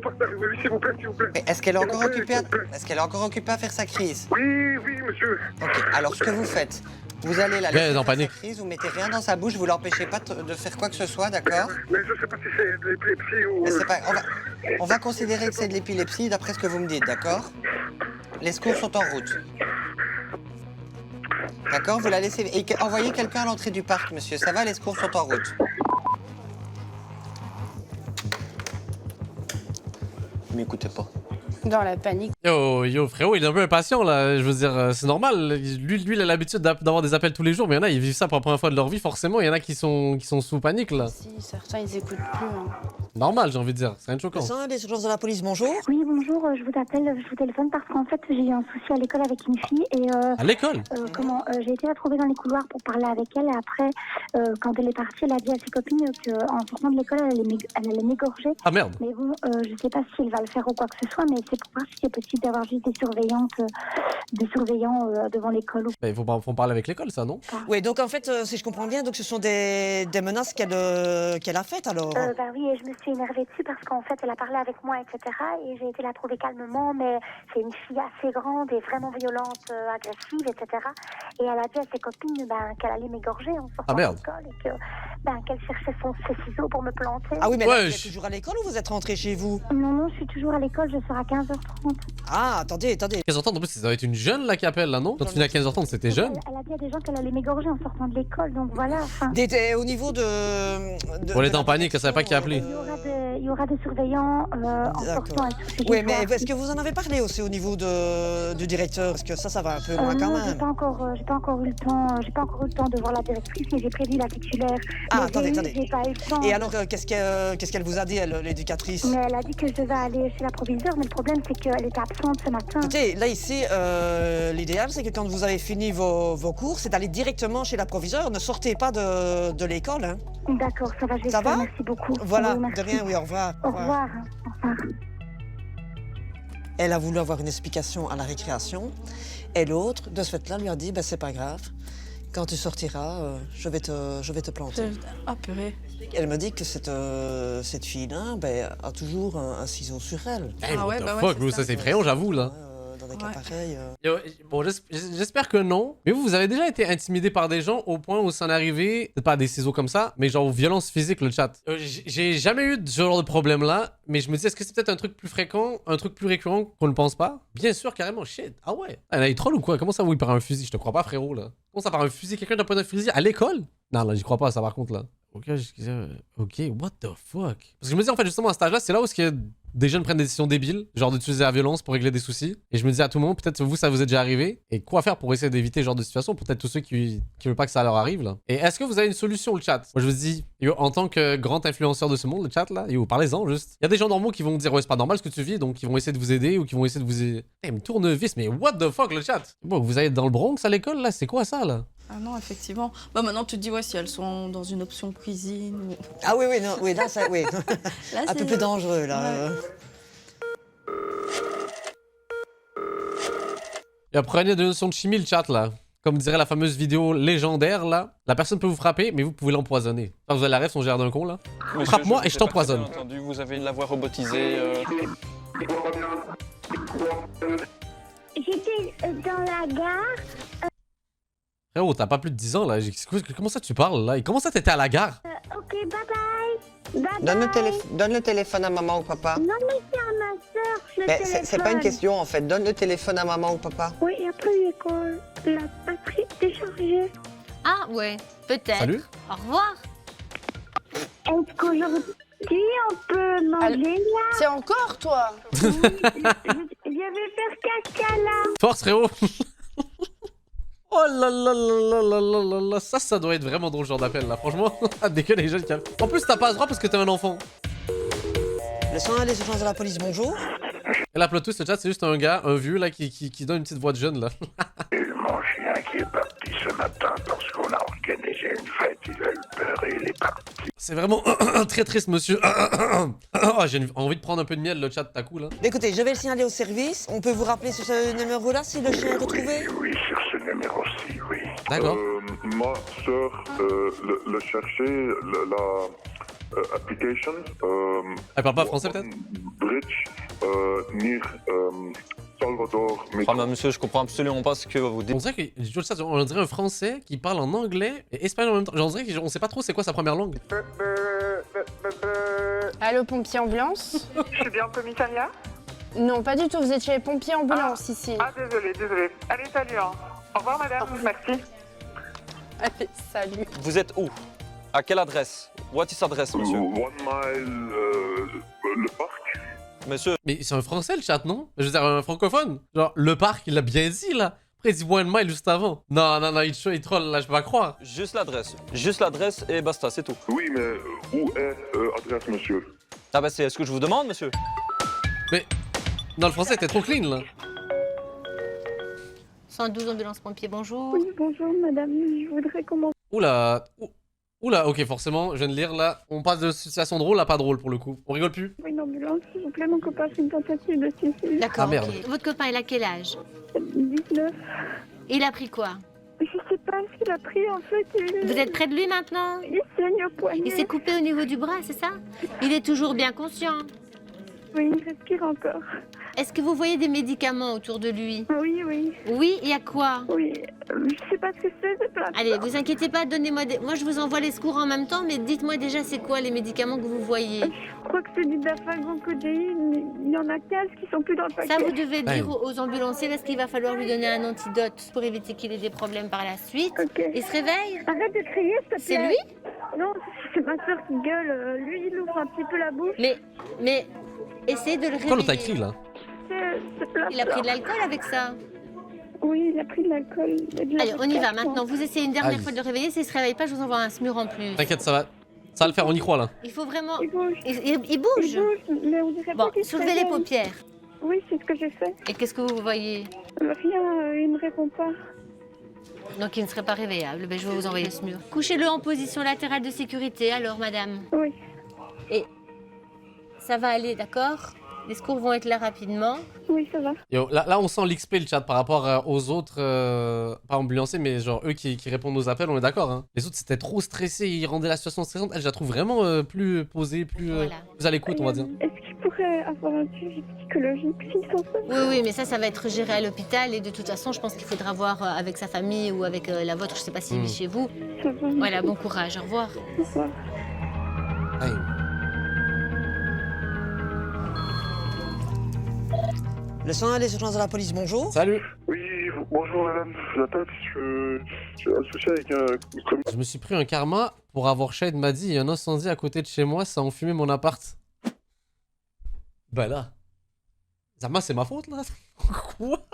par terre, oui, s'il vous plaît. Mais est-ce qu'elle est encore occupée à... Est-ce qu'elle est encore occupée à faire sa crise? Oui, monsieur. Ok, alors ce que vous faites, vous allez la laisser en faire panique. sa crise, vous mettez rien dans sa bouche, vous l'empêchez pas de faire quoi que ce soit, d'accord? Mais je sais pas si c'est de l'épilepsie ou... Mais c'est pas... On va considérer que c'est de l'épilepsie d'après ce que vous me dites, d'accord? Les secours sont en route. D'accord? Vous la laissez... Et envoyez quelqu'un à l'entrée du parc, monsieur. Ça va, les secours sont en route. Ne m'écoutez pas. Dans la panique. Yo, frérot, il est un peu impatient là. Je veux dire, c'est normal. Lui, il a l'habitude d'avoir des appels tous les jours, mais il y en a, ils vivent ça pour la première fois de leur vie, forcément. Il y en a qui sont sous panique là. Si, certains, ils écoutent plus. Hein. Normal, j'ai envie de dire. C'est rien de choquant. Des urgences de la police, bonjour. Oui, bonjour. Je vous téléphone parce qu'en fait, j'ai eu un souci à l'école avec une fille et... À l'école? J'ai été la trouver dans les couloirs pour parler avec elle et après, quand elle est partie, elle a dit à ses copines qu'en sortant de l'école, elle allait m'égorger. Ah merde. Mais bon, je sais pas si elle va le faire ou quoi que ce soit, mais c'est pour voir si c'est possible d'avoir juste des surveillants devant l'école. Il faut parler avec l'école, ça, non? Oui, donc en fait, si je comprends bien, donc ce sont des menaces qu'elle a faites alors? Bah oui, et je me suis énervée dessus parce qu'en fait, elle a parlé avec moi, etc. Et j'ai été la trouver calmement, mais c'est une fille assez grande et vraiment violente, agressive, etc. Et elle a dit à ses copines qu'elle allait m'égorger en sortant de l'école et qu'elle cherchait ses ciseaux pour me planter. Ah oui, mais là, vous êtes toujours à l'école ou vous êtes rentrée chez vous? Non, je suis toujours à l'école, je serai à 15h30. Ah, attendez. 15h30, en plus, ça doit être une jeune là qui appelle là, non? Quand tu finis à 15h30, c'était jeune? Elle a dit à des gens qu'elle allait m'égorger en sortant de l'école, donc voilà. Au niveau de... Elle était en panique, elle savait pas qui appeler. Il y aura des surveillants en sortant et tout. Oui, mais est-ce que vous en avez parlé aussi au niveau du directeur? Parce que ça va un peu loin quand même. J'ai pas encore eu le temps de voir la directrice, mais j'ai prévu la titulaire. Ah, attendez. J'ai pas eu le temps. Et alors, qu'est-ce qu'elle vous a dit, l'éducatrice? Mais elle a dit que je devais aller chez la proviseure, mais le problème, c'est qu'elle était absente ce matin. Écoutez, là ici, l'idéal, c'est que quand vous avez fini vos cours, c'est d'aller directement chez la proviseure. Ne sortez pas de l'école. Hein. D'accord, ça va, je vais ça faire. Va merci beaucoup. Voilà, oui, merci. de rien, oui, au revoir. Au revoir. Elle a voulu avoir une explication à la récréation. Et l'autre, de ce fait-là, lui a dit, c'est pas grave. Quand tu sortiras, je vais te planter. Ah, purée. Elle me dit que cette fille-là a toujours un ciseau sur elle. Hey, what the fuck, ça c'est effrayant, j'avoue là. Dans des cas pareils. Bon, j'espère que non. Mais vous avez déjà été intimidé par des gens au point où ça en est arrivé, peut-être pas à des ciseaux comme ça, mais genre violence physique, le chat. J'ai jamais eu ce genre de problème là, mais je me dis, est-ce que c'est peut-être un truc plus fréquent, un truc plus récurrent qu'on ne pense pas? Bien sûr, carrément, shit. Ah ouais. Elle a eu troll ou quoi? Comment ça, oui, par un fusil? Je te crois pas, frérot là. Comment ça, par un fusil? Quelqu'un doit prendre un fusil à l'école? Non, là, j'y crois pas, ça par contre là. Ok, what the fuck? Parce que je me dis, en fait, justement, à cet âge-là, c'est là où des jeunes prennent des décisions débiles, genre d'utiliser la violence pour régler des soucis. Et je me disais à tout moment, peut-être vous, ça vous est déjà arrivé. Et quoi faire pour essayer d'éviter ce genre de situation, pour peut-être tous ceux qui veulent pas que ça leur arrive, là. Et est-ce que vous avez une solution, le chat? Moi, je vous dis, yo, en tant que grand influenceur de ce monde, le chat, là, yo, parlez-en, juste. Il y a des gens normaux qui vont dire, ouais, c'est pas normal ce que tu vis, donc ils vont essayer de vous aider ou qui vont essayer de vous aider. Eh, me tournevis, mais what the fuck, le chat? Bon, vous allez dans le Bronx à l'école, là, c'est quoi ça, là? Ah non, effectivement. Bah maintenant, tu te dis, ouais, si elles sont dans une option cuisine ou... Ah oui, oui, non, oui, là, ça, oui. Là, un peu plus dangereux, là. Ouais. Et apprenez des notions de chimie, le chat, là. Comme dirait la fameuse vidéo légendaire, là. La personne peut vous frapper, mais vous pouvez l'empoisonner. Vous avez la rêve, son gère d'un con, là. Frappe-moi et je t'empoisonne. Bien entendu, vous avez la voix robotisée. J'étais dans la gare. Frérot, t'as pas plus de 10 ans, là. Comment ça tu parles, là? Et comment ça t'étais à la gare? Ok, bye bye. Bye Donne le téléphone à maman ou papa. Non, mais c'est à ma soeur, le téléphone. C'est pas une question, en fait. Donne le téléphone à maman ou papa. Oui, et après, quand la batterie est déchargée. Ah, ouais, peut-être. Salut. Au revoir. Est-ce qu'aujourd'hui, on peut manger là? C'est encore, toi? Je vais faire caca là. Force, frérot. Oh là là là là là là là, ça doit être vraiment drôle, ce genre d'appel, là. Franchement, dès que les jeunes qui... En plus, t'as pas le droit parce que t'es un enfant. Le 101 des urgences de la police, bonjour. Et la plot twist, le chat, c'est juste un gars, un vieux, là, qui donne une petite voix de jeune, là. Mon chien qui est parti ce matin parce qu'on a organisé une fête, il a eu peur et il est parti. C'est vraiment très triste, monsieur. Oh, j'ai envie de prendre un peu de miel, le chat, t'as coup, là. Écoutez, je vais le signaler au service. On peut vous rappeler sur ce numéro-là si le chien est retrouvé? Oui, sur ce numéro-ci, oui. D'accord. Ma soeur le cherchait, la application. Elle parle pas français, peut-être? Bridge, near Salvador. Ah bah monsieur, je comprends absolument pas ce que vous dites. On dirait que, on dirait un français qui parle en anglais et espagnol en même temps. Genre, on dirait qu'on sait pas trop c'est quoi sa première langue. Allô, pompier ambulance? Je suis bien au commissariat? Non, pas du tout, vous êtes chez les pompiers ambulance ici. Ah, désolé. Allez, salut. Hein. Au revoir, madame. Merci. Allez, salut. Vous êtes où? À quelle adresse? What is adresse, monsieur? 1 mile, le parc. Monsieur. Mais c'est un français, le chat, non? Je veux dire, un francophone. Genre, le parc, il l'a bien dit, là. Après, il dit 1 mile juste avant. Non, il troll, là, je peux pas croire. Juste l'adresse et basta, c'est tout. Oui, mais où est l'adresse, monsieur? Ah bah c'est ce que je vous demande, monsieur. Mais, non, le français était trop clean, là. 112 ambulance pompier, bonjour. Oui, bonjour madame, je voudrais commencer. Oula, oula, ok, forcément, je viens de lire, là. On passe de situation drôle à pas drôle, pour le coup. On rigole plus? Une ambulance, s'il vous plaît, mon copain, c'est une tentative de suicide. D'accord, Ah, merde. ok. Votre copain, il a quel âge? 19. Il a pris quoi? Je sais pas ce qu'il a pris, en fait. Vous êtes près de lui maintenant? Il saigne au poignet. Il s'est coupé au niveau du bras, c'est ça? Il est toujours bien conscient? Oui, il respire encore. Est-ce que vous voyez des médicaments autour de lui? Oui, oui. Oui, il y a quoi? Oui, je sais pas ce que c'est plein. Allez, vous inquiétez pas, donnez-moi des... Moi, je vous envoie les secours en même temps, mais dites-moi déjà c'est quoi les médicaments que vous voyez? Je crois que c'est du dafagon codéine. Il y en a 15 qui sont plus dans le paquet. Ça, vous devez dire aux ambulanciers parce qu'il va falloir lui donner un antidote pour éviter qu'il ait des problèmes par la suite. Okay. Il se réveille? Arrête de crier, s'il te plaît. C'est lui? Non, c'est ma soeur qui gueule. Lui, il ouvre un petit peu la bouche. Mais essayez de le réveiller. Quoi l'autre a écrit, là? Il a pris de l'alcool avec ça? Oui, il a pris de l'alcool. Allez, on y va maintenant. Vous essayez une dernière fois de le réveiller. S'il se réveille pas, je vous envoie un SMUR en plus. T'inquiète, ça va le faire, on y croit, là. Il faut vraiment... Il bouge. Il bouge. Mais on dirait bon, pas qu'il se soulevez les réveille. paupières. Oui, c'est ce que j'ai fait. Et qu'est-ce que vous voyez? Rien, il ne répond pas. Donc il ne serait pas réveillable. Ben, je vais vous envoyer le SMUR. Couchez-le en position latérale de sécurité, alors, madame. Oui. Et ça va aller, d'accord? Les secours vont être là rapidement. Oui, ça va. Yo, là, on sent l'XP, le chat, par rapport aux autres, pas ambulanciers, mais genre eux qui répondent aux appels, on est d'accord, hein. Les autres, c'était trop stressé, ils rendaient la situation stressante. Elle, je la trouve vraiment plus posée, plus à l'écoute, on va dire. Est-ce qu'il pourrait avoir un suivi psychologique s'il s'en fait? Oui, mais ça va être géré à l'hôpital. Et de toute façon, je pense qu'il faudra voir avec sa famille ou avec la vôtre. Je sais pas s'il vit chez vous. Ça va. Voilà, bon courage. Au revoir. Au revoir. Aïe. Le 101 des urgences de la police, bonjour. Salut. Oui, bonjour madame, je l'appelle parce que j'ai un souci avec un... Je me suis pris un karma pour avoir shade m'a dit, il y a un incendie à côté de chez moi, ça a enfumé mon appart. Bah là. Zama, c'est ma faute là? Quoi?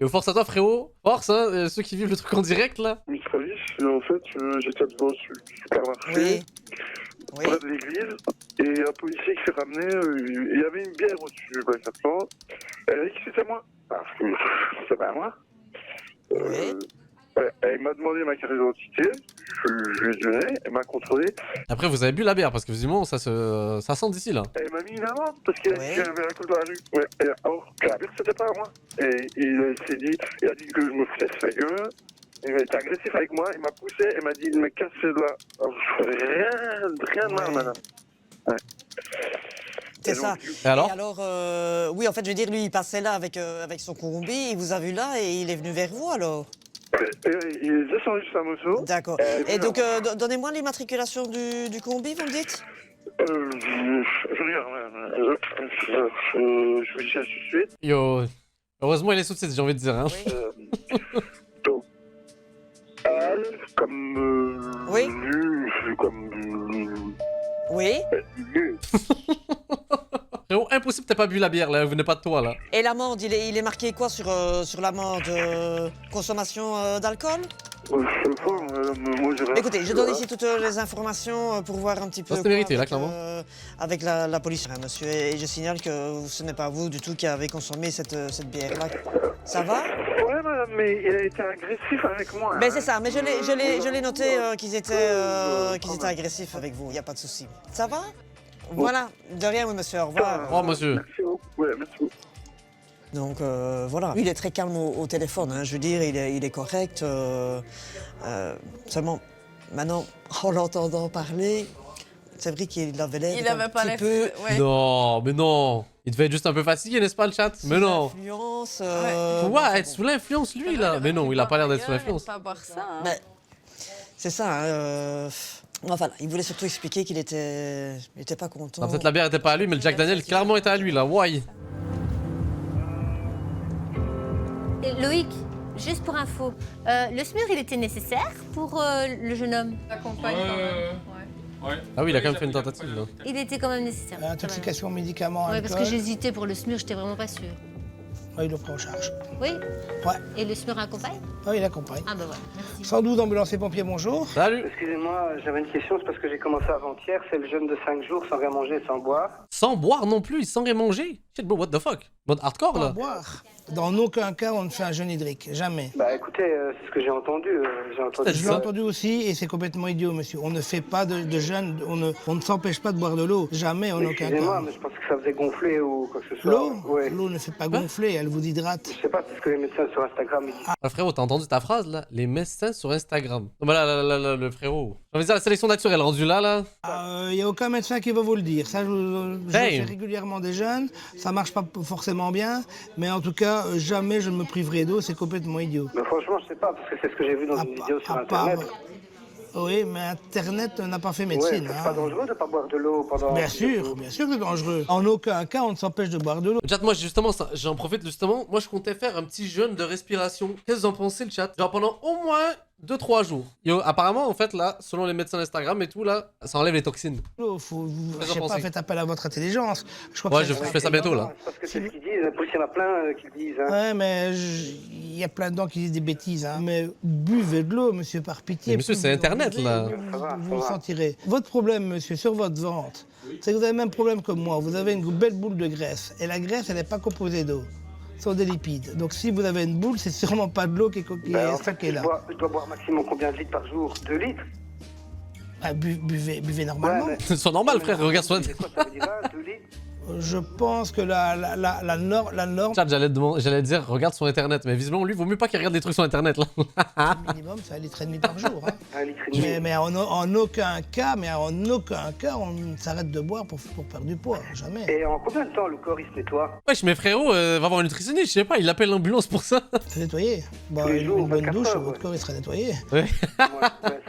Yo, force à toi, frérot. Force, hein, ceux qui vivent le truc en direct là. Oui, en fait, j'étais devant le supermarché, près de l'église, et un policier qui s'est ramené, il y avait une bière au-dessus, exactement. Elle a dit que c'était moi. Parce que c'est pas moi. Elle m'a demandé ma carte d'identité, je lui ai donné, elle m'a contrôlé. Après, vous avez bu la bière parce que visiblement, ça sent d'ici là. Elle m'a mis une amende parce qu'elle avait la cause de la rue. Ouais. Et alors, la bière, c'était pas à moi. Et il s'est dit, il a dit que je me foutais de sa gueule. Il a été agressif avec moi, il m'a poussé, il m'a dit de me casser de là. Rien de mal, madame. Ouais. C'est ça. Et alors, oui, en fait, je veux dire, lui, il passait là avec son combi, il vous a vu là et il est venu vers vous alors. Il est descendu de sa moto. D'accord. Et donc, donnez-moi l'immatriculation du combi, vous me dites? Je regarde, je vous dis ça tout de suite. Yo, heureusement il est sous de j'ai envie de dire, hein. Donc, Al, comme... oui. Comme... Oui. Frérot, impossible t'as pas bu la bière là, vous venez pas de toi là. Et l'amende, il est marqué quoi sur l'amende? Consommation d'alcool? Écoutez, je donne ici toutes les informations pour voir un petit peu. Ça c'est mérité là, clairement. Avec la police, hein, monsieur. Et je signale que ce n'est pas vous du tout qui avez consommé cette bière-là. Ça va? Ouais, madame, mais il a été agressif avec moi. Ben c'est ça, mais je l'ai noté qu'ils étaient agressifs avec vous, il n'y a pas de souci. Ça va? Voilà, de rien, oui, monsieur, au revoir. Au revoir, monsieur. Merci beaucoup. Ouais, merci beaucoup. Donc voilà, lui il est très calme au téléphone, hein. Je veux dire, il est correct. Seulement, maintenant, en l'entendant parler, c'est vrai qu'il avait l'air un petit peu... Ouais. Non, mais non. Il devait être juste un peu fatigué, n'est-ce pas, le chat? Mais non. Influence, Quoi? Être sous l'influence, lui, là? Mais non, il a pas l'air d'être sous l'influence. Pas boire ça. Hein. Mais c'est ça, hein, enfin, il voulait surtout expliquer qu'il était pas content. Ah, peut-être la bière était pas à lui, mais le Jack Daniel clairement était à lui, là. Why? Loïc, juste pour info, le SMUR, il était nécessaire pour le jeune homme? La compagne, Ouais. Ah oui, il a quand même fait une tentative, là. Il était quand même nécessaire. Intoxication, médicaments, ouais, parce que j'hésitais pour le SMUR, j'étais vraiment pas sûre. Oui, il le prend en charge. Oui? Ouais. Et le SMUR accompagne? Oui, il accompagne. Ah bah voilà, merci. 112 ambulanciers et pompiers, bonjour. Salut. Excusez-moi, j'avais une question, c'est parce que j'ai commencé avant-hier, c'est le jeûne de 5 jours sans rien manger et sans boire. Sans boire non plus, sans rien manger? Shit bro, what the fuck? Mode hardcore, là? Sans boire. Dans aucun cas, on ne fait un jeûne hydrique. Jamais. Bah écoutez, c'est ce que j'ai entendu. Je l'ai entendu aussi et c'est complètement idiot, monsieur. On ne fait pas de jeûne, on ne s'empêche pas de boire de l'eau. Jamais, en aucun cas. Excusez-moi, mais je pensais que ça faisait gonfler ou quoi que ce soit. L'eau ouais. L'eau ne fait pas gonfler, elle vous hydrate. Je sais pas, c'est ce que les médecins sur Instagram ils disent. Ah, frérot, t'as entendu ta phrase, là? Les médecins sur Instagram. Non, bah là, le frérot. J'ai envie de dire, la sélection naturelle rendue là. Il n'y a aucun médecin qui va vous le dire. Ça, je fais régulièrement des jeûnes. Ça marche pas forcément bien. Mais en tout cas, jamais je me priverai d'eau. C'est complètement idiot. Mais franchement, je sais pas, parce que c'est ce que j'ai vu dans une vidéo sur Internet. Oui, mais Internet n'a pas fait médecine. Ouais, c'est pas dangereux de pas boire de l'eau pendant... Bien sûr que c'est dangereux. En aucun cas, on ne s'empêche de boire de l'eau. Chat, moi, justement, j'en profite justement. Moi, je comptais faire un petit jeûne de respiration. Qu'est-ce que vous en pensez, le chat? Genre pendant au moins 2-3 jours. Yo, apparemment, en fait, là, selon les médecins d'Instagram et tout, là, ça enlève les toxines. Je sais pas, faites appel à votre intelligence. Je fais ça bientôt, là. Parce que c'est ce qu'ils disent, il y en a plein qui le disent. Hein. Ouais, mais il y a plein de gens qui disent des bêtises. Hein. Mais buvez de l'eau, monsieur, par pitié. Mais monsieur, c'est Internet, là. Vous le sentirez. Votre problème, monsieur, sur votre ventre, c'est que vous avez le même problème que moi. Vous avez une belle boule de graisse. Et la graisse, elle n'est pas composée d'eau. Ce sont des lipides. Donc si vous avez une boule, c'est sûrement pas de l'eau qui est stockée là. Je dois boire maximum combien de litres par jour? 2 litres? Ah, buvez normalement. Ouais, c'est normal, frère, regarde sur C'est quoi, ça veut dire 2 litres? Je pense que la norme... Chat, j'allais dire, regarde sur Internet. Mais visiblement, lui, vaut mieux pas qu'il regarde des trucs sur Internet, là. Le minimum, c'est 1,5 litre par jour. Hein. 1,5 litre. Mais en aucun cas, on s'arrête de boire pour perdre du poids. Jamais. Et en combien de temps le corps, il se nettoie? Wesh, mais frérot, va voir un nutritionniste, je sais pas, il appelle l'ambulance pour ça. C'est nettoyé. Bon, une bonne douche, votre corps, il sera nettoyé. Ouais. Ça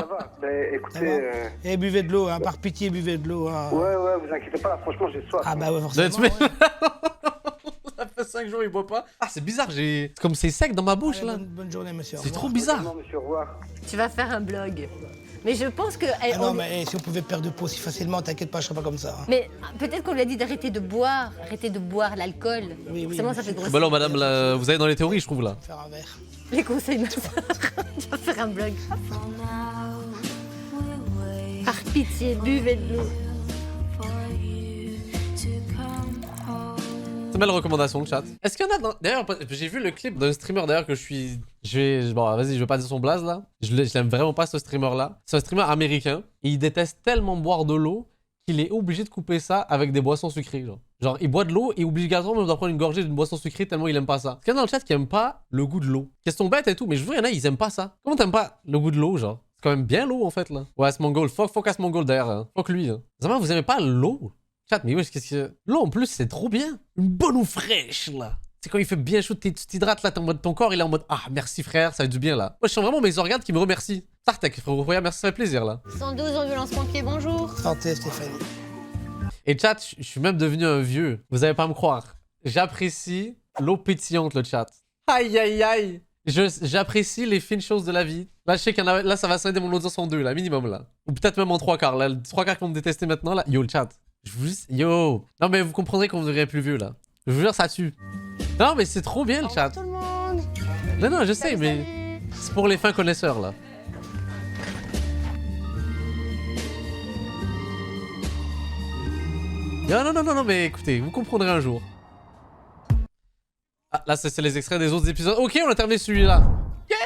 va. Mais écoutez... Et buvez de l'eau, hein, par pitié, buvez de l'eau. Hein. Ouais, vous inquiétez pas, franchement, j'ai soif. Ah bah ouais, forcément. Ça fait 5 jours, il boit pas. Ah, c'est bizarre, comme c'est sec dans ma bouche, là. Bonne journée, monsieur. C'est trop bizarre. Monsieur, au revoir. Tu vas faire un blog. Mais je pense que... Ah non, mais si on pouvait perdre de poids si facilement, t'inquiète pas, je serais pas comme ça. Hein. Mais peut-être qu'on lui a dit d'arrêter de boire l'alcool. Oui, forcément, ça fait grossir. Bah non, madame, là, vous allez dans les théories, je trouve, là. Faire un verre. Les conseils de ma soeur. Tu vas faire un blog. Par pitié, buvez de l'eau. C'est belle recommandation, le chat. Est-ce qu'il y en a dans... D'ailleurs, j'ai vu le clip d'un streamer d'ailleurs que je suis... Bon, vas-y, je vais pas dire son blaze là. Je l'aime vraiment pas, ce streamer là. C'est un streamer américain. Et il déteste tellement boire de l'eau qu'il est obligé de couper ça avec des boissons sucrées, genre. Genre, il boit de l'eau et obligatoirement, il doit prendre une gorgée d'une boisson sucrée tellement il aime pas ça. Est-ce qu'il y en a dans le chat qui aime pas le goût de l'eau? Question bête et tout, mais je vois, il y en a, ils aiment pas ça. Comment t'aimes pas le goût de l'eau, genre? C'est quand même bien l'eau en fait là. Ouais, Asmongold, fuck Asmongold d'ailleurs. Hein. Fuck lui. Hein. Zama, vous aimez pas l'eau? Chat, mais wesh, qu'est-ce que... L'eau en plus, c'est trop bien. Une bonne eau fraîche là. C'est quand il fait bien chaud, tu t'hydrates là, ton corps il est en mode ah merci frère, ça fait du bien là. Moi je sens vraiment mes organes qui me remercient. Sartek frérot, merci, ça fait plaisir là. 112 ambulance pompier, bonjour. Santé Stéphanie. Et chat, je suis même devenu un vieux. Vous allez pas me croire. J'apprécie l'eau pétillante le chat. Aïe aïe aïe. J'apprécie les fines choses de la vie. Là je sais qu'il y en a, là ça va scinder mon audience en deux là, minimum là. Ou peut-être même en 3/4 là. 3/4 qui vont me détester maintenant là. Yo le chat. Je vous dis, yo. Non mais vous comprendrez quand vous deviendrez plus vieux là. Je vous jure ça tue. Non mais c'est trop bien le chat. Tout le monde. Non je sais mais c'est pour les fins connaisseurs là. Non mais écoutez, vous comprendrez un jour. Ah là c'est les extraits des autres épisodes. Ok on a terminé celui-là. Yeah.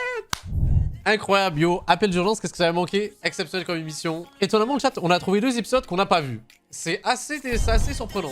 Incroyable yo. Appel d'urgence, qu'est-ce que ça avait manqué? Exceptionnel comme émission. Étonnamment le chat, on a trouvé 2 épisodes qu'on n'a pas vus. C'est assez surprenant.